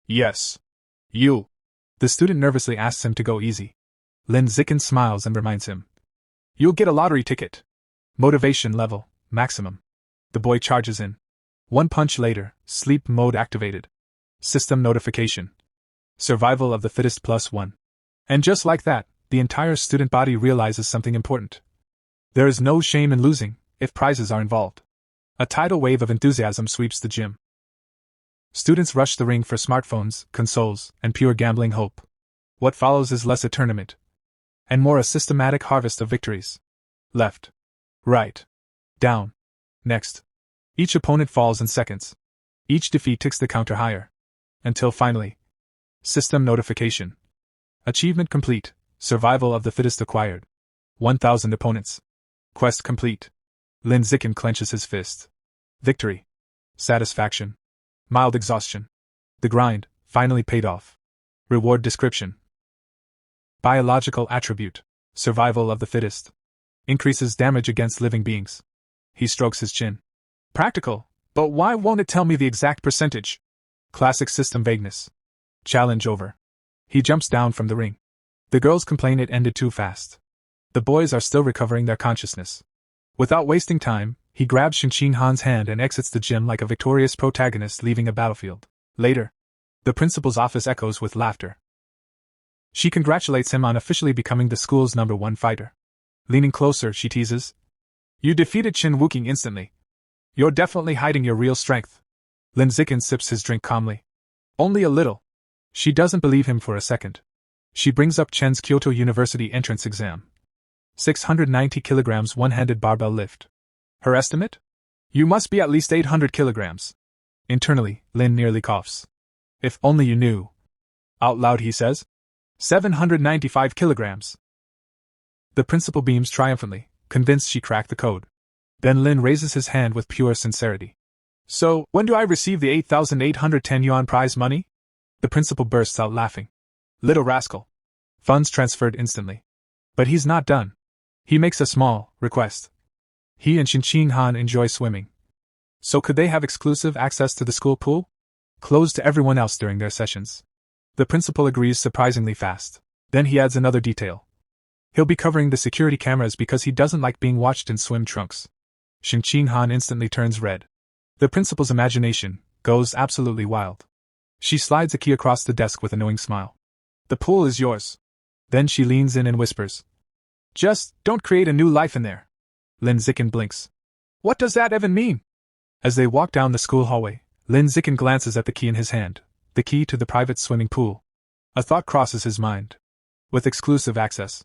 Yes. You. The student nervously asks him to go easy. Lin Zikin smiles and reminds him. You'll get a lottery ticket. Motivation level, maximum. The boy charges in. One punch later, sleep mode activated. System notification. Survival of the fittest +1. And just like that, the entire student body realizes something important. There is no shame in losing, if prizes are involved. A tidal wave of enthusiasm sweeps the gym. Students rush the ring for smartphones, consoles, and pure gambling hope. What follows is less a tournament, and more a systematic harvest of victories. Left. Right. Down. Next. Each opponent falls in seconds. Each defeat ticks the counter higher. Until finally. System notification. Achievement complete. Survival of the fittest acquired. 1,000 opponents. Quest complete. Lin Zikin clenches his fist. Victory. Satisfaction. Mild exhaustion. The grind, finally paid off. Reward description. Biological attribute. Survival of the fittest. Increases damage against living beings. He strokes his chin. Practical, but why won't it tell me the exact percentage? Classic system vagueness. Challenge over. He jumps down from the ring. The girls complain it ended too fast. The boys are still recovering their consciousness. Without wasting time, he grabs Shinqing Han's hand and exits the gym like a victorious protagonist leaving a battlefield. Later, the principal's office echoes with laughter. She congratulates him on officially becoming the school's #1 fighter. Leaning closer, she teases. You defeated Chen Wuking instantly. You're definitely hiding your real strength. Lin Zikin sips his drink calmly. Only a little. She doesn't believe him for a second. She brings up Chen's Kyoto University entrance exam. 690 kilograms one-handed barbell lift. Her estimate? You must be at least 800 kilograms. Internally, Lin nearly coughs. If only you knew. Out loud he says. 795 kilograms. The principal beams triumphantly, convinced she cracked the code. Then Lin raises his hand with pure sincerity. So, when do I receive the 8,810 yuan prize money? The principal bursts out laughing. Little rascal. Funds transferred instantly. But he's not done. He makes a small request. He and Shinqing Han enjoy swimming. So could they have exclusive access to the school pool? Closed to everyone else during their sessions. The principal agrees surprisingly fast. Then he adds another detail. He'll be covering the security cameras because he doesn't like being watched in swim trunks. Shinqing Han instantly turns red. The principal's imagination goes absolutely wild. She slides a key across the desk with a knowing smile. The pool is yours. Then she leans in and whispers. Just don't create a new life in there. Lin Zikin blinks. What does that even mean? As they walk down the school hallway, Lin Zikin glances at the key in his hand, the key to the private swimming pool. A thought crosses his mind. With exclusive access,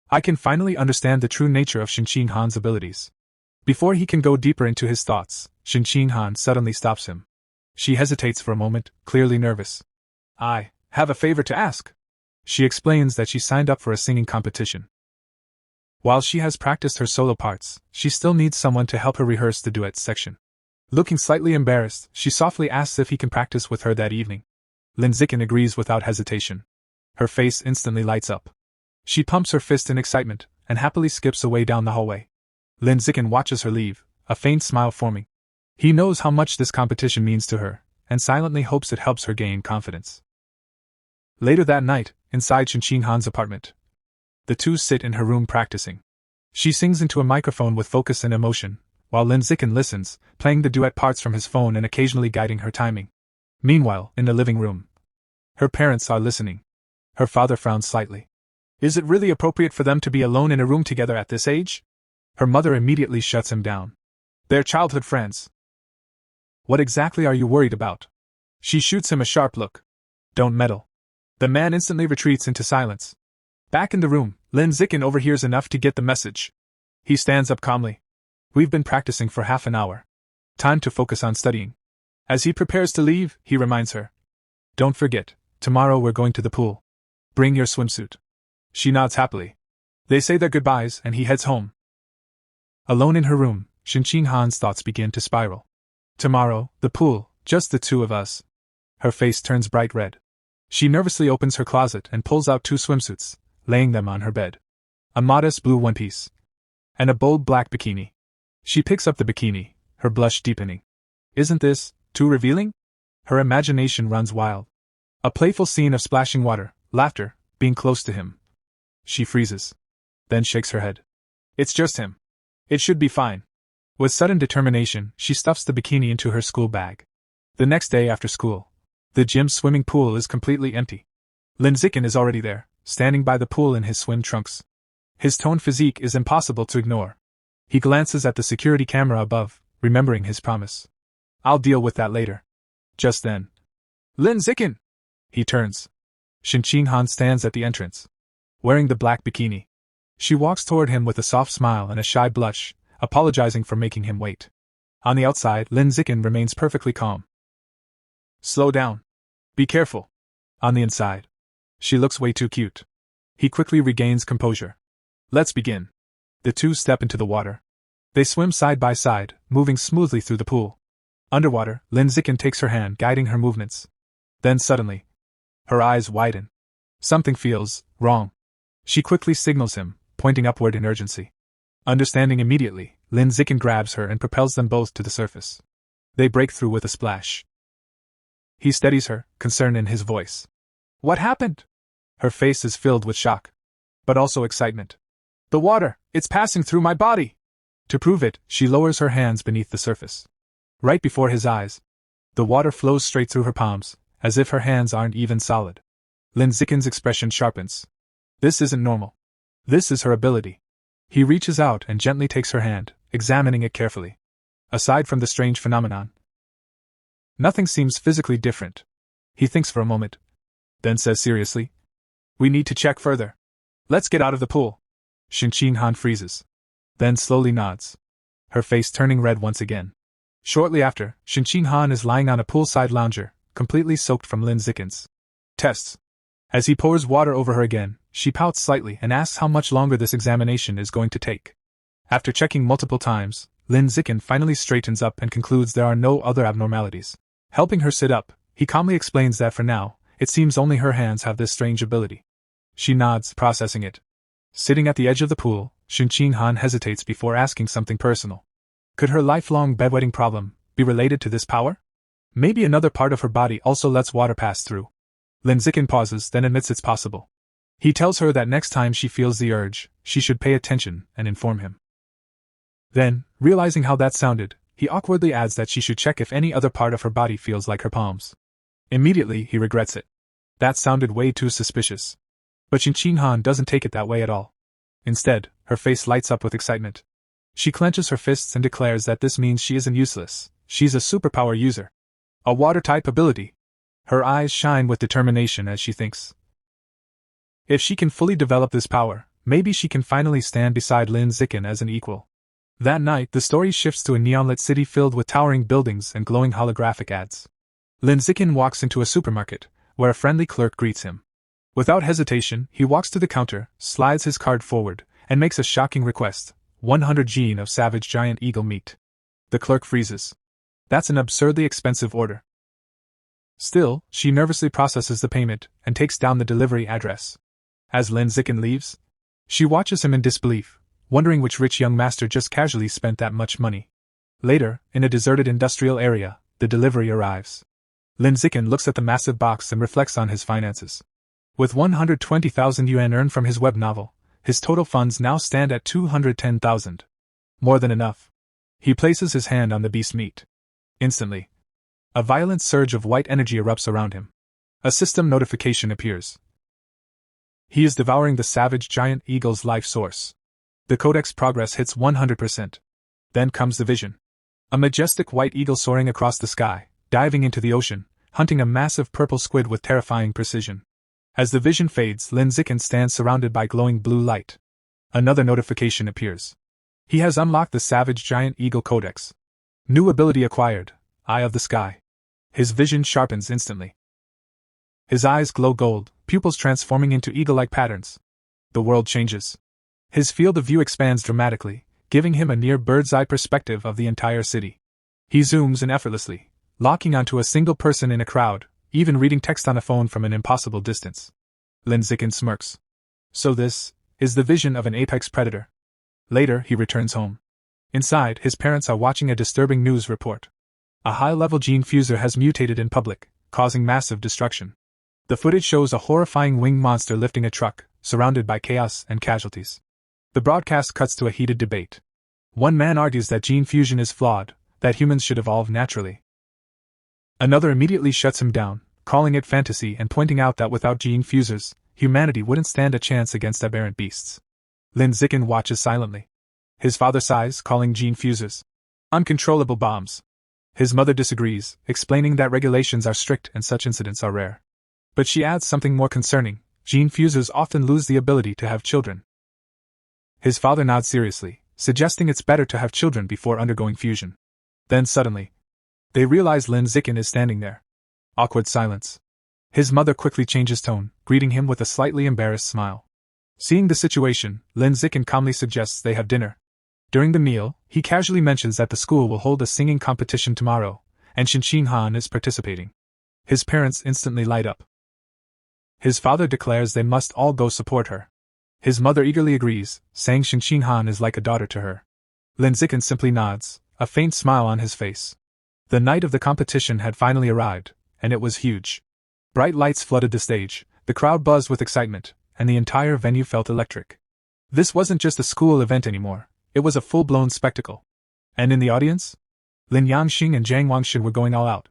I can finally understand the true nature of Shinqing Han's abilities. Before he can go deeper into his thoughts, Shinqing Han suddenly stops him. She hesitates for a moment, clearly nervous. I have a favor to ask. She explains that she signed up for a singing competition. While she has practiced her solo parts, she still needs someone to help her rehearse the duet section. Looking slightly embarrassed, she softly asks if he can practice with her that evening. Lin Zikin agrees without hesitation. Her face instantly lights up. She pumps her fist in excitement, and happily skips away down the hallway. Lin Zikin watches her leave, a faint smile forming. He knows how much this competition means to her, and silently hopes it helps her gain confidence. Later that night, inside Shinqing Han's apartment, the two sit in her room practicing. She sings into a microphone with focus and emotion, while Lin Zikin listens, playing the duet parts from his phone and occasionally guiding her timing. Meanwhile, in the living room, her parents are listening. Her father frowns slightly. Is it really appropriate for them to be alone in a room together at this age? Her mother immediately shuts him down. They're childhood friends. What exactly are you worried about? She shoots him a sharp look. Don't meddle. The man instantly retreats into silence. Back in the room, Lin Zikin overhears enough to get the message. He stands up calmly. We've been practicing for half an hour. Time to focus on studying. As he prepares to leave, he reminds her. Don't forget, tomorrow we're going to the pool. Bring your swimsuit. She nods happily. They say their goodbyes and he heads home. Alone in her room, Shinqing Han's thoughts begin to spiral. Tomorrow, the pool, just the two of us. Her face turns bright red. She nervously opens her closet and pulls out two swimsuits, laying them on her bed. A modest blue one-piece. And a bold black bikini. She picks up the bikini, her blush deepening. Isn't this too revealing? Her imagination runs wild. A playful scene of splashing water, laughter, being close to him. She freezes. Then shakes her head. It's just him. It should be fine. With sudden determination, she stuffs the bikini into her school bag. The next day after school, the gym's swimming pool is completely empty. Lin Zikin is already there, standing by the pool in his swim trunks. His toned physique is impossible to ignore. He glances at the security camera above, remembering his promise. I'll deal with that later. Just then. Lin Zikin! He turns. Shinqing Han stands at the entrance, wearing the black bikini. She walks toward him with a soft smile and a shy blush, apologizing for making him wait. On the outside, Lin Zikin remains perfectly calm. Slow down. Be careful. On the inside, she looks way too cute. He quickly regains composure. Let's begin. The two step into the water. They swim side by side, moving smoothly through the pool. Underwater, Lin Zikin takes her hand, guiding her movements. Then suddenly, her eyes widen. Something feels wrong. She quickly signals him, pointing upward in urgency. Understanding immediately, Lin Zikin grabs her and propels them both to the surface. They break through with a splash. He steadies her, concern in his voice. What happened? Her face is filled with shock, but also excitement. The water, it's passing through my body. To prove it, she lowers her hands beneath the surface. Right before his eyes, the water flows straight through her palms, as if her hands aren't even solid. Lin Zikin's expression sharpens. This isn't normal. This is her ability. He reaches out and gently takes her hand, examining it carefully. Aside from the strange phenomenon, nothing seems physically different. He thinks for a moment, then says seriously, We need to check further. Let's get out of the pool. Shinqing Han freezes, then slowly nods, her face turning red once again. Shortly after, Shinqing Han is lying on a poolside lounger, completely soaked from Lin Zikin's tests. As he pours water over her again, she pouts slightly and asks how much longer this examination is going to take. After checking multiple times, Lin Zikin finally straightens up and concludes there are no other abnormalities. Helping her sit up, he calmly explains that for now, it seems only her hands have this strange ability. She nods, processing it. Sitting at the edge of the pool, Shinqing Han hesitates before asking something personal. Could her lifelong bedwetting problem be related to this power? Maybe another part of her body also lets water pass through. Lin Zikin pauses, then admits it's possible. He tells her that next time she feels the urge, she should pay attention and inform him. Then, realizing how that sounded, he awkwardly adds that she should check if any other part of her body feels like her palms. Immediately, he regrets it. That sounded way too suspicious. But Shinqing Han doesn't take it that way at all. Instead, her face lights up with excitement. She clenches her fists and declares that this means she isn't useless, she's a superpower user. A water-type ability. Her eyes shine with determination as she thinks. If she can fully develop this power, maybe she can finally stand beside Lin Zikin as an equal. That night, the story shifts to a neon-lit city filled with towering buildings and glowing holographic ads. Lin Zikin walks into a supermarket, where a friendly clerk greets him. Without hesitation, he walks to the counter, slides his card forward, and makes a shocking request: 100 gene of savage giant eagle meat. The clerk freezes. That's an absurdly expensive order. Still, she nervously processes the payment and takes down the delivery address. As Lin Zikin leaves, she watches him in disbelief, wondering which rich young master just casually spent that much money. Later, in a deserted industrial area, the delivery arrives. Lin Zikin looks at the massive box and reflects on his finances. With 120,000 yuan earned from his web novel, his total funds now stand at 210,000. More than enough. He places his hand on the beast meat. Instantly, a violent surge of white energy erupts around him. A system notification appears. He is devouring the savage giant eagle's life source. The codex progress hits 100%. Then comes the vision. A majestic white eagle soaring across the sky, diving into the ocean, hunting a massive purple squid with terrifying precision. As the vision fades, Lin Zikin stands surrounded by glowing blue light. Another notification appears. He has unlocked the Savage Giant Eagle Codex. New ability acquired, Eye of the Sky. His vision sharpens instantly. His eyes glow gold, pupils transforming into eagle-like patterns. The world changes. His field of view expands dramatically, giving him a near bird's-eye perspective of the entire city. He zooms in effortlessly, locking onto a single person in a crowd, even reading text on a phone from an impossible distance. Lin Zikin smirks. So this is the vision of an apex predator. Later, he returns home. Inside, his parents are watching a disturbing news report. A high-level gene fuser has mutated in public, causing massive destruction. The footage shows a horrifying winged monster lifting a truck, surrounded by chaos and casualties. The broadcast cuts to a heated debate. One man argues that gene fusion is flawed, that humans should evolve naturally. Another immediately shuts him down, calling it fantasy and pointing out that without gene fusers, humanity wouldn't stand a chance against aberrant beasts. Lin Zikin watches silently. His father sighs, calling gene fusers uncontrollable bombs. His mother disagrees, explaining that regulations are strict and such incidents are rare. But she adds something more concerning: gene fusers often lose the ability to have children. His father nods seriously, suggesting it's better to have children before undergoing fusion. Then suddenly, they realize Lin Zikin is standing there. Awkward silence. His mother quickly changes tone, greeting him with a slightly embarrassed smile. Seeing the situation, Lin Zikin calmly suggests they have dinner. During the meal, he casually mentions that the school will hold a singing competition tomorrow, and Shinqing Han is participating. His parents instantly light up. His father declares they must all go support her. His mother eagerly agrees, saying Shinqing Han is like a daughter to her. Lin Zikin simply nods, a faint smile on his face. The night of the competition had finally arrived, and it was huge. Bright lights flooded the stage, the crowd buzzed with excitement, and the entire venue felt electric. This wasn't just a school event anymore, it was a full-blown spectacle. And in the audience? Lin Yangxing and Zhang Wangshan were going all out.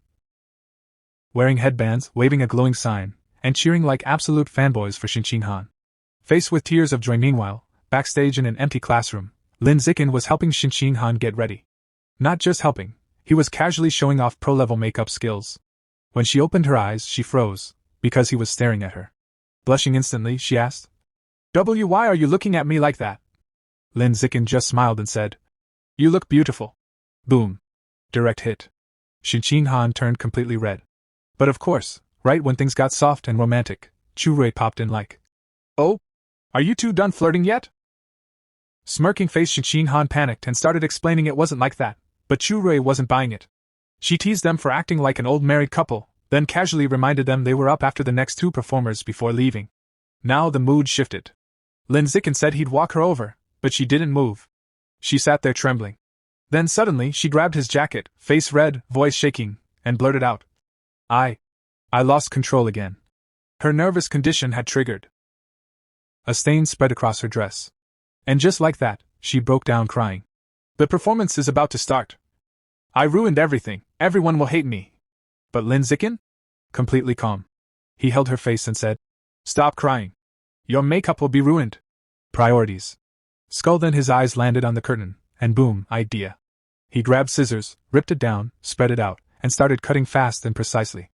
Wearing headbands, waving a glowing sign, and cheering like absolute fanboys for Shinqing Han. Faced with tears of joy meanwhile, backstage in an empty classroom, Lin Zikin was helping Shinqing Han get ready. Not just helping, he was casually showing off pro-level makeup skills. When she opened her eyes, she froze, because he was staring at her. Blushing instantly, she asked, "Why are you looking at me like that?" Lin Zikin just smiled and said, "You look beautiful." Boom. Direct hit. Shinqing Han turned completely red. But of course, right when things got soft and romantic, Chu Rui popped in like, "Oh? Are you two done flirting yet?" Smirking face, Shinqing Han panicked and started explaining it wasn't like that, but Chu Rui wasn't buying it. She teased them for acting like an old married couple, then casually reminded them they were up after the next two performers before leaving. Now the mood shifted. Lin Zikin said he'd walk her over, but she didn't move. She sat there trembling. Then suddenly she grabbed his jacket, face red, voice shaking, and blurted out, I lost control again." Her nervous condition had triggered. A stain spread across her dress. And just like that, she broke down crying. "The performance is about to start. I ruined everything, everyone will hate me." But Lin Zikin? Completely calm. He held her face and said, "Stop crying. Your makeup will be ruined. Priorities." Skull. Then his eyes landed on the curtain, and boom, idea. He grabbed scissors, ripped it down, spread it out, and started cutting fast and precisely.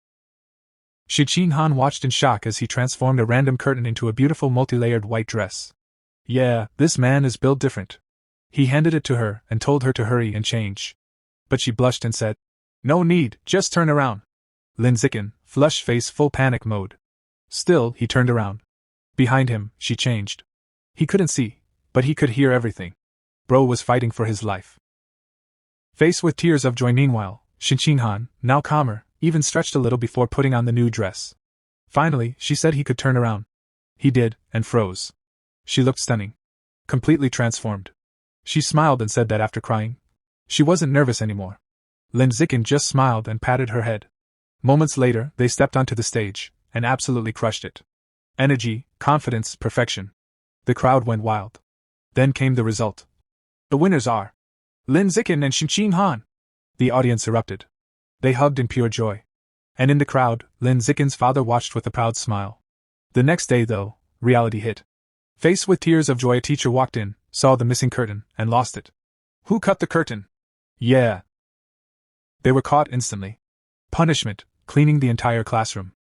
Shinqing Han watched in shock as he transformed a random curtain into a beautiful multi-layered white dress. Yeah, this man is built different. He handed it to her and told her to hurry and change. But she blushed and said, "No need, just turn around." Lin Zikin, flushed face full panic mode. Still, he turned around. Behind him, she changed. He couldn't see, but he could hear everything. Bro was fighting for his life. Faced with tears of joy meanwhile, Han, now calmer, even stretched a little before putting on the new dress. Finally, she said he could turn around. He did, and froze. She looked stunning. Completely transformed. She smiled and said that after crying, she wasn't nervous anymore. Lin Zikin just smiled and patted her head. Moments later, they stepped onto the stage, and absolutely crushed it. Energy, confidence, perfection. The crowd went wild. Then came the result. The winners are Lin Zikin and Han. The audience erupted. They hugged in pure joy. And in the crowd, Lin Zikin's father watched with a proud smile. The next day, though, reality hit. Faced with tears of joy, a teacher walked in, saw the missing curtain, and lost it. Who cut the curtain? Yeah. They were caught instantly. Punishment, cleaning the entire classroom.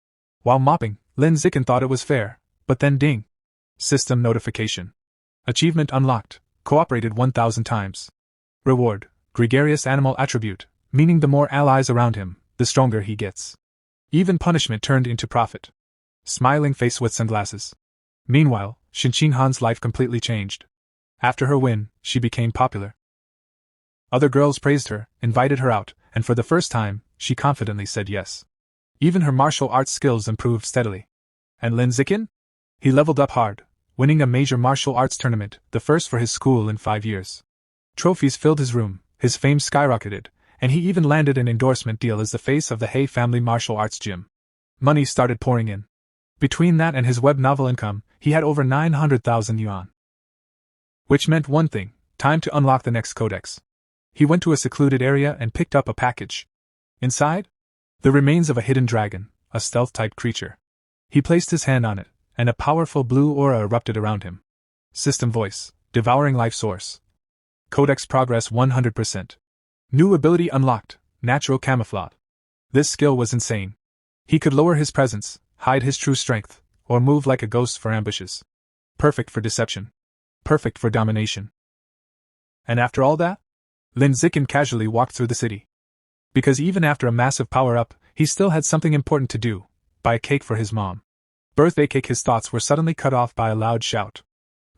While mopping, Lin Zikin thought it was fair, but then ding. System notification. Achievement unlocked, cooperated 1,000 times. Reward, gregarious animal attribute, meaning the more allies around him, the stronger he gets. Even punishment turned into profit. Smiling face with sunglasses. Meanwhile, Han's life completely changed. After her win, she became popular. Other girls praised her, invited her out, and for the first time, she confidently said yes. Even her martial arts skills improved steadily. And Lin Zikin? He leveled up hard, winning a major martial arts tournament, the first for his school in 5 years. Trophies filled his room, his fame skyrocketed, and he even landed an endorsement deal as the face of the Hay family martial arts gym. Money started pouring in. Between that and his web novel income, he had over 900,000 yuan. Which meant one thing: time to unlock the next codex. He went to a secluded area and picked up a package. Inside? The remains of a hidden dragon, a stealth-type creature. He placed his hand on it, and a powerful blue aura erupted around him. System voice, devouring life source. Codex progress 100%. New ability unlocked, natural camouflage. This skill was insane. He could lower his presence, hide his true strength, or move like a ghost for ambushes. Perfect for deception. Perfect for domination. And after all that? Lin Zikin casually walked through the city. Because even after a massive power-up, he still had something important to do: buy a cake for his mom. Birthday cake. His thoughts were suddenly cut off by a loud shout.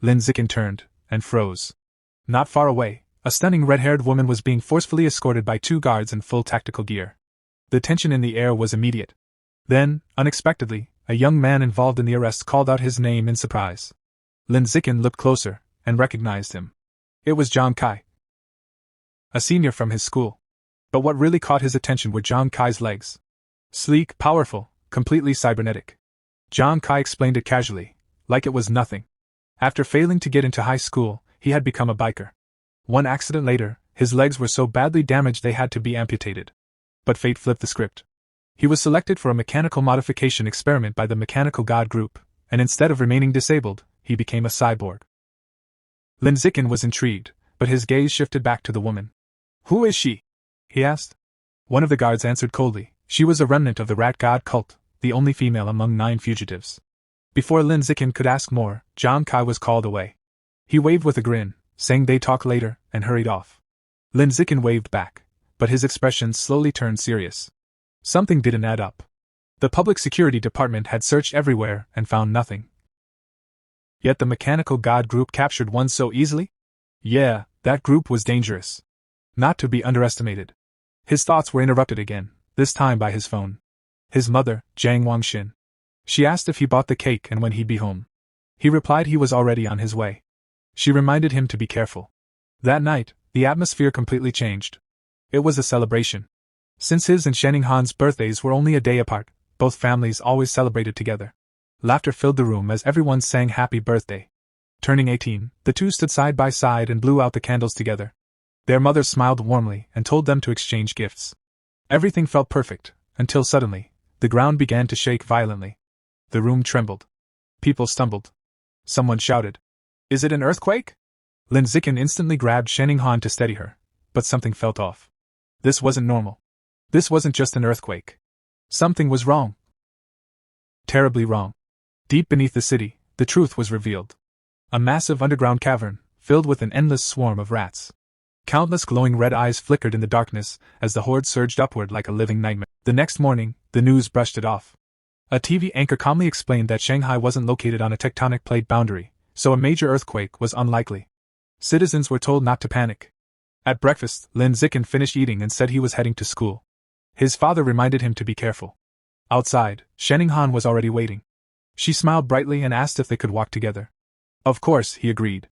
Lin Zikin turned, and froze. Not far away, a stunning red-haired woman was being forcefully escorted by 2 guards in full tactical gear. The tension in the air was immediate. Then, unexpectedly, a young man involved in the arrest called out his name in surprise. Lin Zikin looked closer, and recognized him. It was Zhang Kai, a senior from his school. But what really caught his attention were Zhang Kai's legs. Sleek, powerful, completely cybernetic. Zhang Kai explained it casually, like it was nothing. After failing to get into high school, he had become a biker. One accident later, his legs were so badly damaged they had to be amputated. But fate flipped the script. He was selected for a mechanical modification experiment by the Mechanical God Group, and instead of remaining disabled, he became a cyborg. Lin Zikin was intrigued, but his gaze shifted back to the woman. Who is she? He asked. One of the guards answered coldly. She was a remnant of the Rat God cult, the only female among 9 fugitives. Before Lin Zikin could ask more, Zhang Kai was called away. He waved with a grin, saying they'd talk later, and hurried off. Lin Zikin waved back, but his expression slowly turned serious. Something didn't add up. The public security department had searched everywhere and found nothing. Yet the Mechanical God Group captured one so easily? Yeah, that group was dangerous. Not to be underestimated. His thoughts were interrupted again, this time by his phone. His mother, Jiang Wangxin. She asked if he bought the cake and when he'd be home. He replied he was already on his way. She reminded him to be careful. That night, the atmosphere completely changed. It was a celebration. Since his and Han's birthdays were only a day apart, both families always celebrated together. Laughter filled the room as everyone sang happy birthday. Turning 18, the two stood side by side and blew out the candles together. Their mother smiled warmly and told them to exchange gifts. Everything felt perfect, until suddenly, the ground began to shake violently. The room trembled. People stumbled. Someone shouted, "Is it an earthquake?" Lin Zikin instantly grabbed Han to steady her, but something felt off. This wasn't normal. This wasn't just an earthquake. Something was wrong. Terribly wrong. Deep beneath the city, the truth was revealed. A massive underground cavern, filled with an endless swarm of rats. Countless glowing red eyes flickered in the darkness as the horde surged upward like a living nightmare. The next morning, the news brushed it off. A TV anchor calmly explained that Shanghai wasn't located on a tectonic plate boundary, so a major earthquake was unlikely. Citizens were told not to panic. At breakfast, Lin Zikin finished eating and said he was heading to school. His father reminded him to be careful. Outside, Shenning-han was already waiting. She smiled brightly and asked if they could walk together. Of course, he agreed.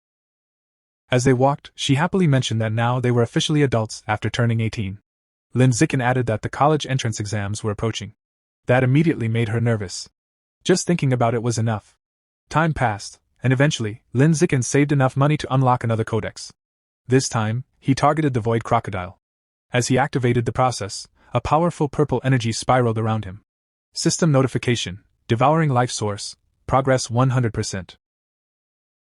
As they walked, she happily mentioned that now they were officially adults after turning 18. Lin Zikin added that the college entrance exams were approaching. That immediately made her nervous. Just thinking about it was enough. Time passed, and eventually, Lin Zikin saved enough money to unlock another codex. This time, he targeted the Void Crocodile. As he activated the process, a powerful purple energy spiraled around him. System notification, devouring life source, progress 100%.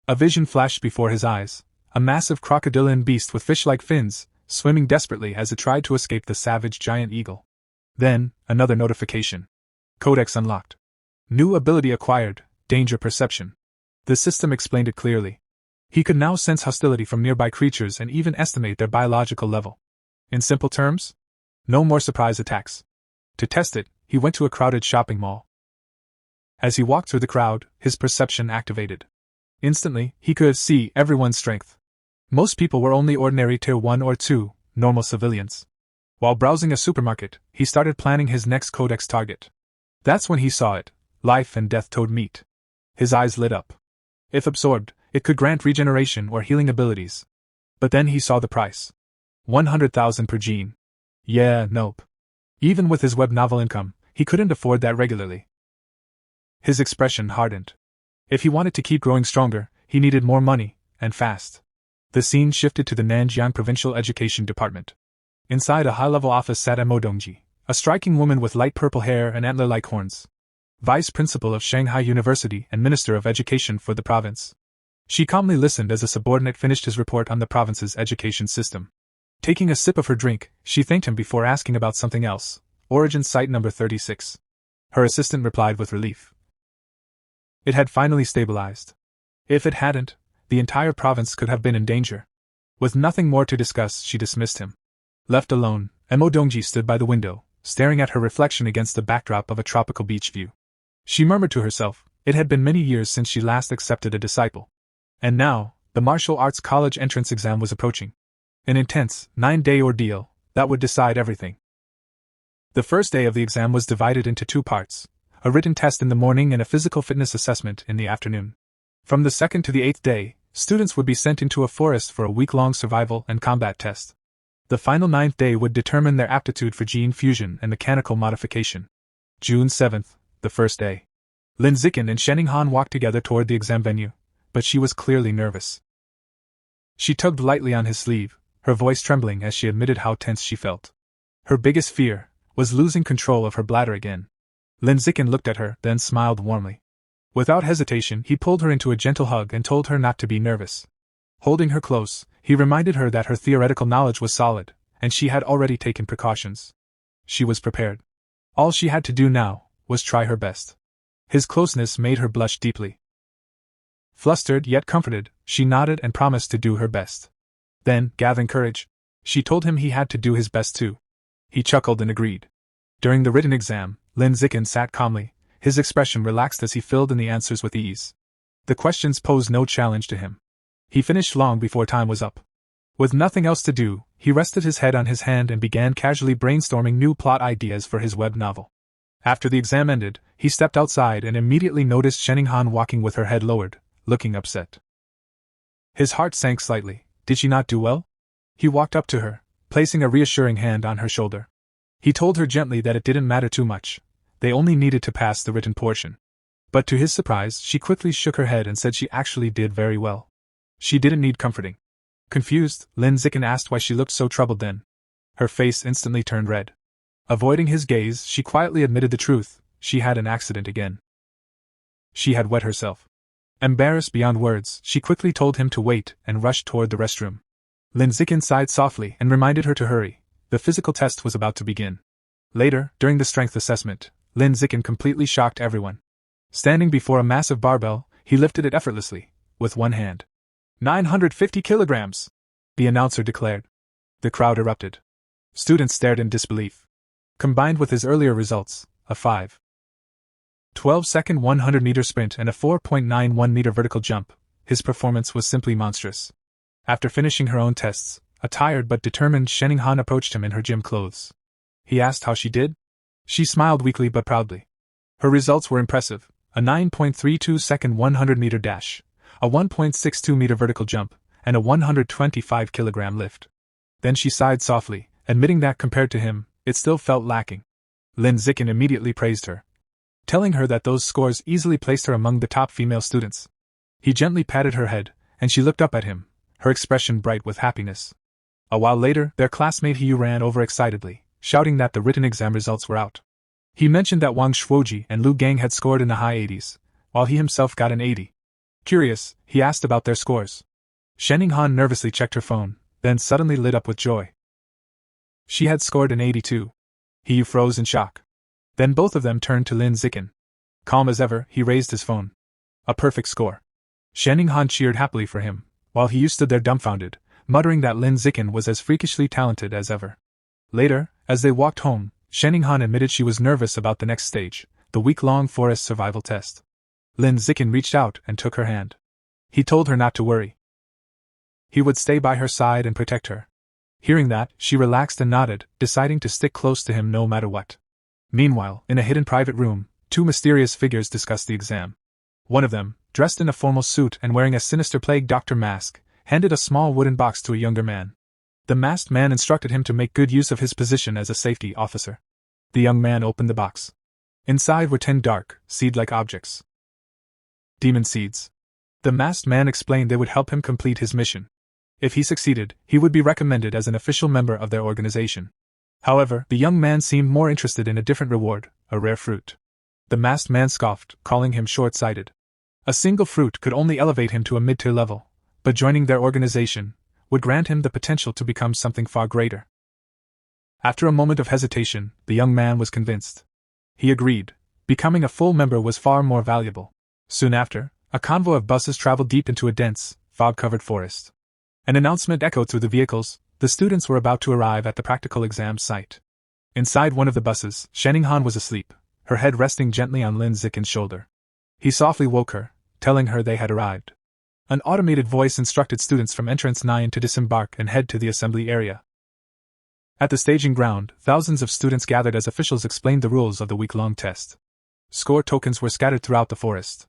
A vision flashed before his eyes, a massive crocodilian beast with fish-like fins, swimming desperately as it tried to escape the savage giant eagle. Then, another notification. Codex unlocked. New ability acquired, danger perception. The system explained it clearly. He could now sense hostility from nearby creatures and even estimate their biological level. In simple terms, no more surprise attacks. To test it, he went to a crowded shopping mall. As he walked through the crowd, his perception activated. Instantly, he could see everyone's strength. Most people were only ordinary tier 1 or 2, normal civilians. While browsing a supermarket, he started planning his next codex target. That's when he saw it, life and death toad meat. His eyes lit up. If absorbed, it could grant regeneration or healing abilities. But then he saw the price. 100,000 per gene. Yeah, nope. Even with his web novel income, he couldn't afford that regularly. His expression hardened. If he wanted to keep growing stronger, he needed more money, and fast. The scene shifted to the Nanjiang Provincial Education Department. Inside a high-level office sat Mo Dongji, a striking woman with light purple hair and antler-like horns. Vice Principal of Shanghai University and Minister of Education for the province. She calmly listened as a subordinate finished his report on the province's education system. Taking a sip of her drink, she thanked him before asking about something else. Origin Site number 36. Her assistant replied with relief. It had finally stabilized. If it hadn't, the entire province could have been in danger. With nothing more to discuss, she dismissed him. Left alone, Mo Dongji stood by the window, staring at her reflection against the backdrop of a tropical beach view. She murmured to herself, it had been many years since she last accepted a disciple. And now, the martial arts college entrance exam was approaching. An intense, 9-day ordeal that would decide everything. The first day of the exam was divided into 2 parts, a written test in the morning and a physical fitness assessment in the afternoon. From the 2nd to the 8th day, students would be sent into a forest for a week-long survival and combat test. The final 9th day would determine their aptitude for gene fusion and mechanical modification. June 7th, the first day. Lin Zikin and Shenning-han walked together toward the exam venue, but she was clearly nervous. She tugged lightly on his sleeve, her voice trembling as she admitted how tense she felt. Her biggest fear was losing control of her bladder again. Lin Zikin looked at her, then smiled warmly. Without hesitation, he pulled her into a gentle hug and told her not to be nervous. Holding her close, he reminded her that her theoretical knowledge was solid, and she had already taken precautions. She was prepared. All she had to do now was try her best. His closeness made her blush deeply. Flustered yet comforted, she nodded and promised to do her best. Then, gathering courage, she told him he had to do his best too. He chuckled and agreed. During the written exam, Lin Zikin sat calmly, his expression relaxed as he filled in the answers with ease. The questions posed no challenge to him. He finished long before time was up. With nothing else to do, he rested his head on his hand and began casually brainstorming new plot ideas for his web novel. After the exam ended, he stepped outside and immediately noticed Shenning-han walking with her head lowered, looking upset. His heart sank slightly. Did she not do well? He walked up to her, placing a reassuring hand on her shoulder. He told her gently that it didn't matter too much. They only needed to pass the written portion. But to his surprise, she quickly shook her head and said she actually did very well. She didn't need comforting. Confused, Lin Zikin asked why she looked so troubled then. Her face instantly turned red. Avoiding his gaze, she quietly admitted the truth. She had an accident again. She had wet herself. Embarrassed beyond words, she quickly told him to wait and rushed toward the restroom. Lin Zikin sighed softly and reminded her to hurry. The physical test was about to begin. Later, during the strength assessment, Lin Zikin completely shocked everyone. Standing before a massive barbell, he lifted it effortlessly, with one hand. 950 kilograms! The announcer declared. The crowd erupted. Students stared in disbelief. Combined with his earlier results, a 5. 12-second 100-meter sprint and a 4.91-meter vertical jump. His performance was simply monstrous. After finishing her own tests, a tired but determined Shening Han approached him in her gym clothes. He asked how she did. She smiled weakly but proudly. Her results were impressive: a 9.32-second 100-meter dash, a 1.62-meter vertical jump, and a 125-kilogram lift. Then she sighed softly, admitting that compared to him, it still felt lacking. Lin Zikin immediately praised her, telling her that those scores easily placed her among the top female students. He gently patted her head, and she looked up at him, her expression bright with happiness. A while later, their classmate Hiyu ran over excitedly, shouting that the written exam results were out. He mentioned that Wang Shuoji and Lu Gang had scored in the high 80s, while he himself got an 80. Curious, he asked about their scores. Shening Han nervously checked her phone, then suddenly lit up with joy. She had scored an 82. Hiyu froze in shock. Then both of them turned to Lin Zikin. Calm as ever, he raised his phone. A perfect score. Shening Han cheered happily for him, while Hiyu stood there dumbfounded, muttering that Lin Zikin was as freakishly talented as ever. Later, as they walked home, Shening Han admitted she was nervous about the next stage, the week-long forest survival test. Lin Zikin reached out and took her hand. He told her not to worry. He would stay by her side and protect her. Hearing that, she relaxed and nodded, deciding to stick close to him no matter what. Meanwhile, in a hidden private room, two mysterious figures discussed the exam. One of them, dressed in a formal suit and wearing a sinister plague doctor mask, handed a small wooden box to a younger man. The masked man instructed him to make good use of his position as a safety officer. The young man opened the box. Inside were 10 dark, seed-like objects. Demon seeds. The masked man explained they would help him complete his mission. If he succeeded, he would be recommended as an official member of their organization. However, the young man seemed more interested in a different reward, a rare fruit. The masked man scoffed, calling him short-sighted. A single fruit could only elevate him to a mid-tier level, but joining their organization would grant him the potential to become something far greater. After a moment of hesitation, the young man was convinced. He agreed. Becoming a full member was far more valuable. Soon after, a convoy of buses traveled deep into a dense, fog-covered forest. An announcement echoed through the vehicles. The students were about to arrive at the practical exam site. Inside one of the buses, Shening Han was asleep, her head resting gently on Lin Zikin's shoulder. He softly woke her, telling her they had arrived. An automated voice instructed students from Entrance 9 to disembark and head to the assembly area. At the staging ground, thousands of students gathered as officials explained the rules of the week-long test. Score tokens were scattered throughout the forest.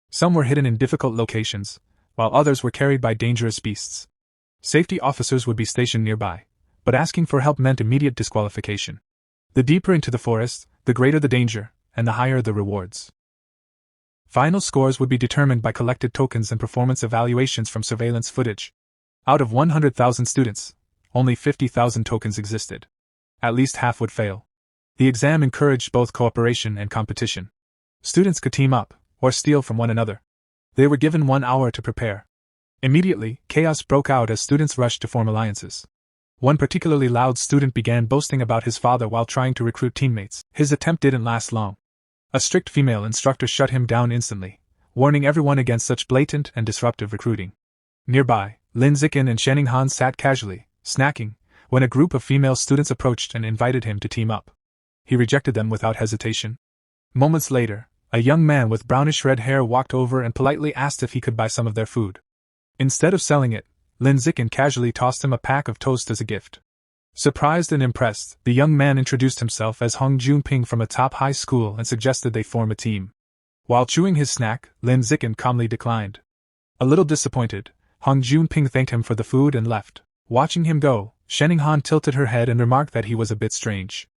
Some were hidden in difficult locations, while others were carried by dangerous beasts. Safety officers would be stationed nearby, but asking for help meant immediate disqualification. The deeper into the forest, the greater the danger, and the higher the rewards. Final scores would be determined by collected tokens and performance evaluations from surveillance footage. Out of 100,000 students, only 50,000 tokens existed. At least half would fail. The exam encouraged both cooperation and competition. Students could team up, or steal from one another. They were given 1 hour to prepare. Immediately, chaos broke out as students rushed to form alliances. One particularly loud student began boasting about his father while trying to recruit teammates. His attempt didn't last long. A strict female instructor shut him down instantly, warning everyone against such blatant and disruptive recruiting. Nearby, Lin Zikin and Shening Han sat casually, snacking, when a group of female students approached and invited him to team up. He rejected them without hesitation. Moments later, a young man with brownish red hair walked over and politely asked if he could buy some of their food. Instead of selling it, Lin Zikin casually tossed him a pack of toast as a gift. Surprised and impressed, the young man introduced himself as Hong Junping from a top high school and suggested they form a team. While chewing his snack, Lin Zikin calmly declined. A little disappointed, Hong Junping thanked him for the food and left. Watching him go, Shening Han tilted her head and remarked that he was a bit strange.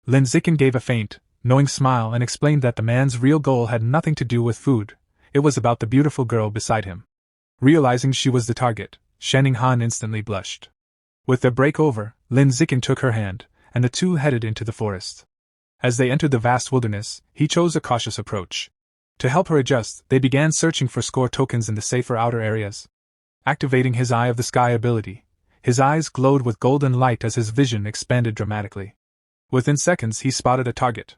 Lin Zikin gave a faint, knowing smile and explained that the man's real goal had nothing to do with food. It was about the beautiful girl beside him. Realizing she was the target, Shening Han instantly blushed. With their break over, Lin Zikin took her hand, and the two headed into the forest. As they entered the vast wilderness, he chose a cautious approach. To help her adjust, they began searching for score tokens in the safer outer areas. Activating his Eye of the Sky ability, his eyes glowed with golden light as his vision expanded dramatically. Within seconds he spotted a target.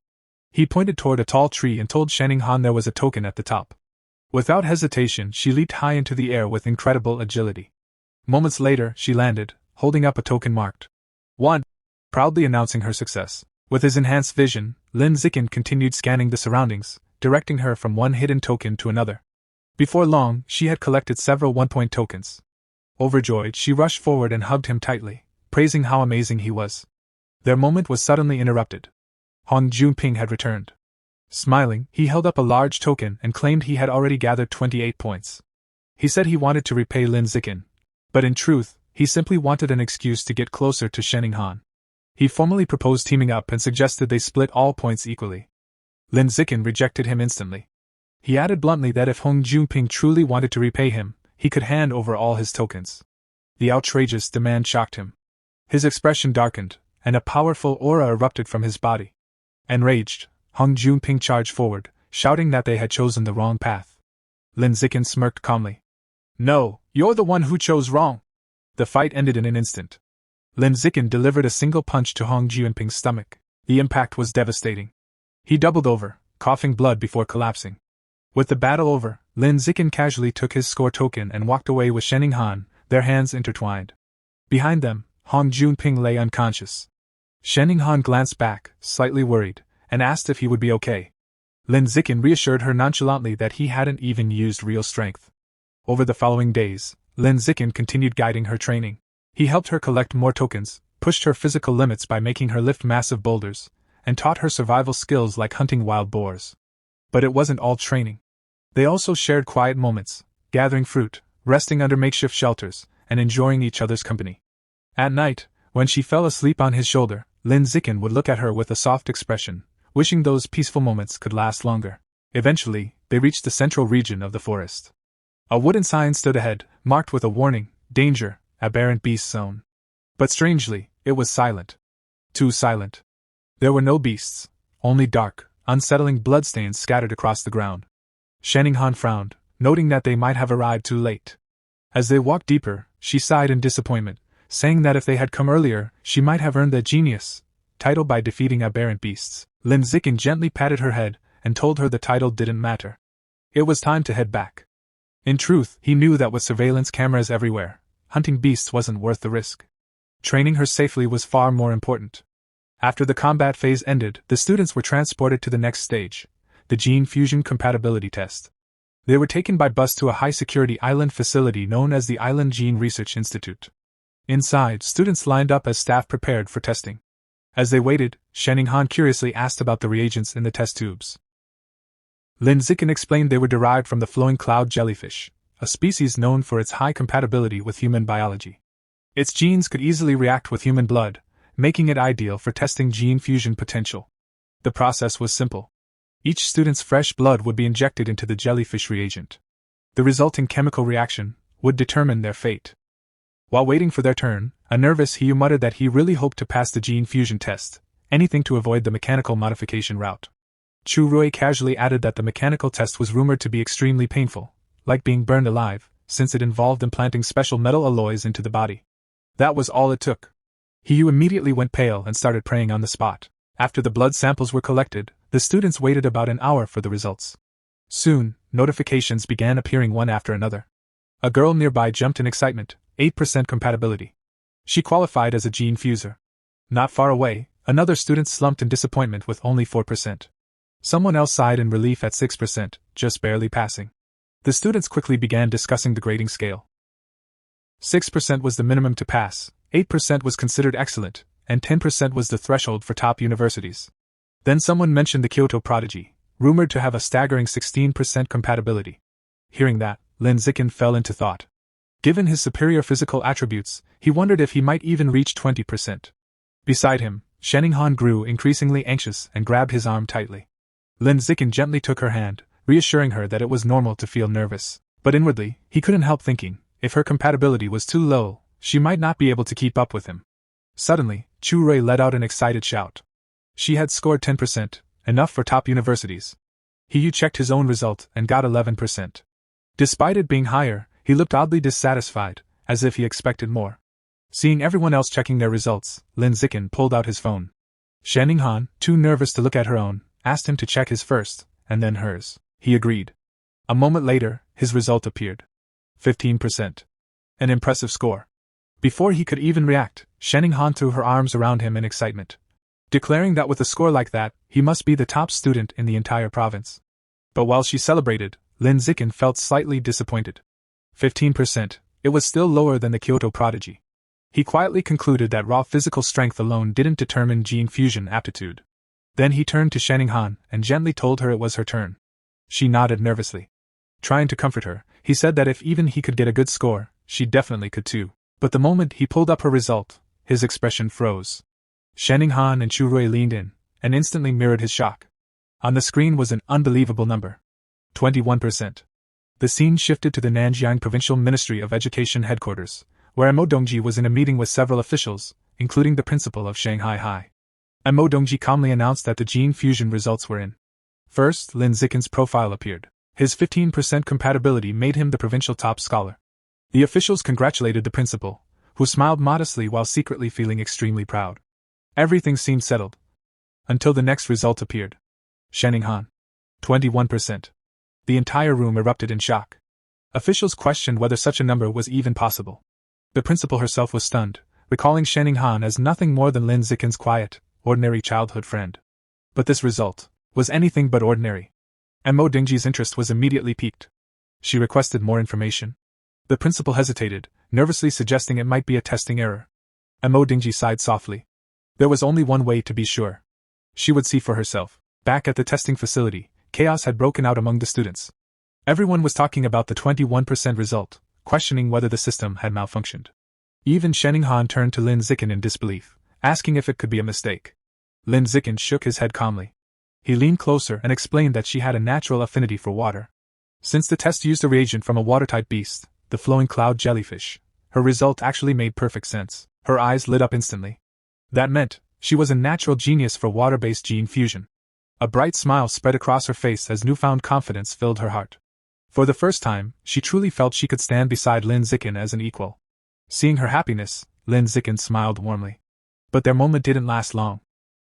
He pointed toward a tall tree and told Shening Han there was a token at the top. Without hesitation, she leaped high into the air with incredible agility. Moments later, she landed, holding up a token marked 1, proudly announcing her success. With his enhanced vision, Lin Zikin continued scanning the surroundings, directing her from one hidden token to another. Before long, she had collected several one-point tokens. Overjoyed, she rushed forward and hugged him tightly, praising how amazing he was. Their moment was suddenly interrupted. Hong Junping had returned. Smiling, he held up a large token and claimed he had already gathered 28 points. He said he wanted to repay Lin Zikin, but in truth, he simply wanted an excuse to get closer to Shening Han. He formally proposed teaming up and suggested they split all points equally. Lin Zikin rejected him instantly. He added bluntly that if Hong Junping truly wanted to repay him, he could hand over all his tokens. The outrageous demand shocked him. His expression darkened, and a powerful aura erupted from his body. Enraged, Hong Junping charged forward, shouting that they had chosen the wrong path. Lin Zikin smirked calmly. "No, you're the one who chose wrong." The fight ended in an instant. Lin Zikin delivered a single punch to Hong Junping's stomach. The impact was devastating. He doubled over, coughing blood before collapsing. With the battle over, Lin Zikin casually took his score token and walked away with Shening Han, their hands intertwined. Behind them, Hong Junping lay unconscious. Shening Han glanced back, slightly worried, and asked if he would be okay. Lin Zikin reassured her nonchalantly that he hadn't even used real strength. Over the following days, Lin Zikin continued guiding her training. He helped her collect more tokens, pushed her physical limits by making her lift massive boulders, and taught her survival skills like hunting wild boars. But it wasn't all training. They also shared quiet moments, gathering fruit, resting under makeshift shelters, and enjoying each other's company. At night, when she fell asleep on his shoulder, Lin Zikin would look at her with a soft expression, wishing those peaceful moments could last longer. Eventually, they reached the central region of the forest. A wooden sign stood ahead, marked with a warning, "Danger, aberrant beast zone." But strangely, it was silent. Too silent. There were no beasts, only dark, unsettling bloodstains scattered across the ground. Shening Han frowned, noting that they might have arrived too late. As they walked deeper, she sighed in disappointment, saying that if they had come earlier, she might have earned the genius title by defeating aberrant beasts. Lin Zikin gently patted her head and told her the title didn't matter. It was time to head back. In truth, he knew that with surveillance cameras everywhere, hunting beasts wasn't worth the risk. Training her safely was far more important. After the combat phase ended, the students were transported to the next stage, the gene fusion compatibility test. They were taken by bus to a high-security island facility known as the Island Gene Research Institute. Inside, students lined up as staff prepared for testing. As they waited, Shening Han curiously asked about the reagents in the test tubes. Lin Zikin explained they were derived from the flowing cloud jellyfish, a species known for its high compatibility with human biology. Its genes could easily react with human blood, making it ideal for testing gene fusion potential. The process was simple. Each student's fresh blood would be injected into the jellyfish reagent. The resulting chemical reaction would determine their fate. While waiting for their turn, a nervous Hiyu muttered that he really hoped to pass the gene fusion test, anything to avoid the mechanical modification route. Chu Rui casually added that the mechanical test was rumored to be extremely painful, like being burned alive, since it involved implanting special metal alloys into the body. That was all it took. Hiyu immediately went pale and started praying on the spot. After the blood samples were collected, the students waited about an hour for the results. Soon, notifications began appearing one after another. A girl nearby jumped in excitement, 8% compatibility. She qualified as a gene fuser. Not far away, another student slumped in disappointment with only 4%. Someone else sighed in relief at 6%, just barely passing. The students quickly began discussing the grading scale. 6% was the minimum to pass, 8% was considered excellent, and 10% was the threshold for top universities. Then someone mentioned the Kyoto prodigy, rumored to have a staggering 16% compatibility. Hearing that, Lin Zikin fell into thought. Given his superior physical attributes, he wondered if he might even reach 20%. Beside him, Shening Han grew increasingly anxious and grabbed his arm tightly. Lin Zikin gently took her hand, reassuring her that it was normal to feel nervous, but inwardly, he couldn't help thinking, if her compatibility was too low, she might not be able to keep up with him. Suddenly, Chu Rui let out an excited shout. She had scored 10%, enough for top universities. Hiyu checked his own result and got 11%. Despite it being higher, he looked oddly dissatisfied, as if he expected more. Seeing everyone else checking their results, Lin Zikin pulled out his phone. Shening Han, too nervous to look at her own, asked him to check his first, and then hers. He agreed. A moment later, his result appeared. 15%. An impressive score. Before he could even react, Shening Han threw her arms around him in excitement, declaring that with a score like that, he must be the top student in the entire province. But while she celebrated, Lin Zikin felt slightly disappointed. 15%, it was still lower than the Kyoto prodigy. He quietly concluded that raw physical strength alone didn't determine gene fusion aptitude. Then he turned to Shenninghan and gently told her it was her turn. She nodded nervously. Trying to comfort her, he said that if even he could get a good score, she definitely could too. But the moment he pulled up her result, his expression froze. Shenninghan and Churui leaned in, and instantly mirrored his shock. On the screen was an unbelievable number. 21%. The scene shifted to the Nanjiang Provincial Ministry of Education headquarters, where Emo Dongji was in a meeting with several officials, including the principal of Shanghai High. Emo Dongji calmly announced that the gene fusion results were in. First, Lin Zikin's profile appeared. His 15% compatibility made him the provincial top scholar. The officials congratulated the principal, who smiled modestly while secretly feeling extremely proud. Everything seemed settled. Until the next result appeared. Shenninghan. 21%. The entire room erupted in shock. Officials questioned whether such a number was even possible. The principal herself was stunned, recalling Shenninghan as nothing more than Lin Zikin's quiet, ordinary childhood friend. But this result was anything but ordinary. Emo Dingji's interest was immediately piqued. She requested more information. The principal hesitated, nervously suggesting it might be a testing error. Emo Dingji sighed softly. There was only one way to be sure. She would see for herself. Back at the testing facility, chaos had broken out among the students. Everyone was talking about the 21% result, questioning whether the system had malfunctioned. Even Shenninghan turned to Lin Zikin in disbelief, asking if it could be a mistake. Lin Zikin shook his head calmly. He leaned closer and explained that she had a natural affinity for water. Since the test used a reagent from a water-type beast, the flowing cloud jellyfish, her result actually made perfect sense. Her eyes lit up instantly. That meant she was a natural genius for water-based gene fusion. A bright smile spread across her face as newfound confidence filled her heart. For the first time, she truly felt she could stand beside Lin Zikin as an equal. Seeing her happiness, Lin Zikin smiled warmly. But their moment didn't last long.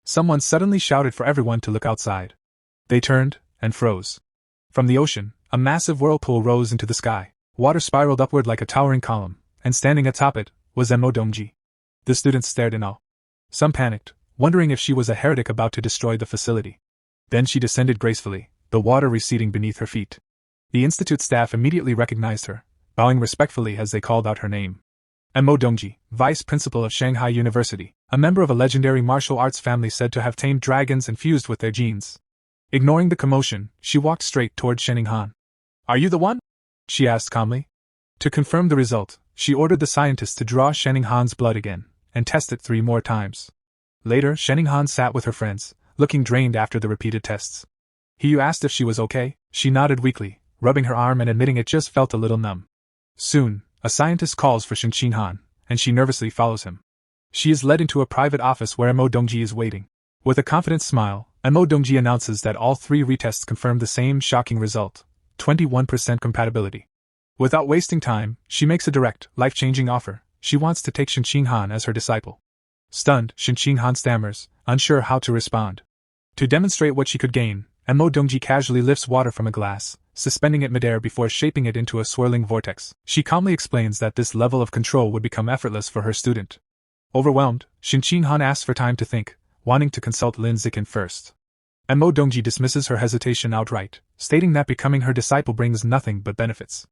Someone suddenly shouted for everyone to look outside. They turned and froze. From the ocean, a massive whirlpool rose into the sky. Water spiraled upward like a towering column, and standing atop it was Emo Dongji. The students stared in awe. Some panicked, wondering if she was a heretic about to destroy the facility. Then she descended gracefully, the water receding beneath her feet. The institute staff immediately recognized her, bowing respectfully as they called out her name. Emo Dongji, vice principal of Shanghai University, a member of a legendary martial arts family said to have tamed dragons and fused with their genes. Ignoring the commotion, she walked straight toward Shenninghan. "Are you the one?" she asked calmly. To confirm the result, she ordered the scientists to draw Shenninghan's blood again, and test it 3 more times. Later, Shenninghan sat with her friends, looking drained after the repeated tests. He asked if she was okay. She nodded weakly, rubbing her arm and admitting it just felt a little numb. Soon, a scientist calls for Shenninghan, and she nervously follows him. She is led into a private office where Emo Dongji is waiting. With a confident smile, Emo Dongji announces that all 3 retests confirmed the same shocking result, 21% compatibility. Without wasting time, she makes a direct, life-changing offer. She wants to take Shenninghan as her disciple. Stunned, Shenninghan stammers, unsure how to respond. To demonstrate what she could gain, Emo Dongji casually lifts water from a glass, suspending it midair before shaping it into a swirling vortex. She calmly explains that this level of control would become effortless for her student. Overwhelmed, Shenninghan asks for time to think, wanting to consult Lin Zikin first. Emo Dongji dismisses her hesitation outright, stating that becoming her disciple brings nothing but benefits.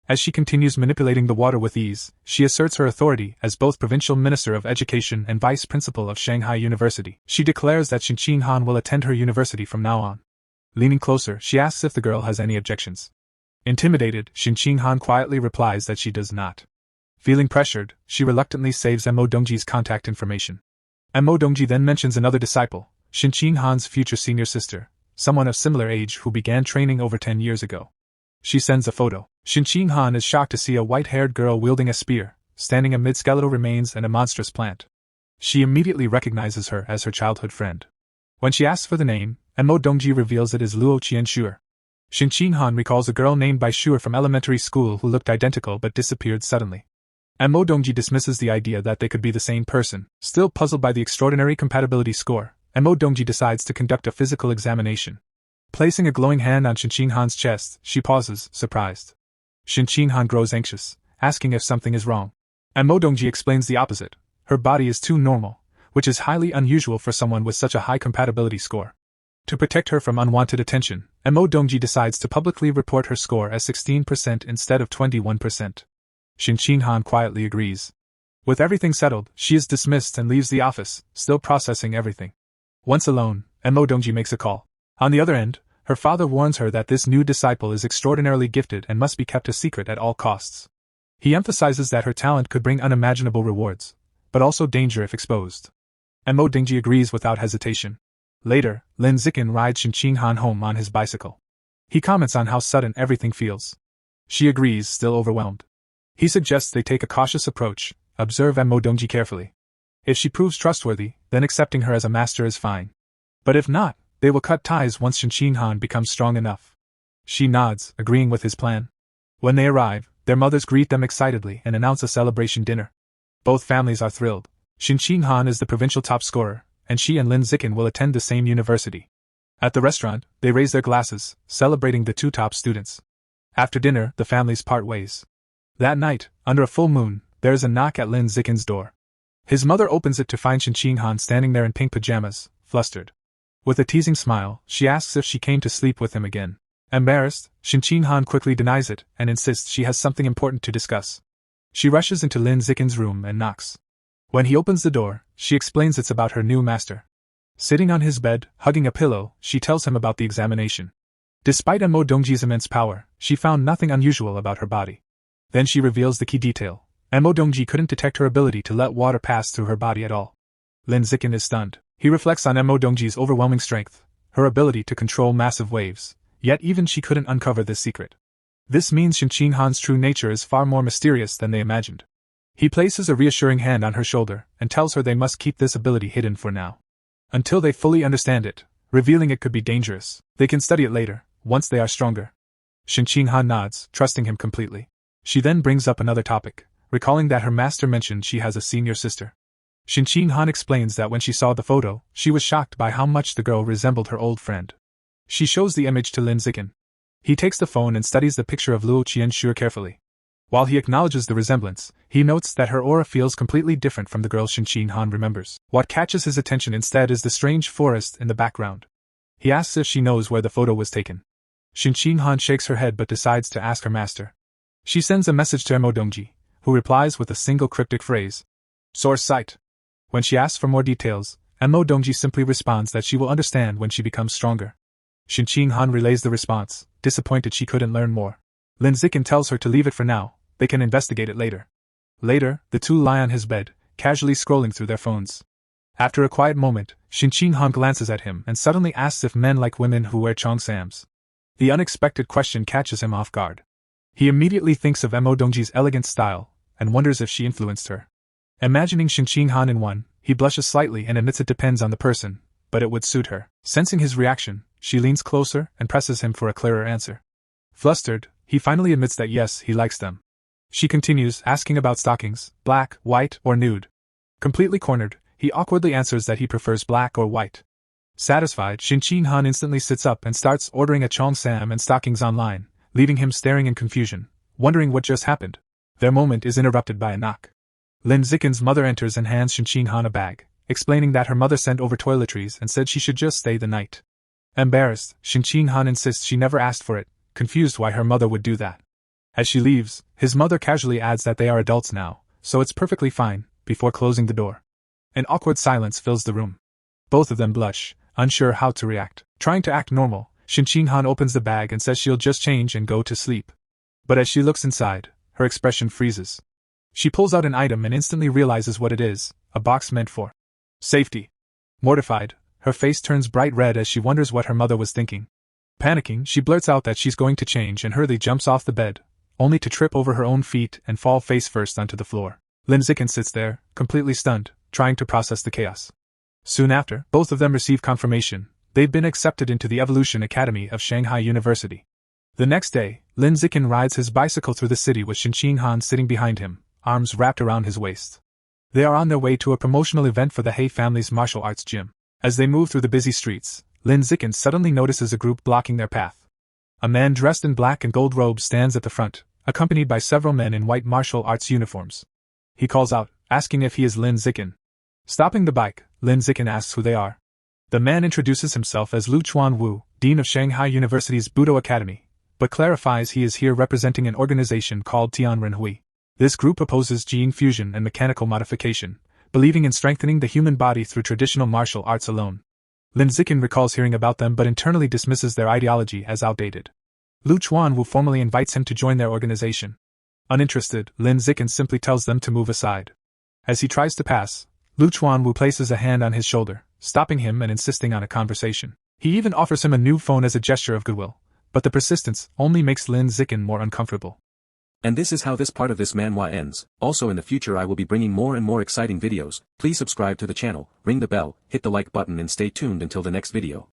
As she continues manipulating the water with ease, she asserts her authority as both Provincial Minister of Education and Vice Principal of Shanghai University. She declares that Shenninghan will attend her university from now on. Leaning closer, she asks if the girl has any objections. Intimidated, Shenninghan quietly replies that she does not. Feeling pressured, she reluctantly saves Emo Dongji's contact information. Emo Dongji then mentions another disciple, Shenninghan's future senior sister, someone of similar age who began training over 10 years ago. She sends a photo. Shenninghan is shocked to see a white-haired girl wielding a spear, standing amid skeletal remains and a monstrous plant. She immediately recognizes her as her childhood friend. When she asks for the name, Emo Dongji reveals it is Luo Qianshuer. Shenninghan recalls a girl named by Shuer from elementary school who looked identical but disappeared suddenly. Emo Dongji dismisses the idea that they could be the same person. Still puzzled by the extraordinary compatibility score, Emo Dongji decides to conduct a physical examination. Placing a glowing hand on Shenninghan's chest, she pauses, surprised. Shenninghan grows anxious, asking if something is wrong. Emo Dongji explains the opposite. Her body is too normal, which is highly unusual for someone with such a high compatibility score. To protect her from unwanted attention, Mo Dongji decides to publicly report her score as 16% instead of 21%. Xin Han quietly agrees. With everything settled, she is dismissed and leaves the office, still processing everything. Once alone, Mo Dongji makes a call. On the other end, her father warns her that this new disciple is extraordinarily gifted and must be kept a secret at all costs. He emphasizes that her talent could bring unimaginable rewards, but also danger if exposed. Mo Dongji agrees without hesitation. Later, Lin Zikin rides Xin Han home on his bicycle. He comments on how sudden everything feels. She agrees, still overwhelmed. He suggests they take a cautious approach, observe Mo Dongji carefully. If she proves trustworthy, then accepting her as a master is fine. But if not, they will cut ties once Xin Han becomes strong enough. She nods, agreeing with his plan. When they arrive, their mothers greet them excitedly and announce a celebration dinner. Both families are thrilled. Xin Han is the provincial top scorer, and she and Lin Zikin will attend the same university. At the restaurant, they raise their glasses, celebrating the two top students. After dinner, the families part ways. That night, under a full moon, there is a knock at Lin Zikin's door. His mother opens it to find Xin Han standing there in pink pajamas, flustered. With a teasing smile, she asks if she came to sleep with him again. Embarrassed, Xin Han quickly denies it and insists she has something important to discuss. She rushes into Lin Zikin's room and knocks. When he opens the door, she explains it's about her new master. Sitting on his bed, hugging a pillow, she tells him about the examination. Despite Mo Dongji's immense power, she found nothing unusual about her body. Then she reveals the key detail. Mo Dongji couldn't detect her ability to let water pass through her body at all. Lin Zikin is stunned. He reflects on Mo Dongji's overwhelming strength, her ability to control massive waves, yet even she couldn't uncover this secret. This means Xin Han's true nature is far more mysterious than they imagined. He places a reassuring hand on her shoulder and tells her they must keep this ability hidden for now. Until they fully understand it, revealing it could be dangerous. They can study it later, once they are stronger. Xin Han nods, trusting him completely. She then brings up another topic, recalling that her master mentioned she has a senior sister. Xin Han explains that when she saw the photo, she was shocked by how much the girl resembled her old friend. She shows the image to Lin Zikin. He takes the phone and studies the picture of Luo Qianxue carefully. While he acknowledges the resemblance, he notes that her aura feels completely different from the girl Xin Han remembers. What catches his attention instead is the strange forest in the background. He asks if she knows where the photo was taken. Xin Han shakes her head but decides to ask her master. She sends a message to Mo Dongji, who replies with a single cryptic phrase. Source site. When she asks for more details, Mo Dongji simply responds that she will understand when she becomes stronger. Xin Han relays the response, disappointed she couldn't learn more. Lin Zikin tells her to leave it for now, they can investigate it later. Later, the two lie on his bed, casually scrolling through their phones. After a quiet moment, Xin Han glances at him and suddenly asks if men like women who wear cheongsams. The unexpected question catches him off guard. He immediately thinks of Mo Dongji's elegant style, and wonders if she influenced her. Imagining Xin Han in one, he blushes slightly and admits it depends on the person, but it would suit her. Sensing his reaction, she leans closer and presses him for a clearer answer. Flustered, he finally admits that yes, he likes them. She continues, asking about stockings, black, white, or nude. Completely cornered, he awkwardly answers that he prefers black or white. Satisfied, Xin Han instantly sits up and starts ordering a cheongsam and stockings online, leaving him staring in confusion, wondering what just happened. Their moment is interrupted by a knock. Lin Zikin's mother enters and hands Xin Han a bag, explaining that her mother sent over toiletries and said she should just stay the night. Embarrassed, Xin Han insists she never asked for it, confused why her mother would do that. As she leaves, his mother casually adds that they are adults now, so it's perfectly fine, before closing the door. An awkward silence fills the room. Both of them blush, unsure how to react. Trying to act normal, Xin Han opens the bag and says she'll just change and go to sleep. But as she looks inside, her expression freezes. She pulls out an item and instantly realizes what it is, a box meant for safety. Mortified, her face turns bright red as she wonders what her mother was thinking. Panicking, she blurts out that she's going to change and hurriedly jumps off the bed, only to trip over her own feet and fall face first onto the floor. Lin Zikin sits there, completely stunned, trying to process the chaos. Soon after, both of them receive confirmation. They've been accepted into the Evolution Academy of Shanghai University. The next day, Lin Zikin rides his bicycle through the city with Xin Han sitting behind him, arms wrapped around his waist. They are on their way to a promotional event for the He family's martial arts gym. As they move through the busy streets, Lin Zikin suddenly notices a group blocking their path. A man dressed in black and gold robes stands at the front, accompanied by several men in white martial arts uniforms. He calls out, asking if he is Lin Zikin. Stopping the bike, Lin Zikin asks who they are. The man introduces himself as Lu Chuan-Wu, Dean of Shanghai University's Budo Academy, but clarifies he is here representing an organization called Tianrenhui. This group opposes gene fusion and mechanical modification, believing in strengthening the human body through traditional martial arts alone. Lin Zikin recalls hearing about them but internally dismisses their ideology as outdated. Lu Chuan-Wu formally invites him to join their organization. Uninterested, Lin Zikin simply tells them to move aside. As he tries to pass, Lu Chuan-Wu places a hand on his shoulder, stopping him and insisting on a conversation. He even offers him a new phone as a gesture of goodwill, but the persistence only makes Lin Zikin more uncomfortable. And this is how this part of this manhwa ends. Also in the future I will be bringing more and more exciting videos. Please subscribe to the channel, ring the bell, hit the like button and stay tuned until the next video.